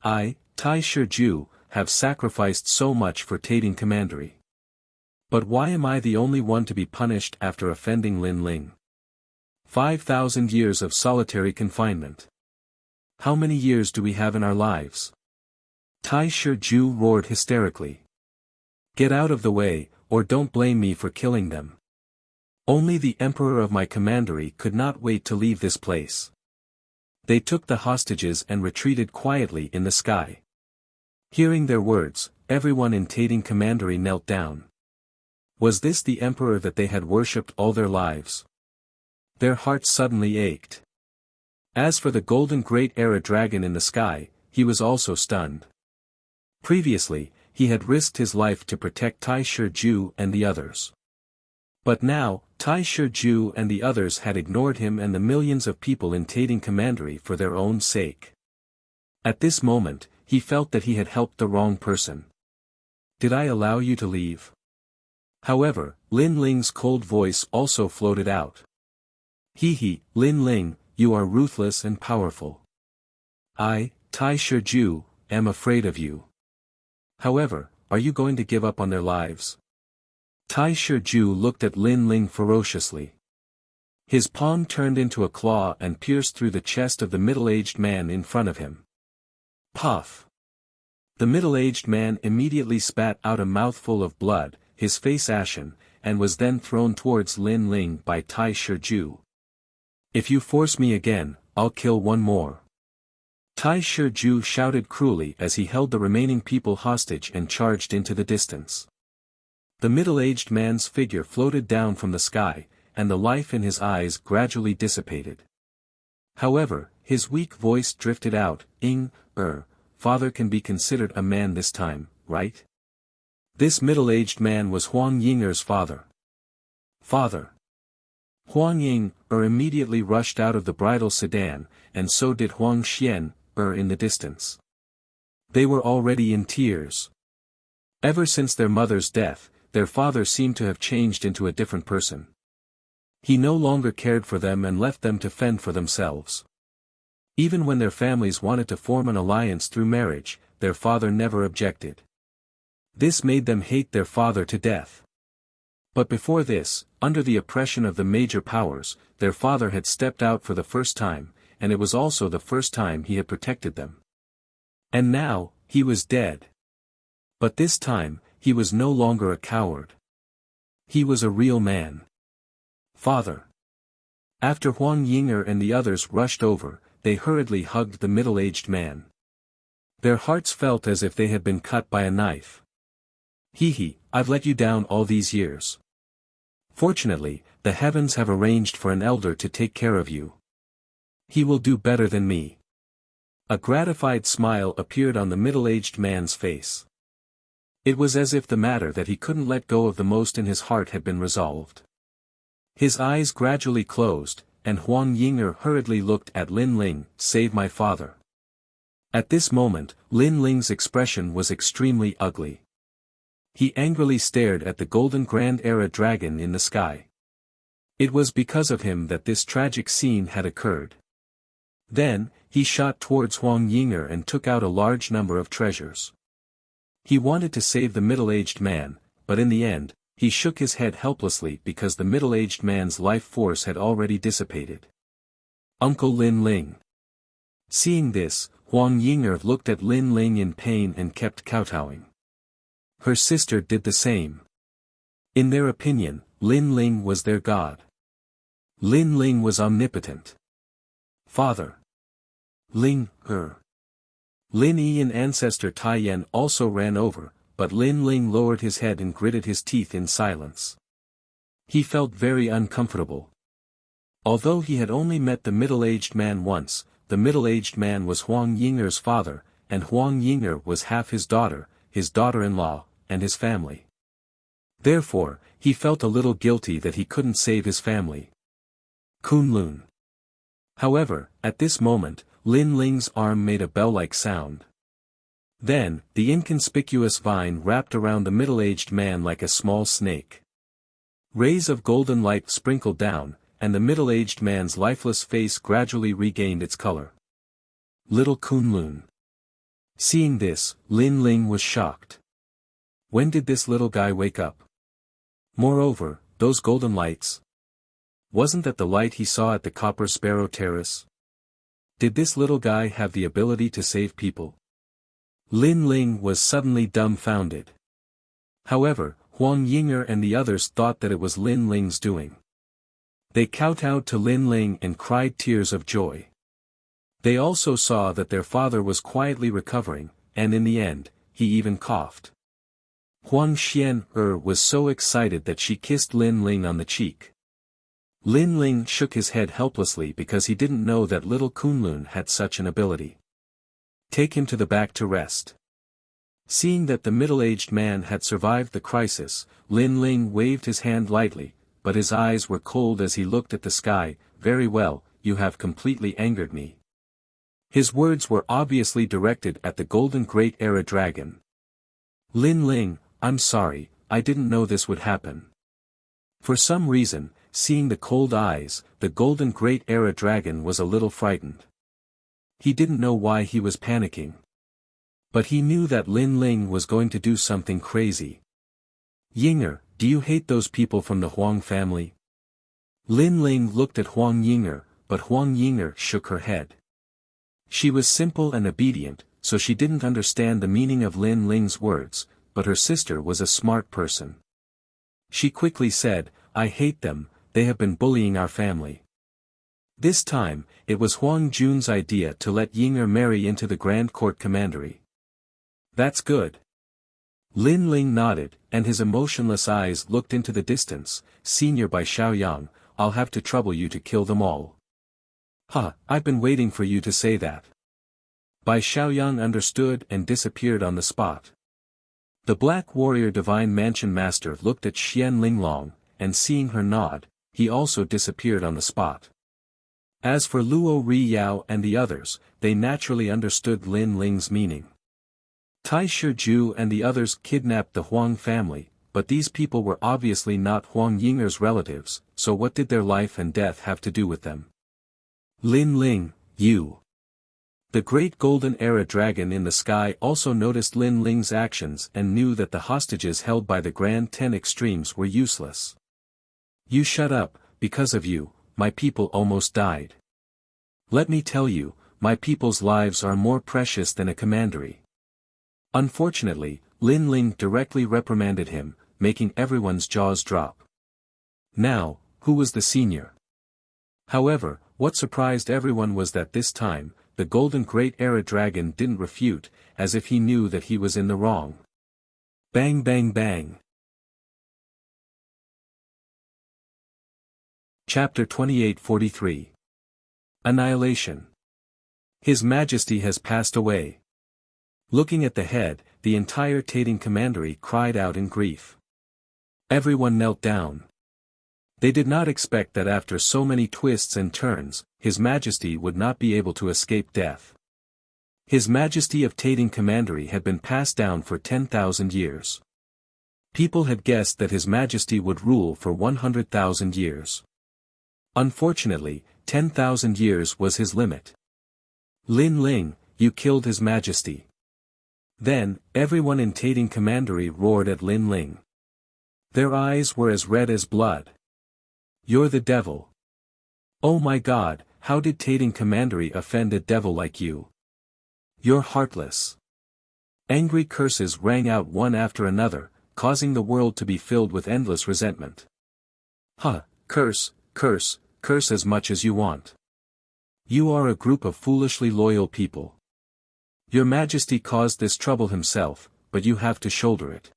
I, Tai Shiju, have sacrificed so much for Tating Commandery. But why am I the only one to be punished after offending Lin Ling? 5,000 years of solitary confinement. How many years do we have in our lives?" Tai Shiju roared hysterically. "Get out of the way, or don't blame me for killing them. Only the Emperor of my commandery could not wait to leave this place." They took the hostages and retreated quietly in the sky. Hearing their words, everyone in Tating Commandery knelt down. Was this the Emperor that they had worshipped all their lives? Their hearts suddenly ached. As for the Golden Great Era Dragon in the sky, he was also stunned. Previously, he had risked his life to protect Tai Shiju and the others. But now, Tai Shiju and the others had ignored him and the millions of people in Tating Commandery for their own sake. At this moment, he felt that he had helped the wrong person. "Did I allow you to leave?" However, Lin Ling's cold voice also floated out. "He, Lin Ling, you are ruthless and powerful. I, Tai Shiju, am afraid of you. However, are you going to give up on their lives?" Tai Shiju looked at Lin Ling ferociously. His palm turned into a claw and pierced through the chest of the middle-aged man in front of him. Puff! The middle-aged man immediately spat out a mouthful of blood, his face ashen, and was then thrown towards Lin Ling by Tai Shiju. "If you force me again, I'll kill one more." Tai Shiju shouted cruelly as he held the remaining people hostage and charged into the distance. The middle-aged man's figure floated down from the sky, and the life in his eyes gradually dissipated. However, his weak voice drifted out, "Father can be considered a man this time, right?" This middle-aged man was Huang Yinger's father. "Father!" Huang Ying immediately rushed out of the bridal sedan, and so did Huang Xian in the distance. They were already in tears. Ever since their mother's death, their father seemed to have changed into a different person. He no longer cared for them and left them to fend for themselves. Even when their families wanted to form an alliance through marriage, their father never objected. This made them hate their father to death. But before this, under the oppression of the major powers, their father had stepped out for the first time, and it was also the first time he had protected them. And now, he was dead. But this time, he was no longer a coward. He was a real man. "Father!" After Huang Yinger and the others rushed over, they hurriedly hugged the middle-aged man. Their hearts felt as if they had been cut by a knife. I've let you down all these years. Fortunately, the heavens have arranged for an elder to take care of you. He will do better than me." A gratified smile appeared on the middle-aged man's face. It was as if the matter that he couldn't let go of the most in his heart had been resolved. His eyes gradually closed, and Huang Yinger hurriedly looked at Lin Ling. "Save my father." At this moment, Lin Ling's expression was extremely ugly. He angrily stared at the golden Grand Era dragon in the sky. It was because of him that this tragic scene had occurred. Then, he shot towards Huang Yinger and took out a large number of treasures. He wanted to save the middle-aged man, but in the end, he shook his head helplessly because the middle-aged man's life force had already dissipated. "Uncle Lin Ling." Seeing this, Huang Yinger looked at Lin Ling in pain and kept kowtowing. Her sister did the same. In their opinion, Lin Ling was their god. Lin Ling was omnipotent. "Father." Lin Yi and ancestor Tai Yan also ran over, but Lin Ling lowered his head and gritted his teeth in silence. He felt very uncomfortable. Although he had only met the middle-aged man once, the middle-aged man was Huang Yinger's father, and Huang Yinger was half his daughter-in-law, and his family. Therefore, he felt a little guilty that he couldn't save his family. Kunlun. However, at this moment, Lin Ling's arm made a bell-like sound. Then, the inconspicuous vine wrapped around the middle-aged man like a small snake. Rays of golden light sprinkled down, and the middle-aged man's lifeless face gradually regained its color. Little Kunlun. Seeing this, Lin Ling was shocked. When did this little guy wake up? Moreover, those golden lights. Wasn't that the light he saw at the Copper Sparrow Terrace? Did this little guy have the ability to save people? Lin Ling was suddenly dumbfounded. However, Huang Yinger and the others thought that it was Lin Ling's doing. They kowtowed to Lin Ling and cried tears of joy. They also saw that their father was quietly recovering, and in the end, he even coughed. Huang Xian was so excited that she kissed Lin Ling on the cheek. Lin Ling shook his head helplessly because he didn't know that little Kunlun had such an ability. Take him to the back to rest. Seeing that the middle-aged man had survived the crisis, Lin Ling waved his hand lightly, but his eyes were cold as he looked at the sky. Very well, you have completely angered me. His words were obviously directed at the golden Great Era Dragon. Lin Ling, I'm sorry, I didn't know this would happen. For some reason, seeing the cold eyes, the golden Great Era Dragon was a little frightened. He didn't know why he was panicking. But he knew that Lin Ling was going to do something crazy. Yinger, do you hate those people from the Huang family? Lin Ling looked at Huang Yinger, but Huang Yinger shook her head. She was simple and obedient, so she didn't understand the meaning of Lin Ling's words, but her sister was a smart person. She quickly said, I hate them, they have been bullying our family. This time, it was Huang Jun's idea to let Yinger marry into the Grand Court Commandery. That's good. Lin Ling nodded, and his emotionless eyes looked into the distance. Senior by Xiaoyang, I'll have to trouble you to kill them all. I've been waiting for you to say that. Bai Xiaoyang understood and disappeared on the spot. The Black Warrior Divine Mansion Master looked at Xian Linglong, and seeing her nod, he also disappeared on the spot. As for Luo Riyao and the others, they naturally understood Lin Ling's meaning. Tai Shiju and the others kidnapped the Huang family, but these people were obviously not Huang Yinger's relatives, so what did their life and death have to do with them? Lin Ling, you. The great golden era dragon in the sky also noticed Lin Ling's actions and knew that the hostages held by the Grand Ten Extremes were useless. You shut up, because of you, my people almost died. Let me tell you, my people's lives are more precious than a commandery. Unfortunately, Lin Ling directly reprimanded him, making everyone's jaws drop. Now, who was the senior? However, what surprised everyone was that this time, the Golden Great Era Dragon didn't refute, as if he knew that he was in the wrong. Bang bang bang. Chapter 2843. Annihilation. His Majesty has passed away. Looking at the head, the entire Tating Commandery cried out in grief. Everyone knelt down. They did not expect that after so many twists and turns, His Majesty would not be able to escape death. His Majesty of Tating Commandery had been passed down for 10,000 years. People had guessed that His Majesty would rule for 100,000 years. Unfortunately, 10,000 years was his limit. Lin Ling, you killed His Majesty. Then, everyone in Tating Commandery roared at Lin Ling. Their eyes were as red as blood. You're the devil. Oh my God, how did Tating Commandery offend a devil like you? You're heartless. Angry curses rang out one after another, causing the world to be filled with endless resentment. Curse, curse, curse as much as you want. You are a group of foolishly loyal people. Your Majesty caused this trouble himself, but you have to shoulder it.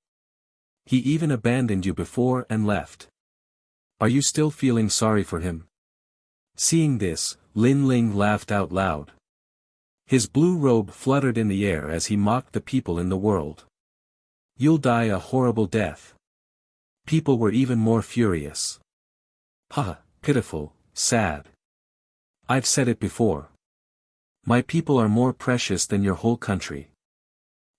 He even abandoned you before and left. Are you still feeling sorry for him? Seeing this, Lin Ling laughed out loud. His blue robe fluttered in the air as he mocked the people in the world. You'll die a horrible death. People were even more furious. Pitiful, sad. I've said it before. My people are more precious than your whole country.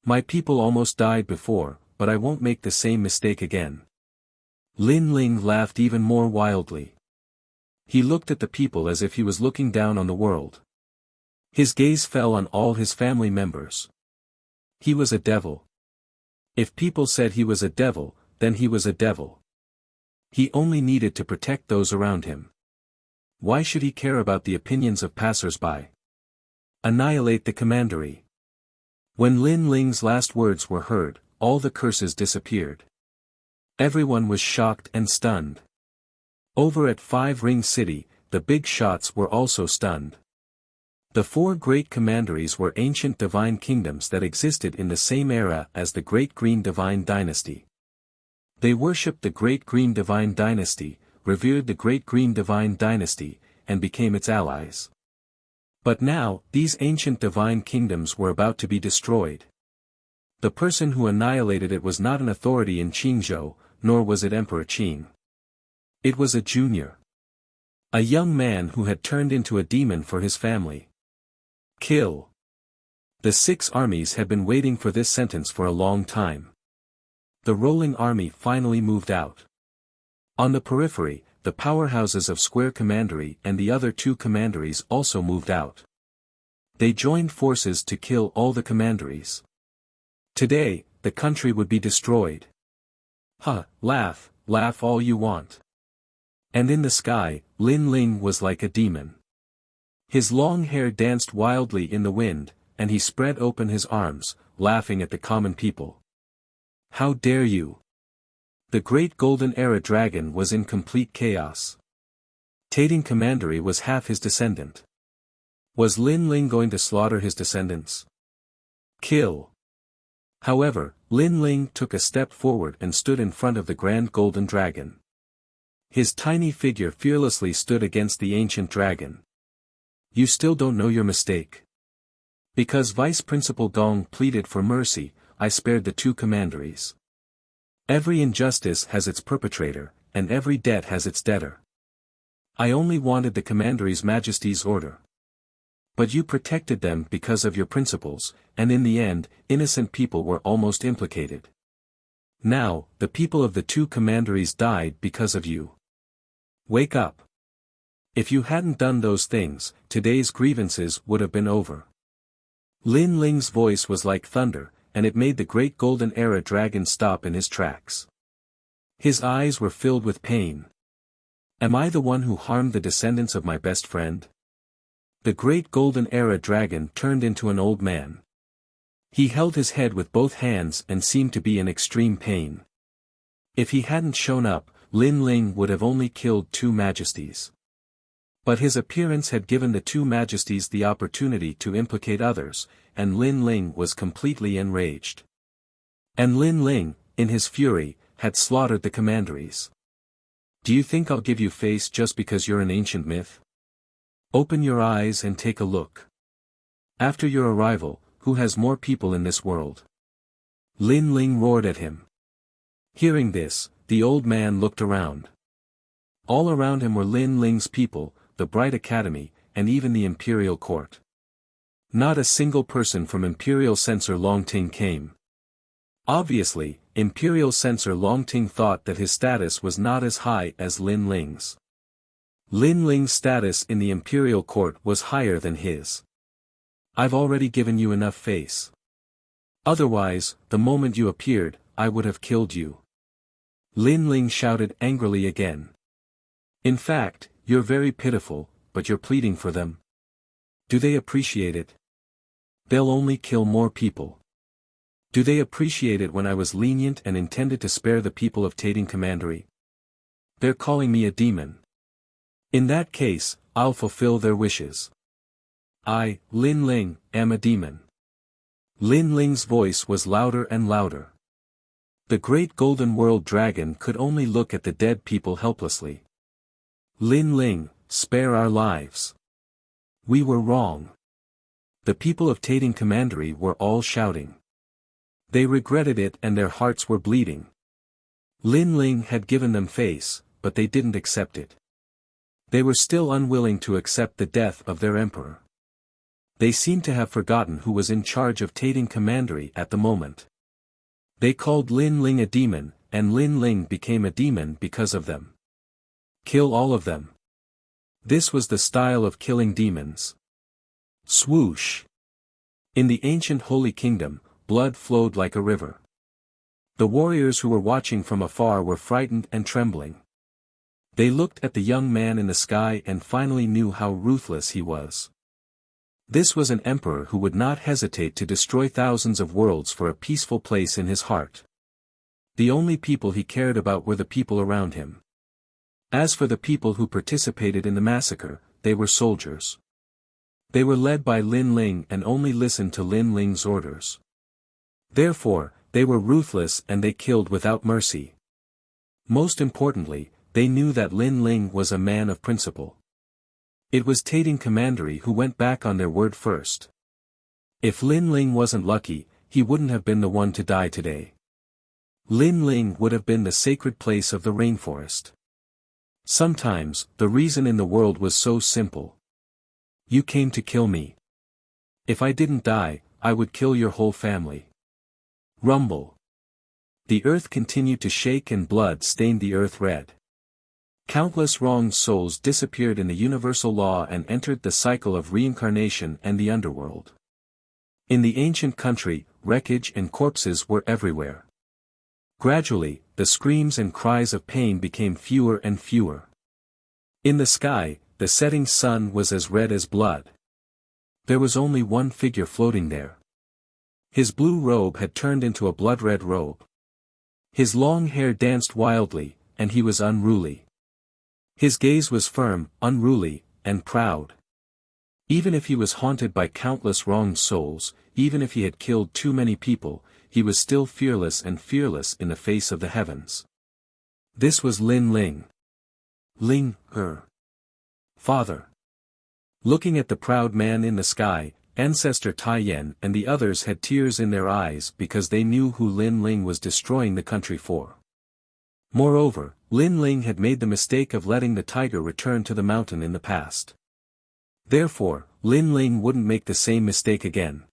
My people almost died before, but I won't make the same mistake again. Lin Ling laughed even more wildly. He looked at the people as if he was looking down on the world. His gaze fell on all his family members. He was a devil. If people said he was a devil, then he was a devil. He only needed to protect those around him. Why should he care about the opinions of passers-by? Annihilate the commandery. When Lin Ling's last words were heard, all the curses disappeared. Everyone was shocked and stunned. Over at Five Ring City, the big shots were also stunned. The four great commanderies were ancient divine kingdoms that existed in the same era as the Great Green Divine Dynasty. They worshipped the Great Green Divine Dynasty, revered the Great Green Divine Dynasty, and became its allies. But now, these ancient divine kingdoms were about to be destroyed. The person who annihilated it was not an authority in Qingzhou, nor was it Emperor Qing. It was a junior. A young man who had turned into a demon for his family. Kill. The 6 armies had been waiting for this sentence for a long time. The rolling army finally moved out. On the periphery, the powerhouses of Square Commandery and the other 2 commanderies also moved out. They joined forces to kill all the commanderies. Today, the country would be destroyed. Laugh, laugh all you want. And in the sky, Lin Ling was like a demon. His long hair danced wildly in the wind, and he spread open his arms, laughing at the common people. How dare you? The great golden era dragon was in complete chaos. Tating Commandery was half his descendant. Was Lin Ling going to slaughter his descendants? Kill. However, Lin Ling took a step forward and stood in front of the grand golden dragon. His tiny figure fearlessly stood against the ancient dragon. You still don't know your mistake. Because Vice Principal Gong pleaded for mercy, I spared the two commanderies. Every injustice has its perpetrator, and every debt has its debtor. I only wanted the commandery's majesty's order. But you protected them because of your principles, and in the end, innocent people were almost implicated. Now, the people of the two commanderies died because of you. Wake up. If you hadn't done those things, today's grievances would have been over. Lin Ling's voice was like thunder, and it made the great golden era dragon stop in his tracks. His eyes were filled with pain. Am I the one who harmed the descendants of my best friend? The great golden era dragon turned into an old man. He held his head with both hands and seemed to be in extreme pain. If he hadn't shown up, Lin Ling would have only killed two majesties. But his appearance had given the two majesties the opportunity to implicate others, and Lin Ling was completely enraged. And Lin Ling, in his fury, had slaughtered the commanderies. Do you think I'll give you face just because you're an ancient myth? Open your eyes and take a look. After your arrival, who has more people in this world? Lin Ling roared at him. Hearing this, the old man looked around. All around him were Lin Ling's people, the Bright Academy, and even the Imperial Court. Not a single person from Imperial Censor Longting came. Obviously, Imperial Censor Longting thought that his status was not as high as Lin Ling's. Lin Ling's status in the Imperial Court was higher than his. I've already given you enough face. Otherwise, the moment you appeared, I would have killed you. Lin Ling shouted angrily again. In fact, you're very pitiful, but you're pleading for them. Do they appreciate it? They'll only kill more people. Do they appreciate it when I was lenient and intended to spare the people of Tating Commandery? They're calling me a demon. In that case, I'll fulfill their wishes. I, Lin Ling, am a demon. Lin Ling's voice was louder and louder. The great golden world dragon could only look at the dead people helplessly. Lin Ling, spare our lives. We were wrong. The people of Tating Commandery were all shouting. They regretted it and their hearts were bleeding. Lin Ling had given them face, but they didn't accept it. They were still unwilling to accept the death of their emperor. They seemed to have forgotten who was in charge of Tating Commandery at the moment. They called Lin Ling a demon, and Lin Ling became a demon because of them. Kill all of them. This was the style of killing demons. Swoosh. In the ancient Holy Kingdom, blood flowed like a river. The warriors who were watching from afar were frightened and trembling. They looked at the young man in the sky and finally knew how ruthless he was. This was an emperor who would not hesitate to destroy thousands of worlds for a peaceful place in his heart. The only people he cared about were the people around him. As for the people who participated in the massacre, they were soldiers. They were led by Lin Ling and only listened to Lin Ling's orders. Therefore, they were ruthless and they killed without mercy. Most importantly, they knew that Lin Ling was a man of principle. It was Tating Commandery who went back on their word first. If Lin Ling wasn't lucky, he wouldn't have been the one to die today. Lin Ling would have been the sacred place of the rainforest. Sometimes, the reason in the world was so simple. You came to kill me. If I didn't die, I would kill your whole family. Rumble. The earth continued to shake and blood stained the earth red. Countless wronged souls disappeared in the universal law and entered the cycle of reincarnation and the underworld. In the ancient country, wreckage and corpses were everywhere. Gradually, the screams and cries of pain became fewer and fewer. In the sky, the setting sun was as red as blood. There was only one figure floating there. His blue robe had turned into a blood-red robe. His long hair danced wildly, and he was unruly. His gaze was firm, unruly, and proud. Even if he was haunted by countless wronged souls, even if he had killed too many people, he was still fearless in the face of the heavens. This was Lin Ling. Ling, her father. Looking at the proud man in the sky, Ancestor Taiyan and the others had tears in their eyes because they knew who Lin Ling was destroying the country for. Moreover, Lin Ling had made the mistake of letting the tiger return to the mountain in the past. Therefore, Lin Ling wouldn't make the same mistake again.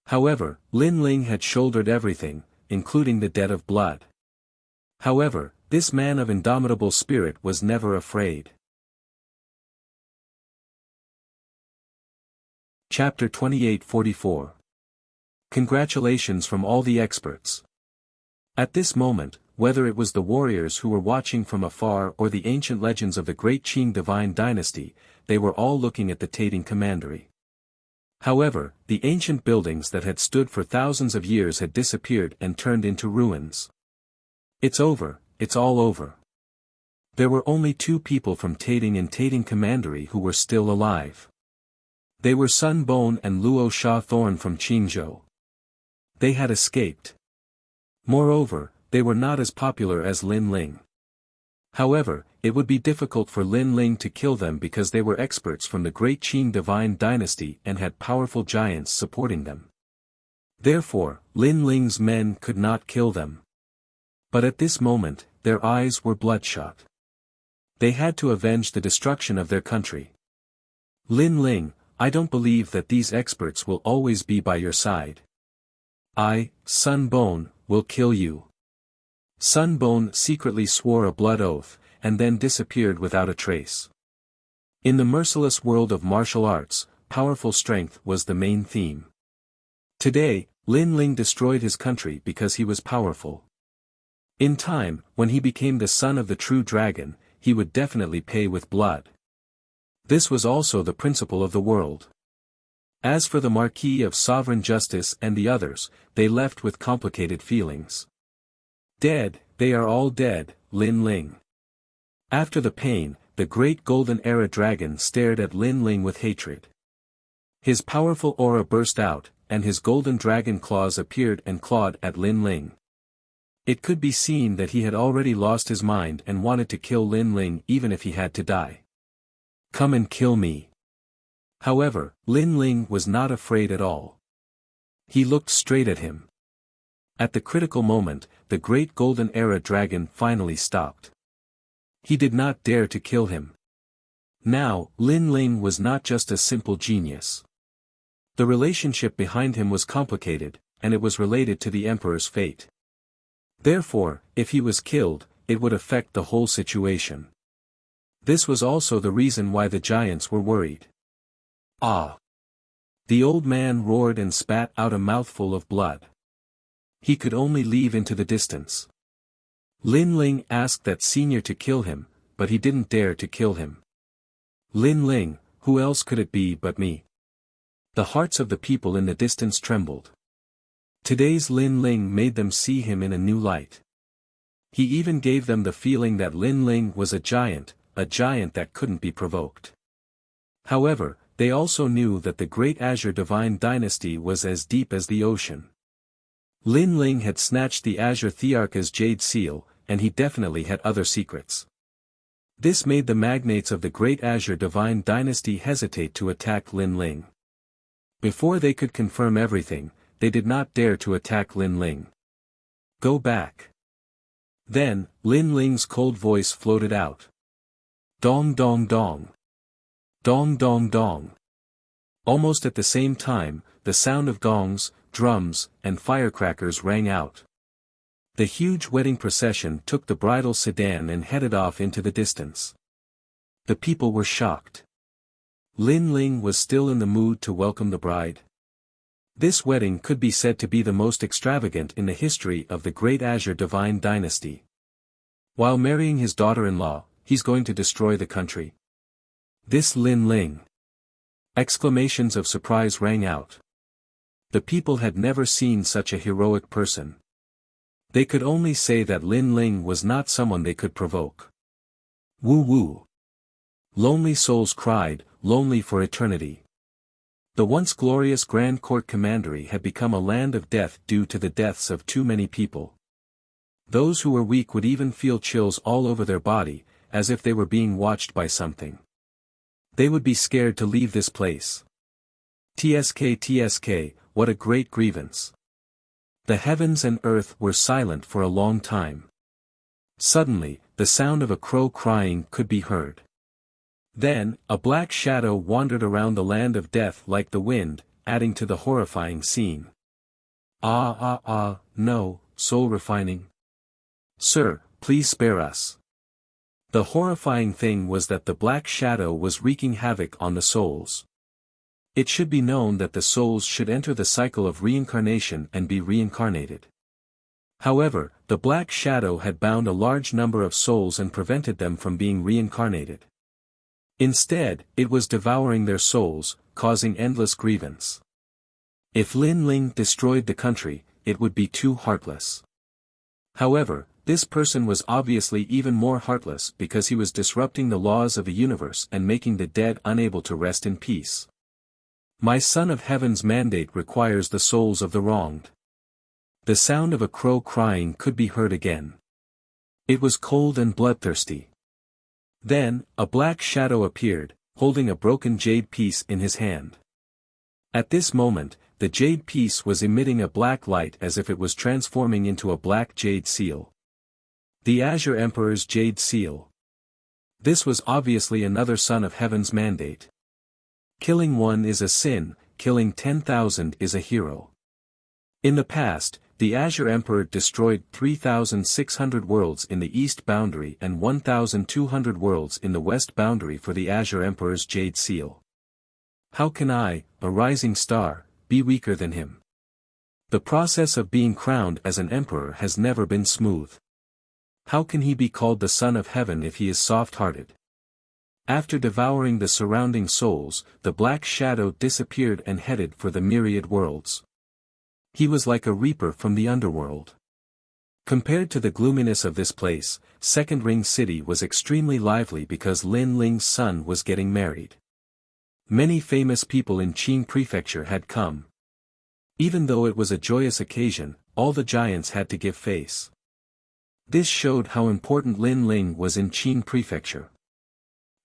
However, Lin Ling had shouldered everything, including the debt of blood. However, this man of indomitable spirit was never afraid. Chapter 28:44. Congratulations from all the experts. At this moment, whether it was the warriors who were watching from afar or the ancient legends of the great Qing divine dynasty, they were all looking at the Tating commandery. However, the ancient buildings that had stood for thousands of years had disappeared and turned into ruins. It's over, it's all over. There were only two people from Tating and Tating commandery who were still alive. They were Sun Bon and Luo Sha Thorn from Qingzhou. They had escaped. Moreover, they were not as popular as Lin Ling. However, it would be difficult for Lin Ling to kill them because they were experts from the great Qing divine dynasty and had powerful giants supporting them. Therefore, Lin Ling's men could not kill them. But at this moment, their eyes were bloodshot. They had to avenge the destruction of their country. Lin Ling, I don't believe that these experts will always be by your side. I, Sun Bon, will kill you. Sun Bon secretly swore a blood oath, and then disappeared without a trace. In the merciless world of martial arts, powerful strength was the main theme. Today, Lin Ling destroyed his country because he was powerful. In time, when he became the son of the true dragon, he would definitely pay with blood. This was also the principle of the world. As for the Marquis of Sovereign Justice and the others, they left with complicated feelings. Dead, they are all dead, Lin Ling. After the pain, the great Golden Era dragon stared at Lin Ling with hatred. His powerful aura burst out, and his golden dragon claws appeared and clawed at Lin Ling. It could be seen that he had already lost his mind and wanted to kill Lin Ling even if he had to die. Come and kill me. However, Lin Ling was not afraid at all. He looked straight at him. At the critical moment, the great Golden Era dragon finally stopped. He did not dare to kill him. Now, Lin Ling was not just a simple genius. The relationship behind him was complicated, and it was related to the Emperor's fate. Therefore, if he was killed, it would affect the whole situation. This was also the reason why the giants were worried. Ah! The old man roared and spat out a mouthful of blood. He could only leave into the distance. Lin Ling asked that senior to kill him, but he didn't dare to kill him. Lin Ling, who else could it be but me? The hearts of the people in the distance trembled. Today's Lin Ling made them see him in a new light. He even gave them the feeling that Lin Ling was a giant that couldn't be provoked. However, they also knew that the great Azure divine dynasty was as deep as the ocean. Lin Ling had snatched the Azure Thearcha's jade seal, and he definitely had other secrets. This made the magnates of the great Azure divine dynasty hesitate to attack Lin Ling. Before they could confirm everything, they did not dare to attack Lin Ling. Go back. Then, Lin Ling's cold voice floated out. Dong dong dong. Dong dong dong. Almost at the same time, the sound of gongs, drums, and firecrackers rang out. The huge wedding procession took the bridal sedan and headed off into the distance. The people were shocked. Lin Ling was still in the mood to welcome the bride. This wedding could be said to be the most extravagant in the history of the great Azure divine dynasty. While marrying his daughter-in-law, he's going to destroy the country. This Lin Ling. Exclamations of surprise rang out. The people had never seen such a heroic person. They could only say that Lin Ling was not someone they could provoke. Woo woo. Lonely souls cried, lonely for eternity. The once glorious Grand Court Commandery had become a land of death due to the deaths of too many people. Those who were weak would even feel chills all over their body, as if they were being watched by something. They would be scared to leave this place. TSK, what a great grievance. The heavens and earth were silent for a long time. Suddenly, the sound of a crow crying could be heard. Then, a black shadow wandered around the land of death like the wind, adding to the horrifying scene. No, soul refining. Sir, please spare us. The horrifying thing was that the black shadow was wreaking havoc on the souls. It should be known that the souls should enter the cycle of reincarnation and be reincarnated. However, the black shadow had bound a large number of souls and prevented them from being reincarnated. Instead, it was devouring their souls, causing endless grievance. If Lin Ling destroyed the country, it would be too heartless. However, this person was obviously even more heartless because he was disrupting the laws of the universe and making the dead unable to rest in peace. My Son of Heaven's mandate requires the souls of the wronged. The sound of a crow crying could be heard again. It was cold and bloodthirsty. Then, a black shadow appeared, holding a broken jade piece in his hand. At this moment, the jade piece was emitting a black light as if it was transforming into a black jade seal. The Azure Emperor's jade seal. This was obviously another Son of Heaven's mandate. Killing one is a sin, killing 10,000 is a hero. In the past, the Azure Emperor destroyed 3,600 worlds in the east boundary and 1,200 worlds in the west boundary for the Azure Emperor's jade seal. How can I, a rising star, be weaker than him? The process of being crowned as an emperor has never been smooth. How can he be called the Son of Heaven if he is soft-hearted? After devouring the surrounding souls, the black shadow disappeared and headed for the myriad worlds. He was like a reaper from the underworld. Compared to the gloominess of this place, Second Ring City was extremely lively because Lin Ling's son was getting married. Many famous people in Qing Prefecture had come. Even though it was a joyous occasion, all the giants had to give face. This showed how important Lin Ling was in Qing Prefecture.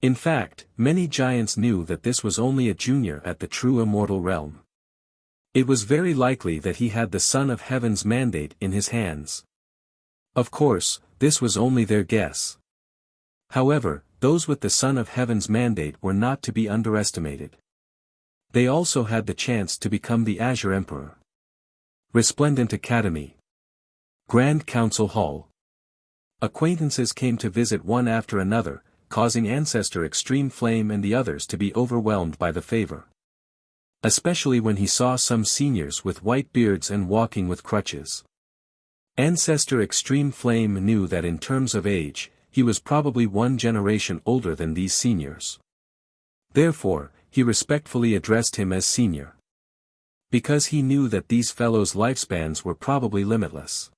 In fact, many giants knew that this was only a junior at the true immortal realm. It was very likely that he had the Son of Heaven's mandate in his hands. Of course, this was only their guess. However, those with the Son of Heaven's mandate were not to be underestimated. They also had the chance to become the Azure Emperor. Resplendent Academy. Grand Council Hall. Acquaintances came to visit one after another, causing Ancestor Extreme Flame and the others to be overwhelmed by the favor. Especially when he saw some seniors with white beards and walking with crutches. Ancestor Extreme Flame knew that in terms of age, he was probably one generation older than these seniors. Therefore, he respectfully addressed him as senior. Because he knew that these fellows' lifespans were probably limitless.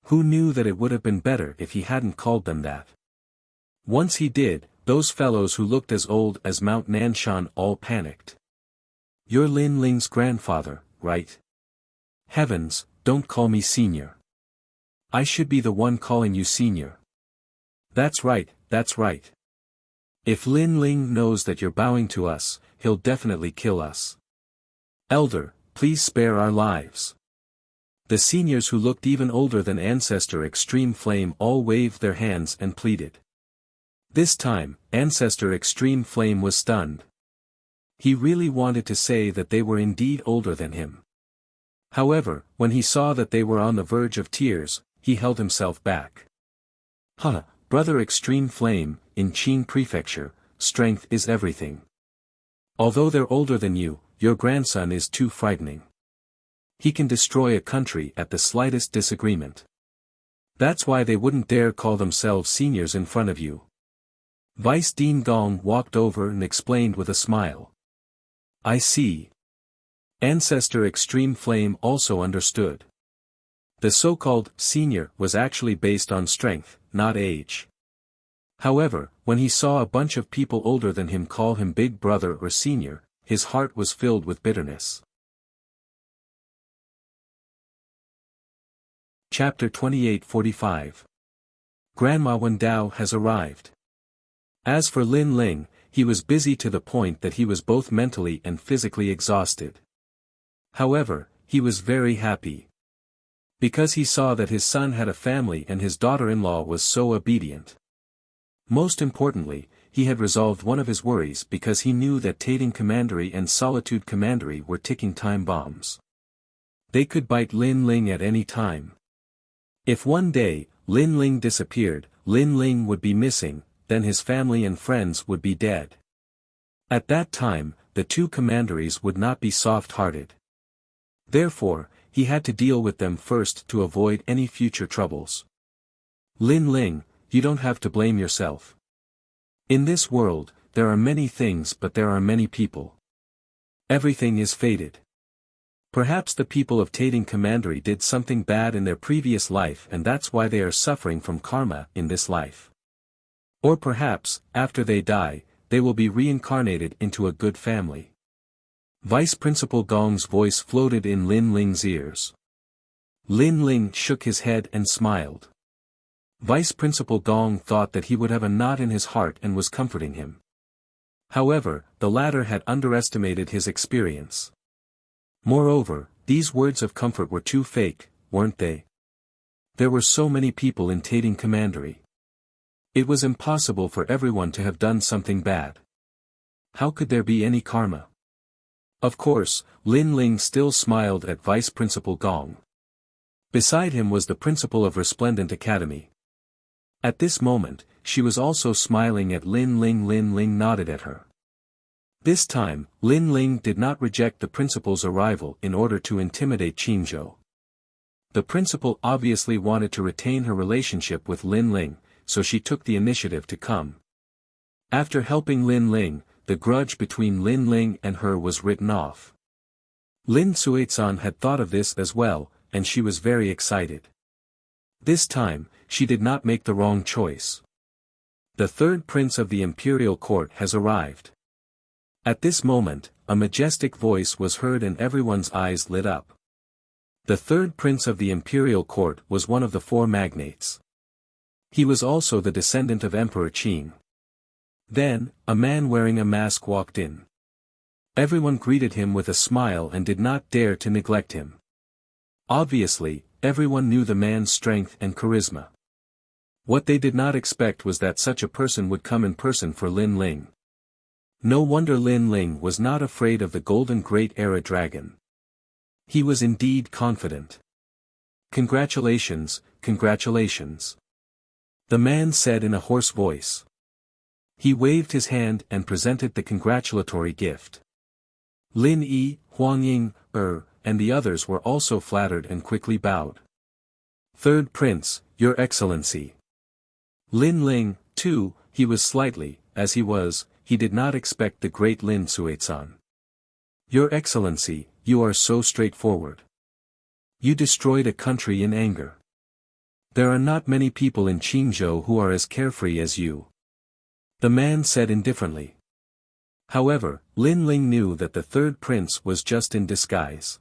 Who knew that it would have been better if he hadn't called them that? Once he did, those fellows who looked as old as Mount Nanshan all panicked. You're Lin Ling's grandfather, right? Heavens, don't call me senior. I should be the one calling you senior. That's right, that's right. If Lin Ling knows that you're bowing to us, he'll definitely kill us. Elder, please spare our lives. The seniors who looked even older than Ancestor Extreme Flame all waved their hands and pleaded. This time, Ancestor Extreme Flame was stunned. He really wanted to say that they were indeed older than him. However, when he saw that they were on the verge of tears, he held himself back. Brother Extreme Flame, in Qing Prefecture, strength is everything. Although they're older than you, your grandson is too frightening. He can destroy a country at the slightest disagreement. That's why they wouldn't dare call themselves seniors in front of you. Vice Dean Gong walked over and explained with a smile. I see. Ancestor Extreme Flame also understood. The so-called senior was actually based on strength, not age. However, when he saw a bunch of people older than him call him big brother or senior, his heart was filled with bitterness. Chapter 28:45. Grandma Wen Dao has arrived. As for Lin Ling, he was busy to the point that he was both mentally and physically exhausted. However, he was very happy. Because he saw that his son had a family and his daughter-in-law was so obedient. Most importantly, he had resolved one of his worries because he knew that Tating Commandery and Solitude Commandery were ticking time bombs. They could bite Lin Ling at any time. If one day, Lin Ling disappeared, Lin Ling would be missing, then his family and friends would be dead. At that time, the two commanderies would not be soft-hearted. Therefore, he had to deal with them first to avoid any future troubles. Lin Ling, you don't have to blame yourself. In this world, there are many things but there are many people. Everything is fated. Perhaps the people of Tating Commandery did something bad in their previous life and that's why they are suffering from karma in this life. Or perhaps, after they die, they will be reincarnated into a good family. Vice Principal Gong's voice floated in Lin Ling's ears. Lin Ling shook his head and smiled. Vice Principal Gong thought that he would have a knot in his heart and was comforting him. However, the latter had underestimated his experience. Moreover, these words of comfort were too fake, weren't they? There were so many people in Tating Commandery. It was impossible for everyone to have done something bad. How could there be any karma? Of course, Lin Ling still smiled at Vice Principal Gong. Beside him was the principal of Resplendent Academy. At this moment, she was also smiling at Lin Ling. Lin Ling nodded at her. This time, Lin Ling did not reject the principal's arrival in order to intimidate Qingzhou. The principal obviously wanted to retain her relationship with Lin Ling, so she took the initiative to come. After helping Lin Ling, the grudge between Lin Ling and her was written off. Lin Suizan had thought of this as well, and she was very excited. This time, she did not make the wrong choice. The third prince of the imperial court has arrived. At this moment, a majestic voice was heard and everyone's eyes lit up. The third prince of the imperial court was one of the four magnates. He was also the descendant of Emperor Qing. Then, a man wearing a mask walked in. Everyone greeted him with a smile and did not dare to neglect him. Obviously, everyone knew the man's strength and charisma. What they did not expect was that such a person would come in person for Lin Ling. No wonder Lin Ling was not afraid of the golden Great Era Dragon. He was indeed confident. Congratulations, congratulations. The man said in a hoarse voice. He waved his hand and presented the congratulatory gift. Lin Yi, Huang Ying, and the others were also flattered and quickly bowed. Third Prince, Your Excellency. Lin Ling, too, he was slightly, as he did not expect the great Lin Suizan. Your Excellency, you are so straightforward. You destroyed a country in anger. There are not many people in Qingzhou who are as carefree as you. The man said indifferently. However, Lin Ling knew that the third prince was just in disguise.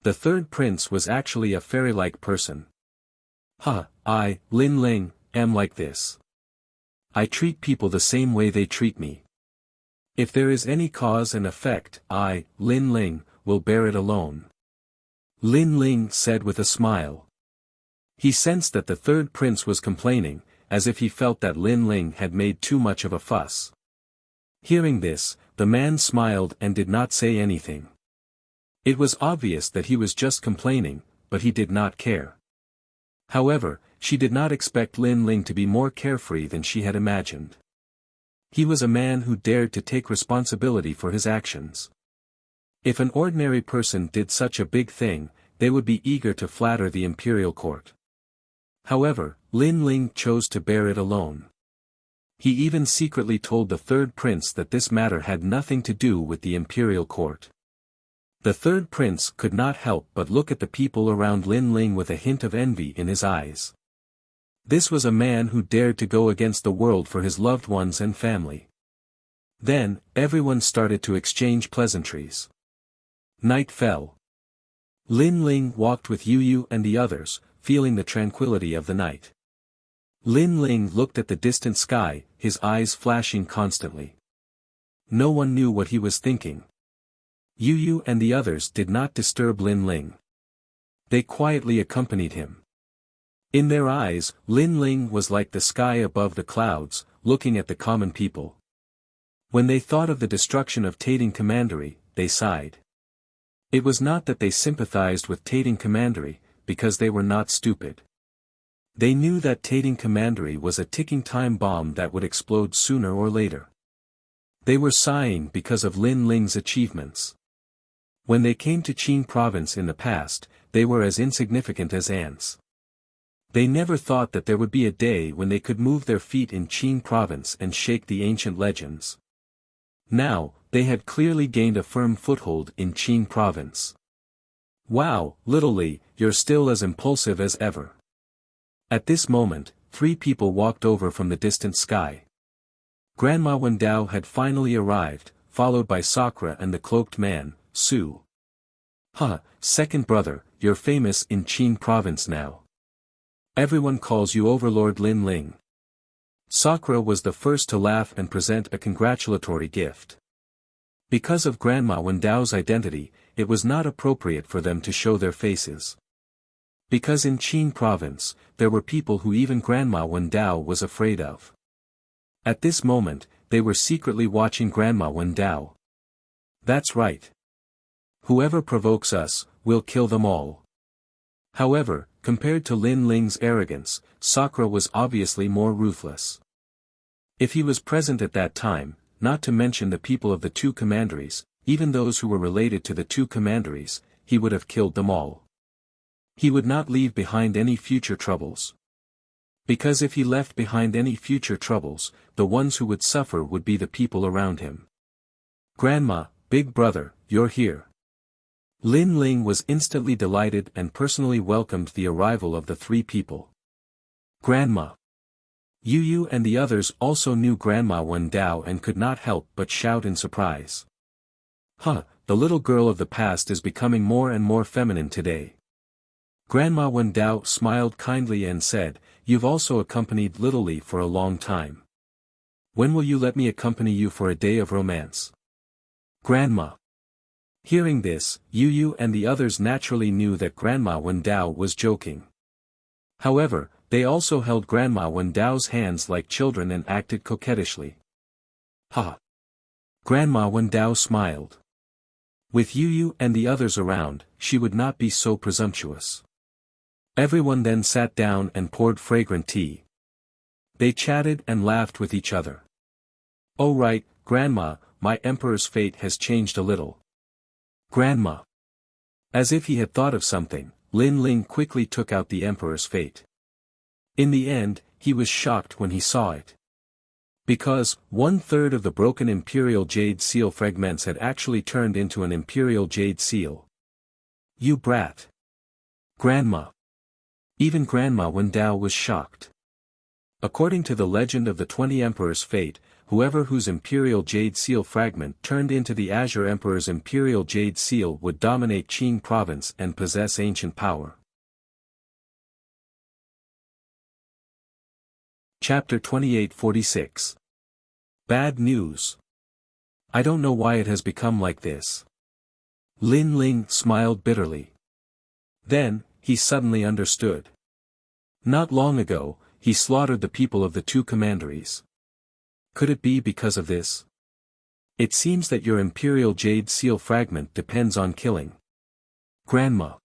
The third prince was actually a fairy-like person. I, Lin Ling, am like this. I treat people the same way they treat me. If there is any cause and effect, I, Lin Ling, will bear it alone. Lin Ling said with a smile. He sensed that the third prince was complaining, as if he felt that Lin Ling had made too much of a fuss. Hearing this, the man smiled and did not say anything. It was obvious that he was just complaining, but he did not care. However, she did not expect Lin Ling to be more carefree than she had imagined. He was a man who dared to take responsibility for his actions. If an ordinary person did such a big thing, they would be eager to flatter the imperial court. However, Lin Ling chose to bear it alone. He even secretly told the third prince that this matter had nothing to do with the imperial court. The third prince could not help but look at the people around Lin Ling with a hint of envy in his eyes. This was a man who dared to go against the world for his loved ones and family. Then, everyone started to exchange pleasantries. Night fell. Lin Ling walked with Yu and the others, feeling the tranquility of the night. Lin Ling looked at the distant sky, his eyes flashing constantly. No one knew what he was thinking. Yu and the others did not disturb Lin Ling. They quietly accompanied him. In their eyes, Lin Ling was like the sky above the clouds, looking at the common people. When they thought of the destruction of Tating Commandery, they sighed. It was not that they sympathized with Tating Commandery, because they were not stupid. They knew that Tating Commandery was a ticking time bomb that would explode sooner or later. They were sighing because of Lin Ling's achievements. When they came to Qing province in the past, they were as insignificant as ants. They never thought that there would be a day when they could move their feet in Qing province and shake the ancient legends. Now, they had clearly gained a firm foothold in Qing province. Wow, little Li, you're still as impulsive as ever. At this moment, 3 people walked over from the distant sky. Grandma Wendao had finally arrived, followed by Sakura and the cloaked man, Su. Second brother, you're famous in Qing province now. Everyone calls you Overlord Lin Ling. Sakura was the first to laugh and present a congratulatory gift. Because of Grandma Wendao's identity, it was not appropriate for them to show their faces. Because in Qing province, there were people who even Grandma Wendao was afraid of. At this moment, they were secretly watching Grandma Wendao. That's right. Whoever provokes us, we'll kill them all. However, compared to Lin Ling's arrogance, Sakura was obviously more ruthless. If he was present at that time, not to mention the people of the 2 commanderies, even those who were related to the 2 commanderies, he would have killed them all. He would not leave behind any future troubles. Because if he left behind any future troubles, the ones who would suffer would be the people around him. Grandma, big brother, you're here. Lin Ling was instantly delighted and personally welcomed the arrival of the 3 people. Grandma. Yu and the others also knew Grandma Wendao and could not help but shout in surprise. The little girl of the past is becoming more and more feminine today. Grandma Wendao smiled kindly and said, "You've also accompanied little Li for a long time. When will you let me accompany you for a day of romance?" Grandma. Hearing this, Yu and the others naturally knew that Grandma Wendao was joking. However, they also held Grandma Wendao's hands like children and acted coquettishly. Grandma Wendao smiled. With Yu and the others around, she would not be so presumptuous. Everyone then sat down and poured fragrant tea. They chatted and laughed with each other. "Oh right, Grandma, my emperor's fate has changed a little." Grandma. As if he had thought of something, Lin Ling quickly took out the emperor's fate. In the end, he was shocked when he saw it. Because, 1/3 of the broken imperial jade seal fragments had actually turned into an imperial jade seal. You brat. Grandma. Even Grandma Wendao was shocked. According to the legend of the 20 Emperor's fate, whoever whose imperial jade seal fragment turned into the Azure Emperor's imperial jade seal would dominate Qing province and possess ancient power. Chapter 2846. Bad news. I don't know why it has become like this. Lin Ling smiled bitterly. Then, he suddenly understood. Not long ago, he slaughtered the people of the 2 commanderies. Could it be because of this? It seems that your imperial jade seal fragment depends on killing. Grandma.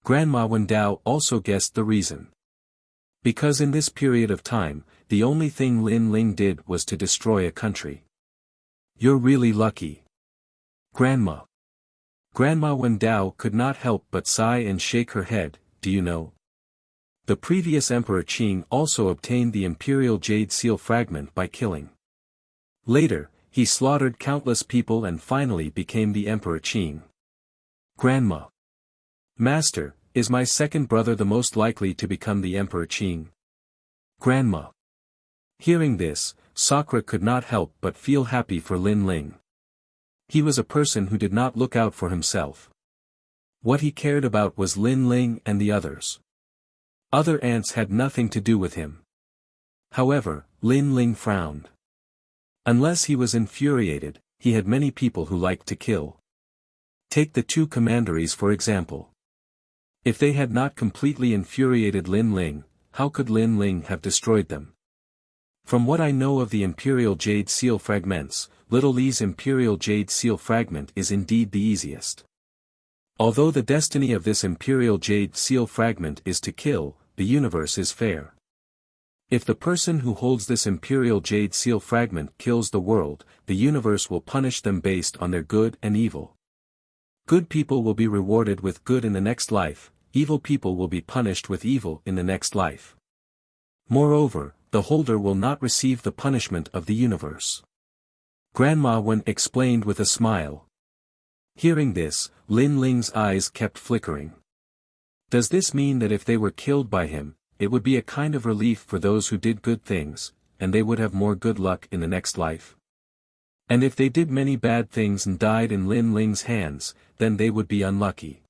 Grandma Wendao also guessed the reason. Because in this period of time, the only thing Lin Ling did was to destroy a country. You're really lucky. Grandma. Grandma Wendao could not help but sigh and shake her head. Do you know? The previous Emperor Qing also obtained the imperial jade seal fragment by killing. Later, he slaughtered countless people and finally became the Emperor Qing. Grandma. Master, is my second brother the most likely to become the Emperor Qing? Grandma. Hearing this, Sakura could not help but feel happy for Lin Ling. He was a person who did not look out for himself. What he cared about was Lin Ling and the others. Other ants had nothing to do with him. However, Lin Ling frowned. Unless he was infuriated, he had many people who liked to kill. Take the two commanderies for example. If they had not completely infuriated Lin Ling, how could Lin Ling have destroyed them? From what I know of the Imperial Jade Seal fragments, Little Li's Imperial Jade Seal fragment is indeed the easiest. Although the destiny of this Imperial Jade Seal fragment is to kill, the universe is fair. If the person who holds this Imperial Jade Seal fragment kills the world, the universe will punish them based on their good and evil. Good people will be rewarded with good in the next life, evil people will be punished with evil in the next life. Moreover, the holder will not receive the punishment of the universe. Grandma Wen explained with a smile. Hearing this, Lin Ling's eyes kept flickering. Does this mean that if they were killed by him, it would be a kind of relief for those who did good things, and they would have more good luck in the next life? And if they did many bad things and died in Lin Ling's hands, then they would be unlucky.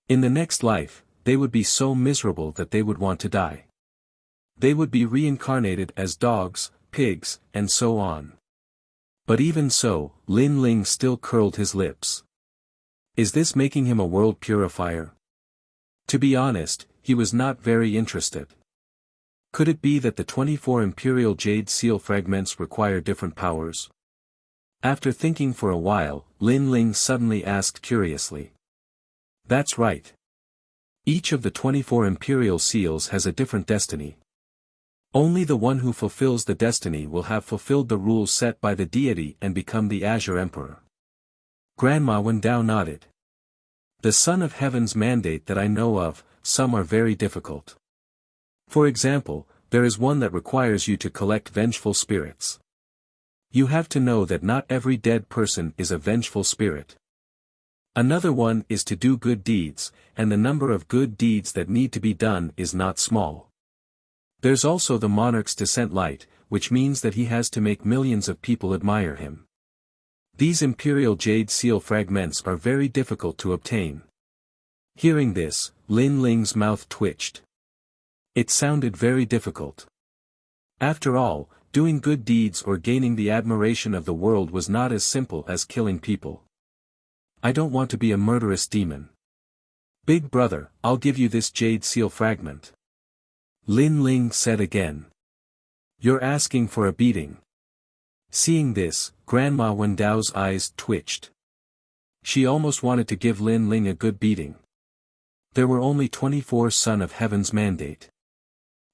In the next life, they would be so miserable that they would want to die. They would be reincarnated as dogs, pigs, and so on. But even so, Lin Ling still curled his lips. Is this making him a world purifier? To be honest, he was not very interested. Could it be that the 24 Imperial Jade Seal fragments require different powers? After thinking for a while, Lin Ling suddenly asked curiously. That's right. Each of the 24 Imperial Seals has a different destiny. Only the one who fulfills the destiny will have fulfilled the rules set by the deity and become the Azure Emperor. Grandma Wendao nodded. The Son of Heaven's mandate that I know of, some are very difficult. For example, there is one that requires you to collect vengeful spirits. You have to know that not every dead person is a vengeful spirit. Another one is to do good deeds, and the number of good deeds that need to be done is not small. There's also the monarch's descent light, which means that he has to make millions of people admire him. These Imperial Jade Seal fragments are very difficult to obtain. Hearing this, Lin Ling's mouth twitched. It sounded very difficult. After all, doing good deeds or gaining the admiration of the world was not as simple as killing people. I don't want to be a murderous demon. Big brother, I'll give you this Jade Seal fragment. Lin Ling said again. You're asking for a beating. Seeing this, Grandma Wendao's eyes twitched. She almost wanted to give Lin Ling a good beating. There were only 24 Son of Heaven's mandate.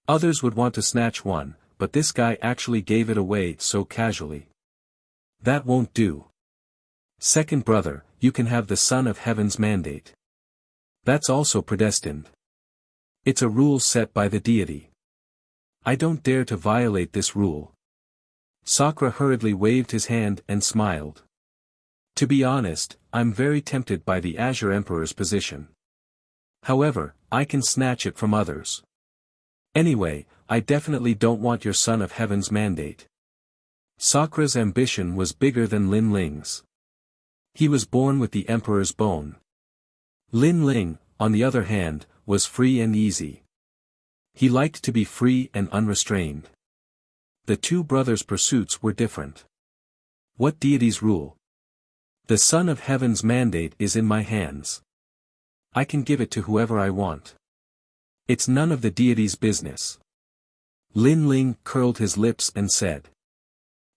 Others would want to snatch one, but this guy actually gave it away so casually. That won't do. Second brother, you can have the Son of Heaven's mandate. That's also predestined. It's a rule set by the deity. I don't dare to violate this rule. Sakura hurriedly waved his hand and smiled. To be honest, I'm very tempted by the Azure Emperor's position. However, I can snatch it from others. Anyway, I definitely don't want your Son of Heaven's mandate. Sakura's ambition was bigger than Lin Ling's. He was born with the Emperor's bone. Lin Ling, on the other hand, was free and easy. He liked to be free and unrestrained. The two brothers' pursuits were different. What deities rule? The Son of Heaven's mandate is in my hands. I can give it to whoever I want. It's none of the deity's business. Lin Ling curled his lips and said.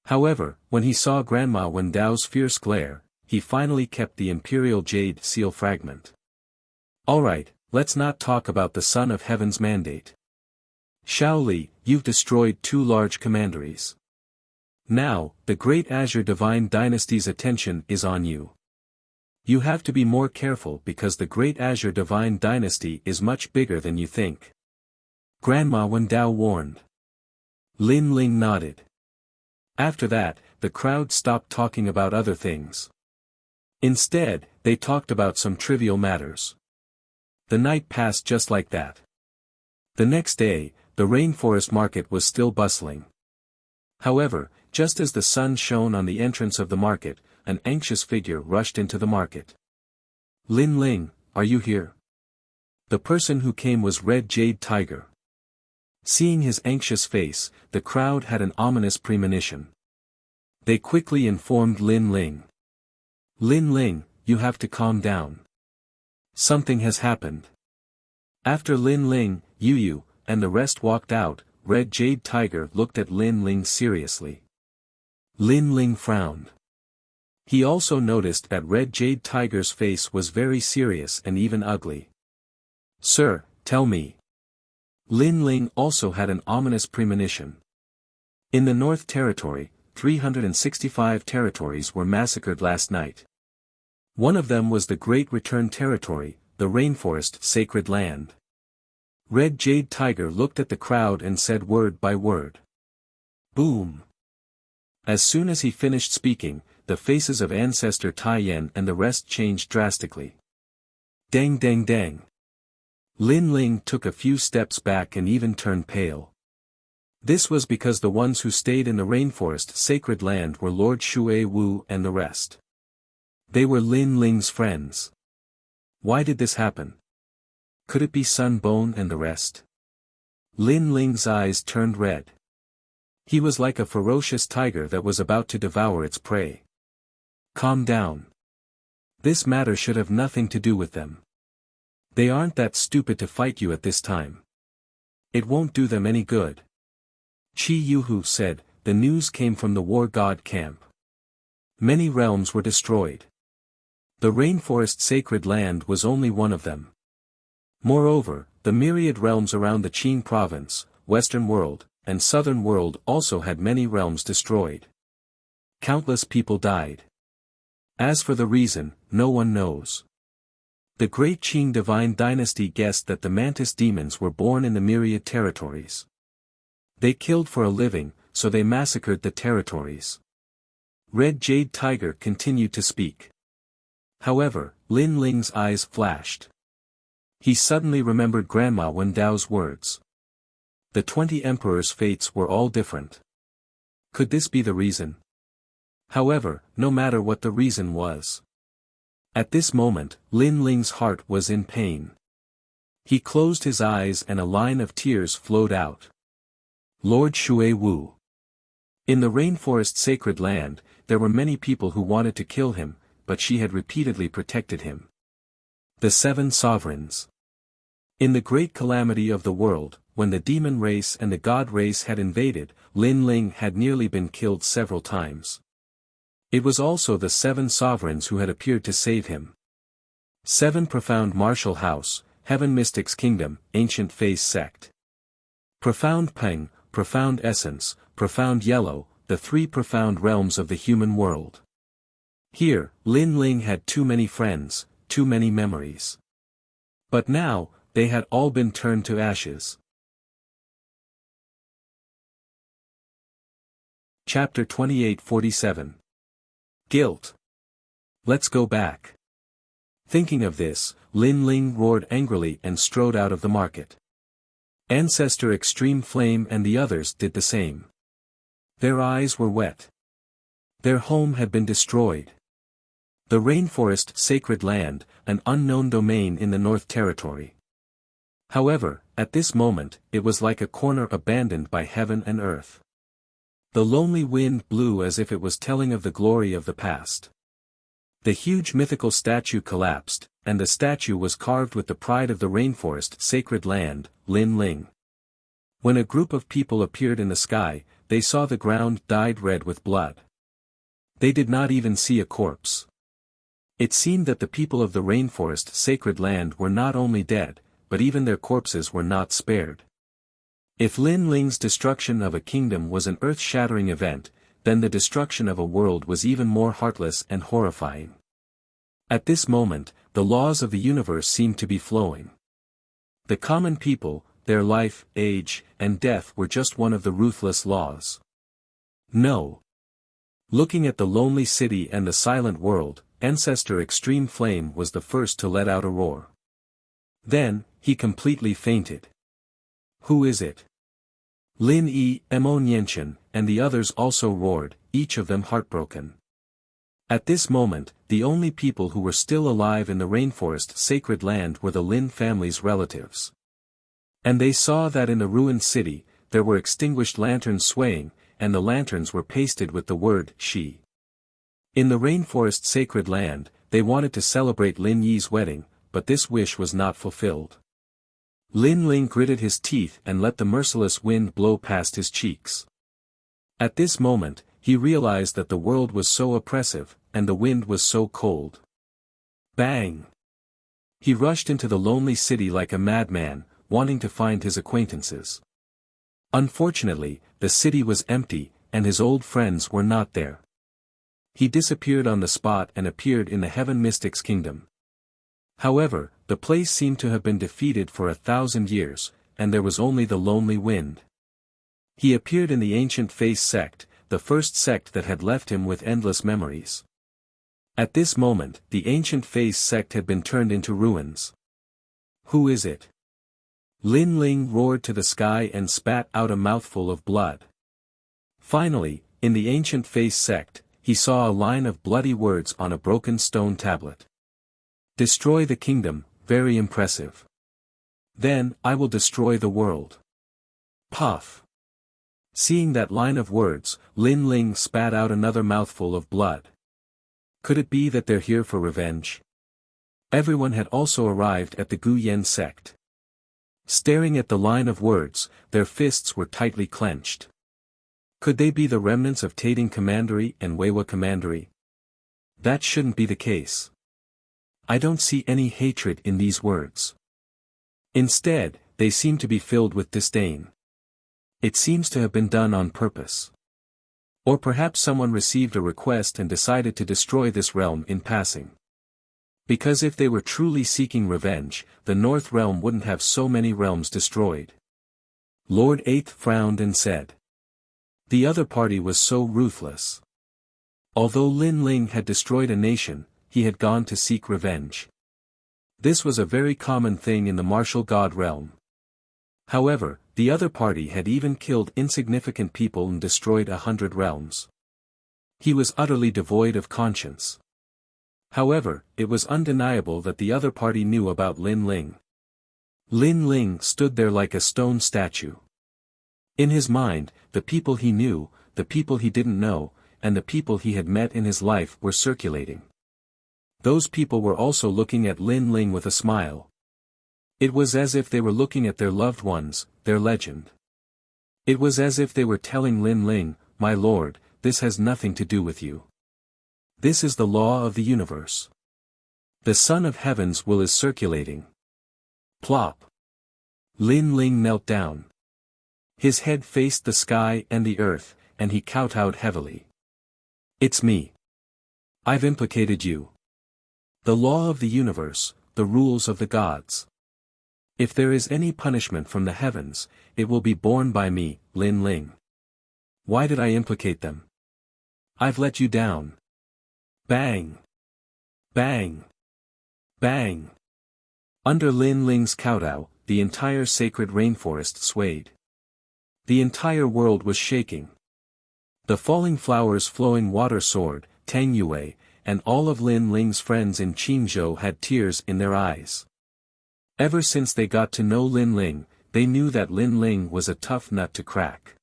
However, when he saw Grandma Wendao's fierce glare, he finally kept the Imperial Jade Seal fragment. Alright, let's not talk about the Son of Heaven's mandate. Xiao Li, you've destroyed 2 large commanderies. Now, the Great Azure Divine Dynasty's attention is on you. You have to be more careful because the Great Azure Divine Dynasty is much bigger than you think. Grandma Wendao warned. Lin Ling nodded. After that, the crowd stopped talking about other things. Instead, They talked about some trivial matters. The night passed just like that. The next day, the rainforest market was still bustling. However, just as the sun shone on the entrance of the market, an anxious figure rushed into the market. "Lin Ling, are you here?" The person who came was Red Jade Tiger. Seeing his anxious face, the crowd had an ominous premonition. They quickly informed Lin Ling. "Lin Ling, you have to calm down. Something has happened." After Lin Ling, Yu, and the rest walked out, Red Jade Tiger looked at Lin Ling seriously. Lin Ling frowned. He also noticed that Red Jade Tiger's face was very serious and even ugly. "Sir, tell me." Lin Ling also had an ominous premonition. In the North Territory, 365 territories were massacred last night. One of them was the Great Return Territory, the Rainforest Sacred Land. Red Jade Tiger looked at the crowd and said word by word. Boom! As soon as he finished speaking, the faces of Ancestor Taiyan and the rest changed drastically. Dang dang dang! Lin Ling took a few steps back and even turned pale. This was because the ones who stayed in the Rainforest Sacred Land were Lord Shui Wu and the rest. They were Lin Ling's friends. Why did this happen? Could it be Sun Bone and the rest? Lin Ling's eyes turned red. He was like a ferocious tiger that was about to devour its prey. Calm down. This matter should have nothing to do with them. They aren't that stupid to fight you at this time. It won't do them any good. Chi Yuhu said, the news came from the war god camp. Many realms were destroyed. The Rainforest Sacred Land was only one of them. Moreover, the myriad realms around the Qin province, Western world, and Southern world also had many realms destroyed. Countless people died. As for the reason, no one knows. The great Qin divine dynasty guessed that the mantis demons were born in the myriad territories. They killed for a living, so they massacred the territories. Red Jade Tiger continued to speak. However, Lin Ling's eyes flashed. He suddenly remembered Grandma Wen Dao's words. The 20 emperors' fates were all different. Could this be the reason? However, no matter what the reason was. At this moment, Lin Ling's heart was in pain. He closed his eyes and a line of tears flowed out. Lord Shui Wu. In the Rainforest Sacred Land, there were many people who wanted to kill him, but she had repeatedly protected him. The 7 sovereigns. In the great calamity of the world, when the demon race and the god race had invaded, Lin Ling had nearly been killed several times. It was also the 7 sovereigns who had appeared to save him. 7 Profound Martial House, Heaven Mystics Kingdom, Ancient Phase Sect. Profound Peng, Profound Essence, Profound Yellow, the 3 profound realms of the human world. Here, Lin Ling had too many friends, too many memories. But now, they had all been turned to ashes. Chapter 2847. Guilt. Let's go back. Thinking of this, Lin Ling roared angrily and strode out of the market. Ancestor Extreme Flame and the others did the same. Their eyes were wet. Their home had been destroyed. The Rainforest Sacred Land, an unknown domain in the North Territory. However, at this moment, it was like a corner abandoned by heaven and earth. The lonely wind blew as if it was telling of the glory of the past. The huge mythical statue collapsed, and the statue was carved with the pride of the Rainforest Sacred Land, Lin Ling. When a group of people appeared in the sky, they saw the ground dyed red with blood. They did not even see a corpse. It seemed that the people of the Rainforest Sacred Land were not only dead, but even their corpses were not spared. If Lin Ling's destruction of a kingdom was an earth-shattering event, then the destruction of a world was even more heartless and horrifying. At this moment, the laws of the universe seemed to be flowing. The common people, their life, age, and death were just one of the ruthless laws. No. Looking at the lonely city and the silent world, Ancestor Extreme Flame was the first to let out a roar. Then, he completely fainted. Who is it? Lin Yi, Mo Nianchen, and the others also roared, each of them heartbroken. At this moment, the only people who were still alive in the rainforest sacred land were the Lin family's relatives. And they saw that in the ruined city, there were extinguished lanterns swaying, and the lanterns were pasted with the word, She. In the rainforest sacred land, they wanted to celebrate Lin Yi's wedding, but this wish was not fulfilled. Lin Ling gritted his teeth and let the merciless wind blow past his cheeks. At this moment, he realized that the world was so oppressive, and the wind was so cold. Bang! He rushed into the lonely city like a madman, wanting to find his acquaintances. Unfortunately, the city was empty, and his old friends were not there. He disappeared on the spot and appeared in the Heaven Mystic's kingdom. However, the place seemed to have been defeated for 1,000 years, and there was only the lonely wind. He appeared in the Ancient Face sect, the first sect that had left him with endless memories. At this moment, the Ancient Face sect had been turned into ruins. Who is it? Lin Ling roared to the sky and spat out a mouthful of blood. Finally, in the Ancient Face sect, he saw a line of bloody words on a broken stone tablet. Destroy the kingdom, very impressive. Then, I will destroy the world. Puff. Seeing that line of words, Lin Ling spat out another mouthful of blood. Could it be that they're here for revenge? Everyone had also arrived at the Gu Yen sect. Staring at the line of words, their fists were tightly clenched. Could they be the remnants of Tating Commandery and Weiwa Commandery? That shouldn't be the case. I don't see any hatred in these words. Instead, they seem to be filled with disdain. It seems to have been done on purpose. Or perhaps someone received a request and decided to destroy this realm in passing. Because if they were truly seeking revenge, the North Realm wouldn't have so many realms destroyed. Lord Eighth frowned and said. The other party was so ruthless. Although Lin Ling had destroyed a nation, he had gone to seek revenge. This was a very common thing in the martial god realm. However, the other party had even killed insignificant people and destroyed 100 realms. He was utterly devoid of conscience. However, it was undeniable that the other party knew about Lin Ling. Lin Ling stood there like a stone statue. In his mind, the people he knew, the people he didn't know, and the people he had met in his life were circulating. Those people were also looking at Lin Ling with a smile. It was as if they were looking at their loved ones, their legend. It was as if they were telling Lin Ling, my lord, this has nothing to do with you. This is the law of the universe. The Son of Heaven's will is circulating. Plop. Lin Ling knelt down. His head faced the sky and the earth, and he kowtowed heavily. It's me. I've implicated you. The law of the universe, the rules of the gods. If there is any punishment from the heavens, it will be borne by me, Lin Ling. Why did I implicate them? I've let you down. Bang! Bang! Bang! Under Lin Ling's kowtow, the entire sacred rainforest swayed. The entire world was shaking. The falling flowers flowing water sword, Tang Yue, and all of Lin Ling's friends in Qingzhou had tears in their eyes. Ever since they got to know Lin Ling, they knew that Lin Ling was a tough nut to crack.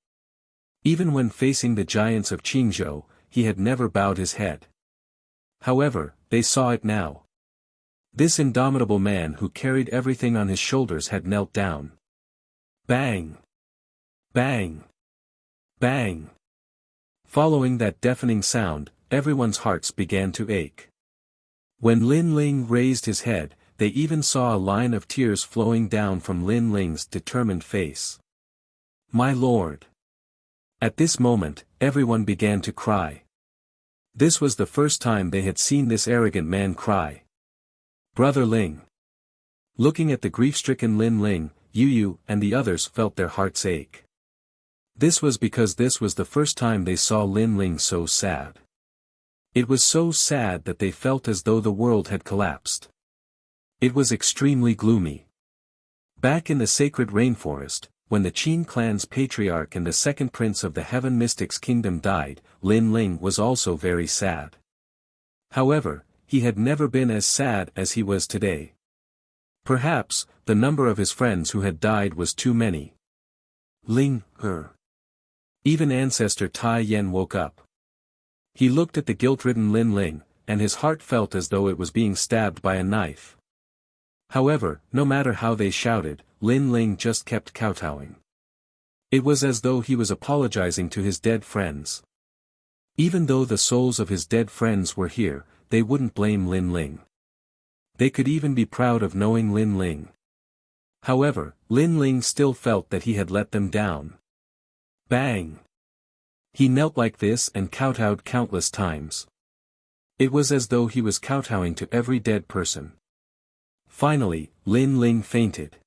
Even when facing the giants of Qingzhou, he had never bowed his head. However, they saw it now. This indomitable man who carried everything on his shoulders had knelt down. Bang! Bang! Bang! Following that deafening sound, everyone's hearts began to ache. When Lin Ling raised his head, they even saw a line of tears flowing down from Lin Ling's determined face. My lord! At this moment, everyone began to cry. This was the first time they had seen this arrogant man cry. Brother Ling. Looking at the grief-stricken Lin Ling, Yu Yu and the others felt their hearts ache. This was because this was the first time they saw Lin Ling so sad. It was so sad that they felt as though the world had collapsed. It was extremely gloomy. Back in the sacred rainforest, when the Qin clan's patriarch and the second prince of the Heaven Mystics Kingdom died, Lin Ling was also very sad. However, he had never been as sad as he was today. Perhaps, the number of his friends who had died was too many. Ling, her. Even ancestor Tai Yen woke up. He looked at the guilt-ridden Lin Ling, and his heart felt as though it was being stabbed by a knife. However, no matter how they shouted, Lin Ling just kept kowtowing. It was as though he was apologizing to his dead friends. Even though the souls of his dead friends were here, they wouldn't blame Lin Ling. They could even be proud of knowing Lin Ling. However, Lin Ling still felt that he had let them down. Bang! He knelt like this and kowtowed countless times. It was as though he was kowtowing to every dead person. Finally, Lin Ling fainted.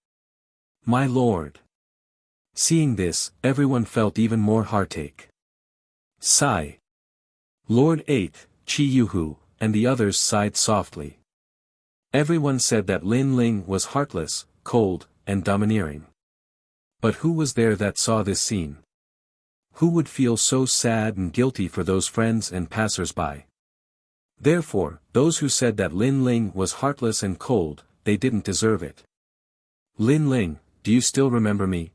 My lord! Seeing this, everyone felt even more heartache. Sigh. Lord 8, Chi Yuhu, and the others sighed softly. Everyone said that Lin Ling was heartless, cold, and domineering. But who was there that saw this scene? Who would feel so sad and guilty for those friends and passers-by? Therefore, those who said that Lin Ling was heartless and cold, they didn't deserve it. Lin Ling, do you still remember me?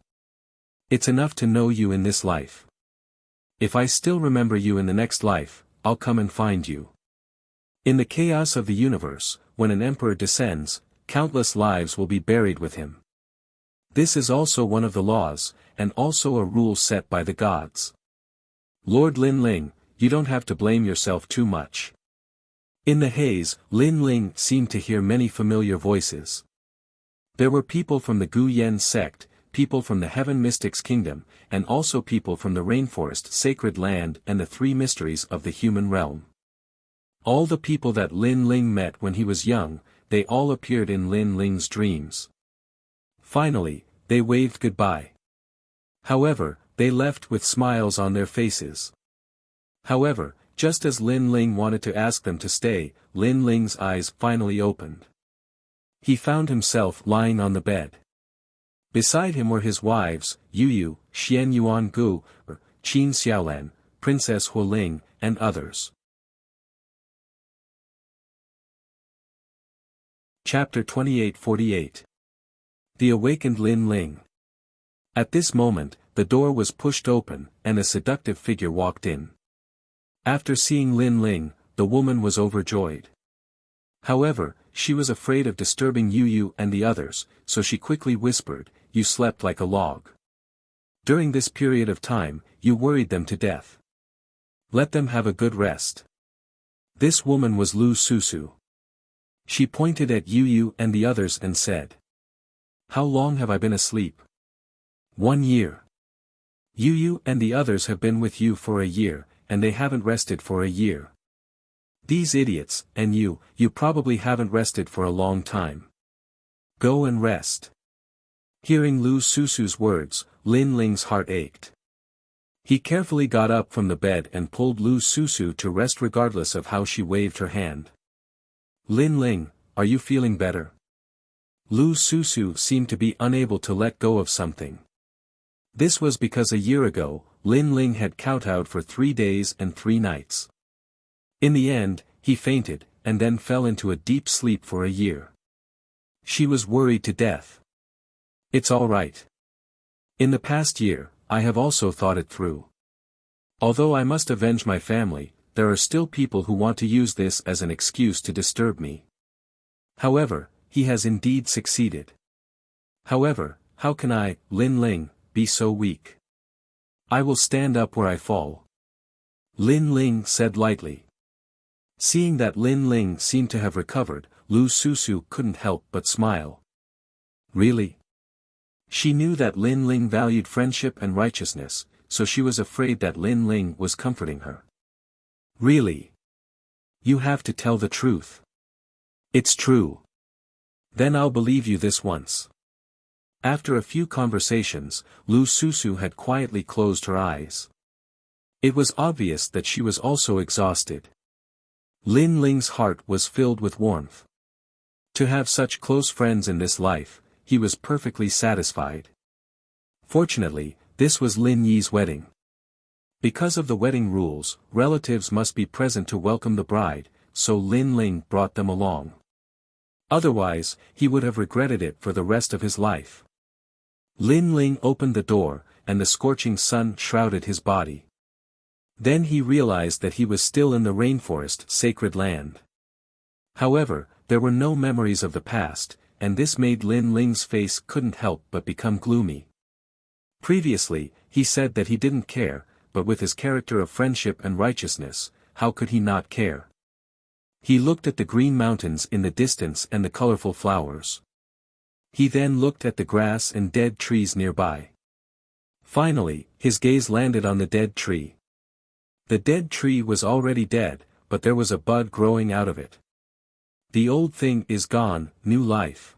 It's enough to know you in this life. If I still remember you in the next life, I'll come and find you. In the chaos of the universe, when an emperor descends, countless lives will be buried with him. This is also one of the laws, and also a rule set by the gods. Lord Lin Ling, you don't have to blame yourself too much. In the haze, Lin Ling seemed to hear many familiar voices. There were people from the Gu Yen sect, people from the Heaven Mystics Kingdom, and also people from the Rainforest Sacred Land and the Three Mysteries of the Human Realm. All the people that Lin Ling met when he was young, they all appeared in Lin Ling's dreams. Finally, they waved goodbye. However, they left with smiles on their faces. However, just as Lin Ling wanted to ask them to stay, Lin Ling's eyes finally opened. He found himself lying on the bed. Beside him were his wives, Yu, Xian Yuan Gu, Qin Xiaolan, Princess Huoling, and others. Chapter 28-48. The Awakened Lin Ling. At this moment, the door was pushed open, and a seductive figure walked in. After seeing Lin Ling, the woman was overjoyed. However, she was afraid of disturbing Yu and the others, so she quickly whispered, "You slept like a log. During this period of time, you worried them to death. Let them have a good rest." This woman was Lu Susu. She pointed at Yu and the others and said, "How long have I been asleep?" 1 year. Yu and the others have been with you for a year, and they haven't rested for a year. These idiots, and you probably haven't rested for a long time. Go and rest. Hearing Lu Susu's words, Lin Ling's heart ached. He carefully got up from the bed and pulled Lu Susu to rest regardless of how she waved her hand. "Lin Ling, are you feeling better?" Lu Susu seemed to be unable to let go of something. This was because a year ago, Lin Ling had kowtowed for 3 days and 3 nights. In the end, he fainted, and then fell into a deep sleep for a year. She was worried to death. "It's all right. In the past year, I have also thought it through. Although I must avenge my family, there are still people who want to use this as an excuse to disturb me. However, he has indeed succeeded. However, how can I, Lin Ling, be so weak? I will stand up where I fall." Lin Ling said lightly. Seeing that Lin Ling seemed to have recovered, Lu Susu couldn't help but smile. Really? She knew that Lin Ling valued friendship and righteousness, so she was afraid that Lin Ling was comforting her. "Really? You have to tell the truth." "It's true." "Then I'll believe you this once." After a few conversations, Lu Susu had quietly closed her eyes. It was obvious that she was also exhausted. Lin Ling's heart was filled with warmth. To have such close friends in this life, he was perfectly satisfied. Fortunately, this was Lin Yi's wedding. Because of the wedding rules, relatives must be present to welcome the bride, so Lin Ling brought them along. Otherwise, he would have regretted it for the rest of his life. Lin Ling opened the door, and the scorching sun shrouded his body. Then he realized that he was still in the rainforest sacred land. However, there were no memories of the past, and this made Lin Ling's face couldn't help but become gloomy. Previously, he said that he didn't care, but with his character of friendship and righteousness, how could he not care? He looked at the green mountains in the distance and the colorful flowers. He then looked at the grass and dead trees nearby. Finally, his gaze landed on the dead tree. The dead tree was already dead, but there was a bud growing out of it. The old thing is gone, new life.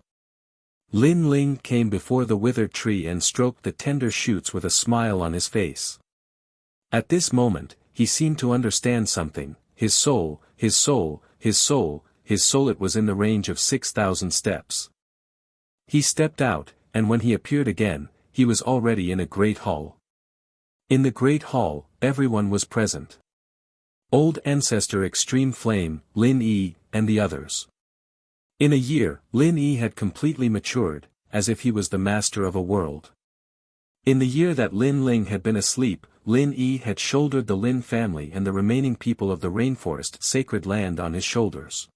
Lin Ling came before the withered tree and stroked the tender shoots with a smile on his face. At this moment, he seemed to understand something. His soul, his soul, his soul, his soul. It was in the range of 6,000 steps. He stepped out, and when he appeared again, he was already in a great hall. In the great hall, everyone was present. Old Ancestor Extreme Flame, Lin Yi, and the others. In a year, Lin Yi had completely matured, as if he was the master of a world. In the year that Lin Ling had been asleep, Lin Yi had shouldered the Lin family and the remaining people of the rainforest sacred land on his shoulders.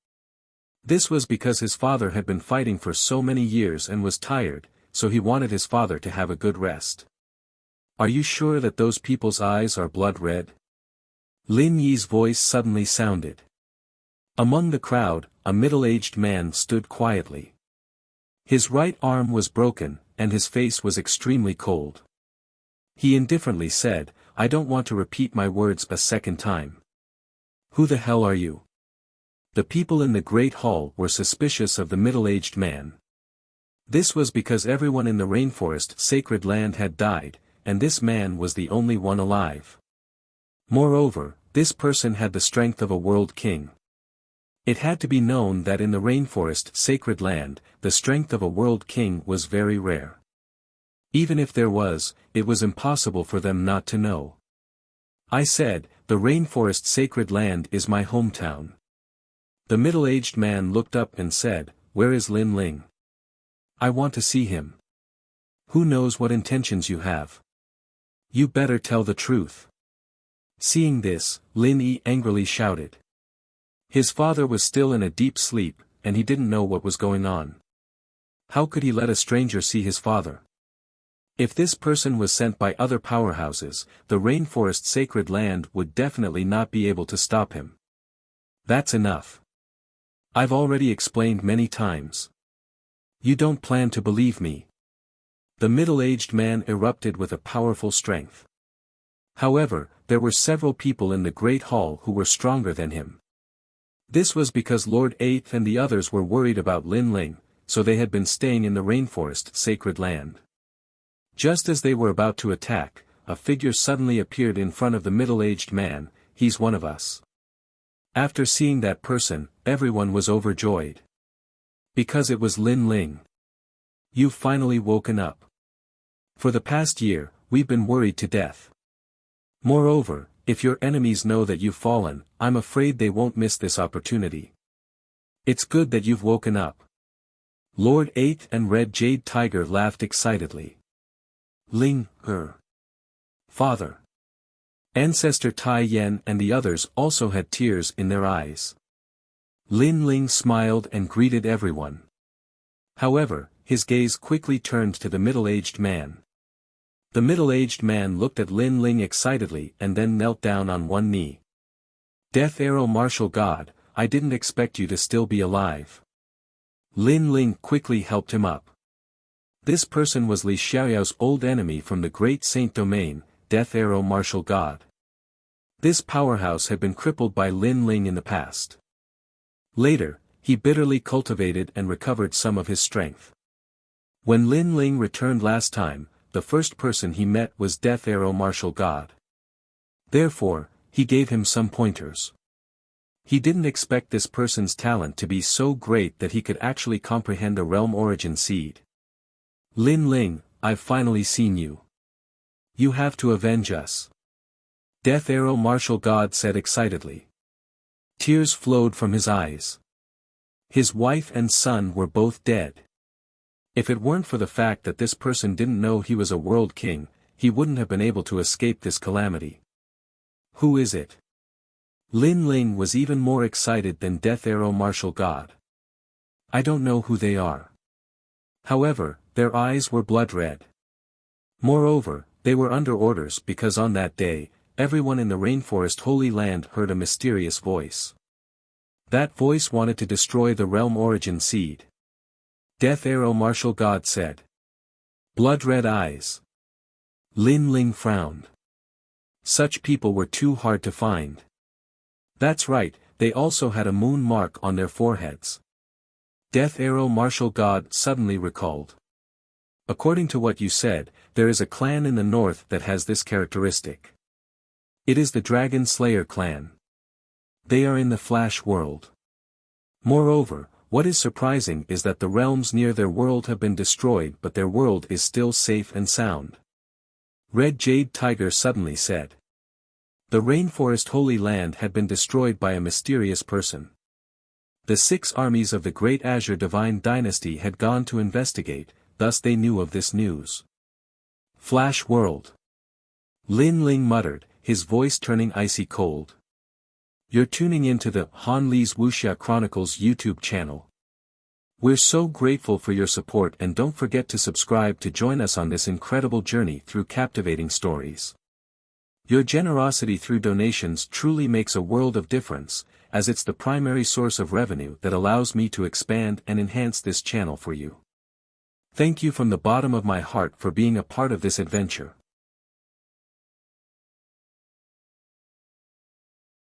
This was because his father had been fighting for so many years and was tired, so he wanted his father to have a good rest. Are you sure that those people's eyes are blood red? Lin Yi's voice suddenly sounded. Among the crowd, a middle-aged man stood quietly. His right arm was broken, and his face was extremely cold. He indifferently said, "I don't want to repeat my words a second time. Who the hell are you?" The people in the great hall were suspicious of the middle-aged man. This was because everyone in the rainforest sacred land had died, and this man was the only one alive. Moreover, this person had the strength of a world king. It had to be known that in the rainforest sacred land, the strength of a world king was very rare. Even if there was, it was impossible for them not to know. I said, the rainforest sacred land is my hometown. The middle-aged man looked up and said, "Where is Lin Ling? I want to see him. Who knows what intentions you have? You better tell the truth." Seeing this, Lin Yi angrily shouted. His father was still in a deep sleep, and he didn't know what was going on. How could he let a stranger see his father? If this person was sent by other powerhouses, the rainforest sacred land would definitely not be able to stop him. That's enough. I've already explained many times. You don't plan to believe me. The middle-aged man erupted with a powerful strength. However, there were several people in the great hall who were stronger than him. This was because Lord Eighth and the others were worried about Lin Ling, so they had been staying in the rainforest sacred land. Just as they were about to attack, a figure suddenly appeared in front of the middle-aged man. "He's one of us." After seeing that person, everyone was overjoyed. Because it was Lin Ling. "You've finally woken up. For the past year, we've been worried to death. Moreover, if your enemies know that you've fallen, I'm afraid they won't miss this opportunity. It's good that you've woken up." Lord Eighth and Red Jade Tiger laughed excitedly. "Ling, Father." Ancestor Tai Yen and the others also had tears in their eyes. Lin Ling smiled and greeted everyone. However, his gaze quickly turned to the middle-aged man. The middle-aged man looked at Lin Ling excitedly and then knelt down on one knee. "Death Arrow Martial God, I didn't expect you to still be alive." Lin Ling quickly helped him up. This person was Li Xiaoyao's old enemy from the Great Saint Domain, Death Arrow Martial God. This powerhouse had been crippled by Lin Ling in the past. Later, he bitterly cultivated and recovered some of his strength. When Lin Ling returned last time, the first person he met was Death Arrow Martial God. Therefore, he gave him some pointers. He didn't expect this person's talent to be so great that he could actually comprehend a realm origin seed. Lin Ling, I've finally seen you. You have to avenge us. Death Arrow Martial God said excitedly. Tears flowed from his eyes. His wife and son were both dead. If it weren't for the fact that this person didn't know he was a world king, he wouldn't have been able to escape this calamity. Who is it? Lin Ling was even more excited than Death Arrow Martial God. I don't know who they are. However, their eyes were blood red. Moreover, they were under orders because on that day, everyone in the Rainforest Holy Land heard a mysterious voice. That voice wanted to destroy the realm origin seed. Death Arrow Martial God said. Blood red eyes. Lin Ling frowned. Such people were too hard to find. That's right, they also had a moon mark on their foreheads. Death Arrow Martial God suddenly recalled. According to what you said, there is a clan in the north that has this characteristic. It is the Dragon Slayer clan. They are in the Flash world. Moreover, what is surprising is that the realms near their world have been destroyed but their world is still safe and sound. Red Jade Tiger suddenly said. The Rainforest Holy Land had been destroyed by a mysterious person. The 6 armies of the Great Azure Divine Dynasty had gone to investigate, thus they knew of this news. Flash World. Lin Ling muttered, his voice turning icy cold. You're tuning into the Han Li's Wuxia Chronicles YouTube channel. We're so grateful for your support and don't forget to subscribe to join us on this incredible journey through captivating stories. Your generosity through donations truly makes a world of difference, as it's the primary source of revenue that allows me to expand and enhance this channel for you. Thank you from the bottom of my heart for being a part of this adventure.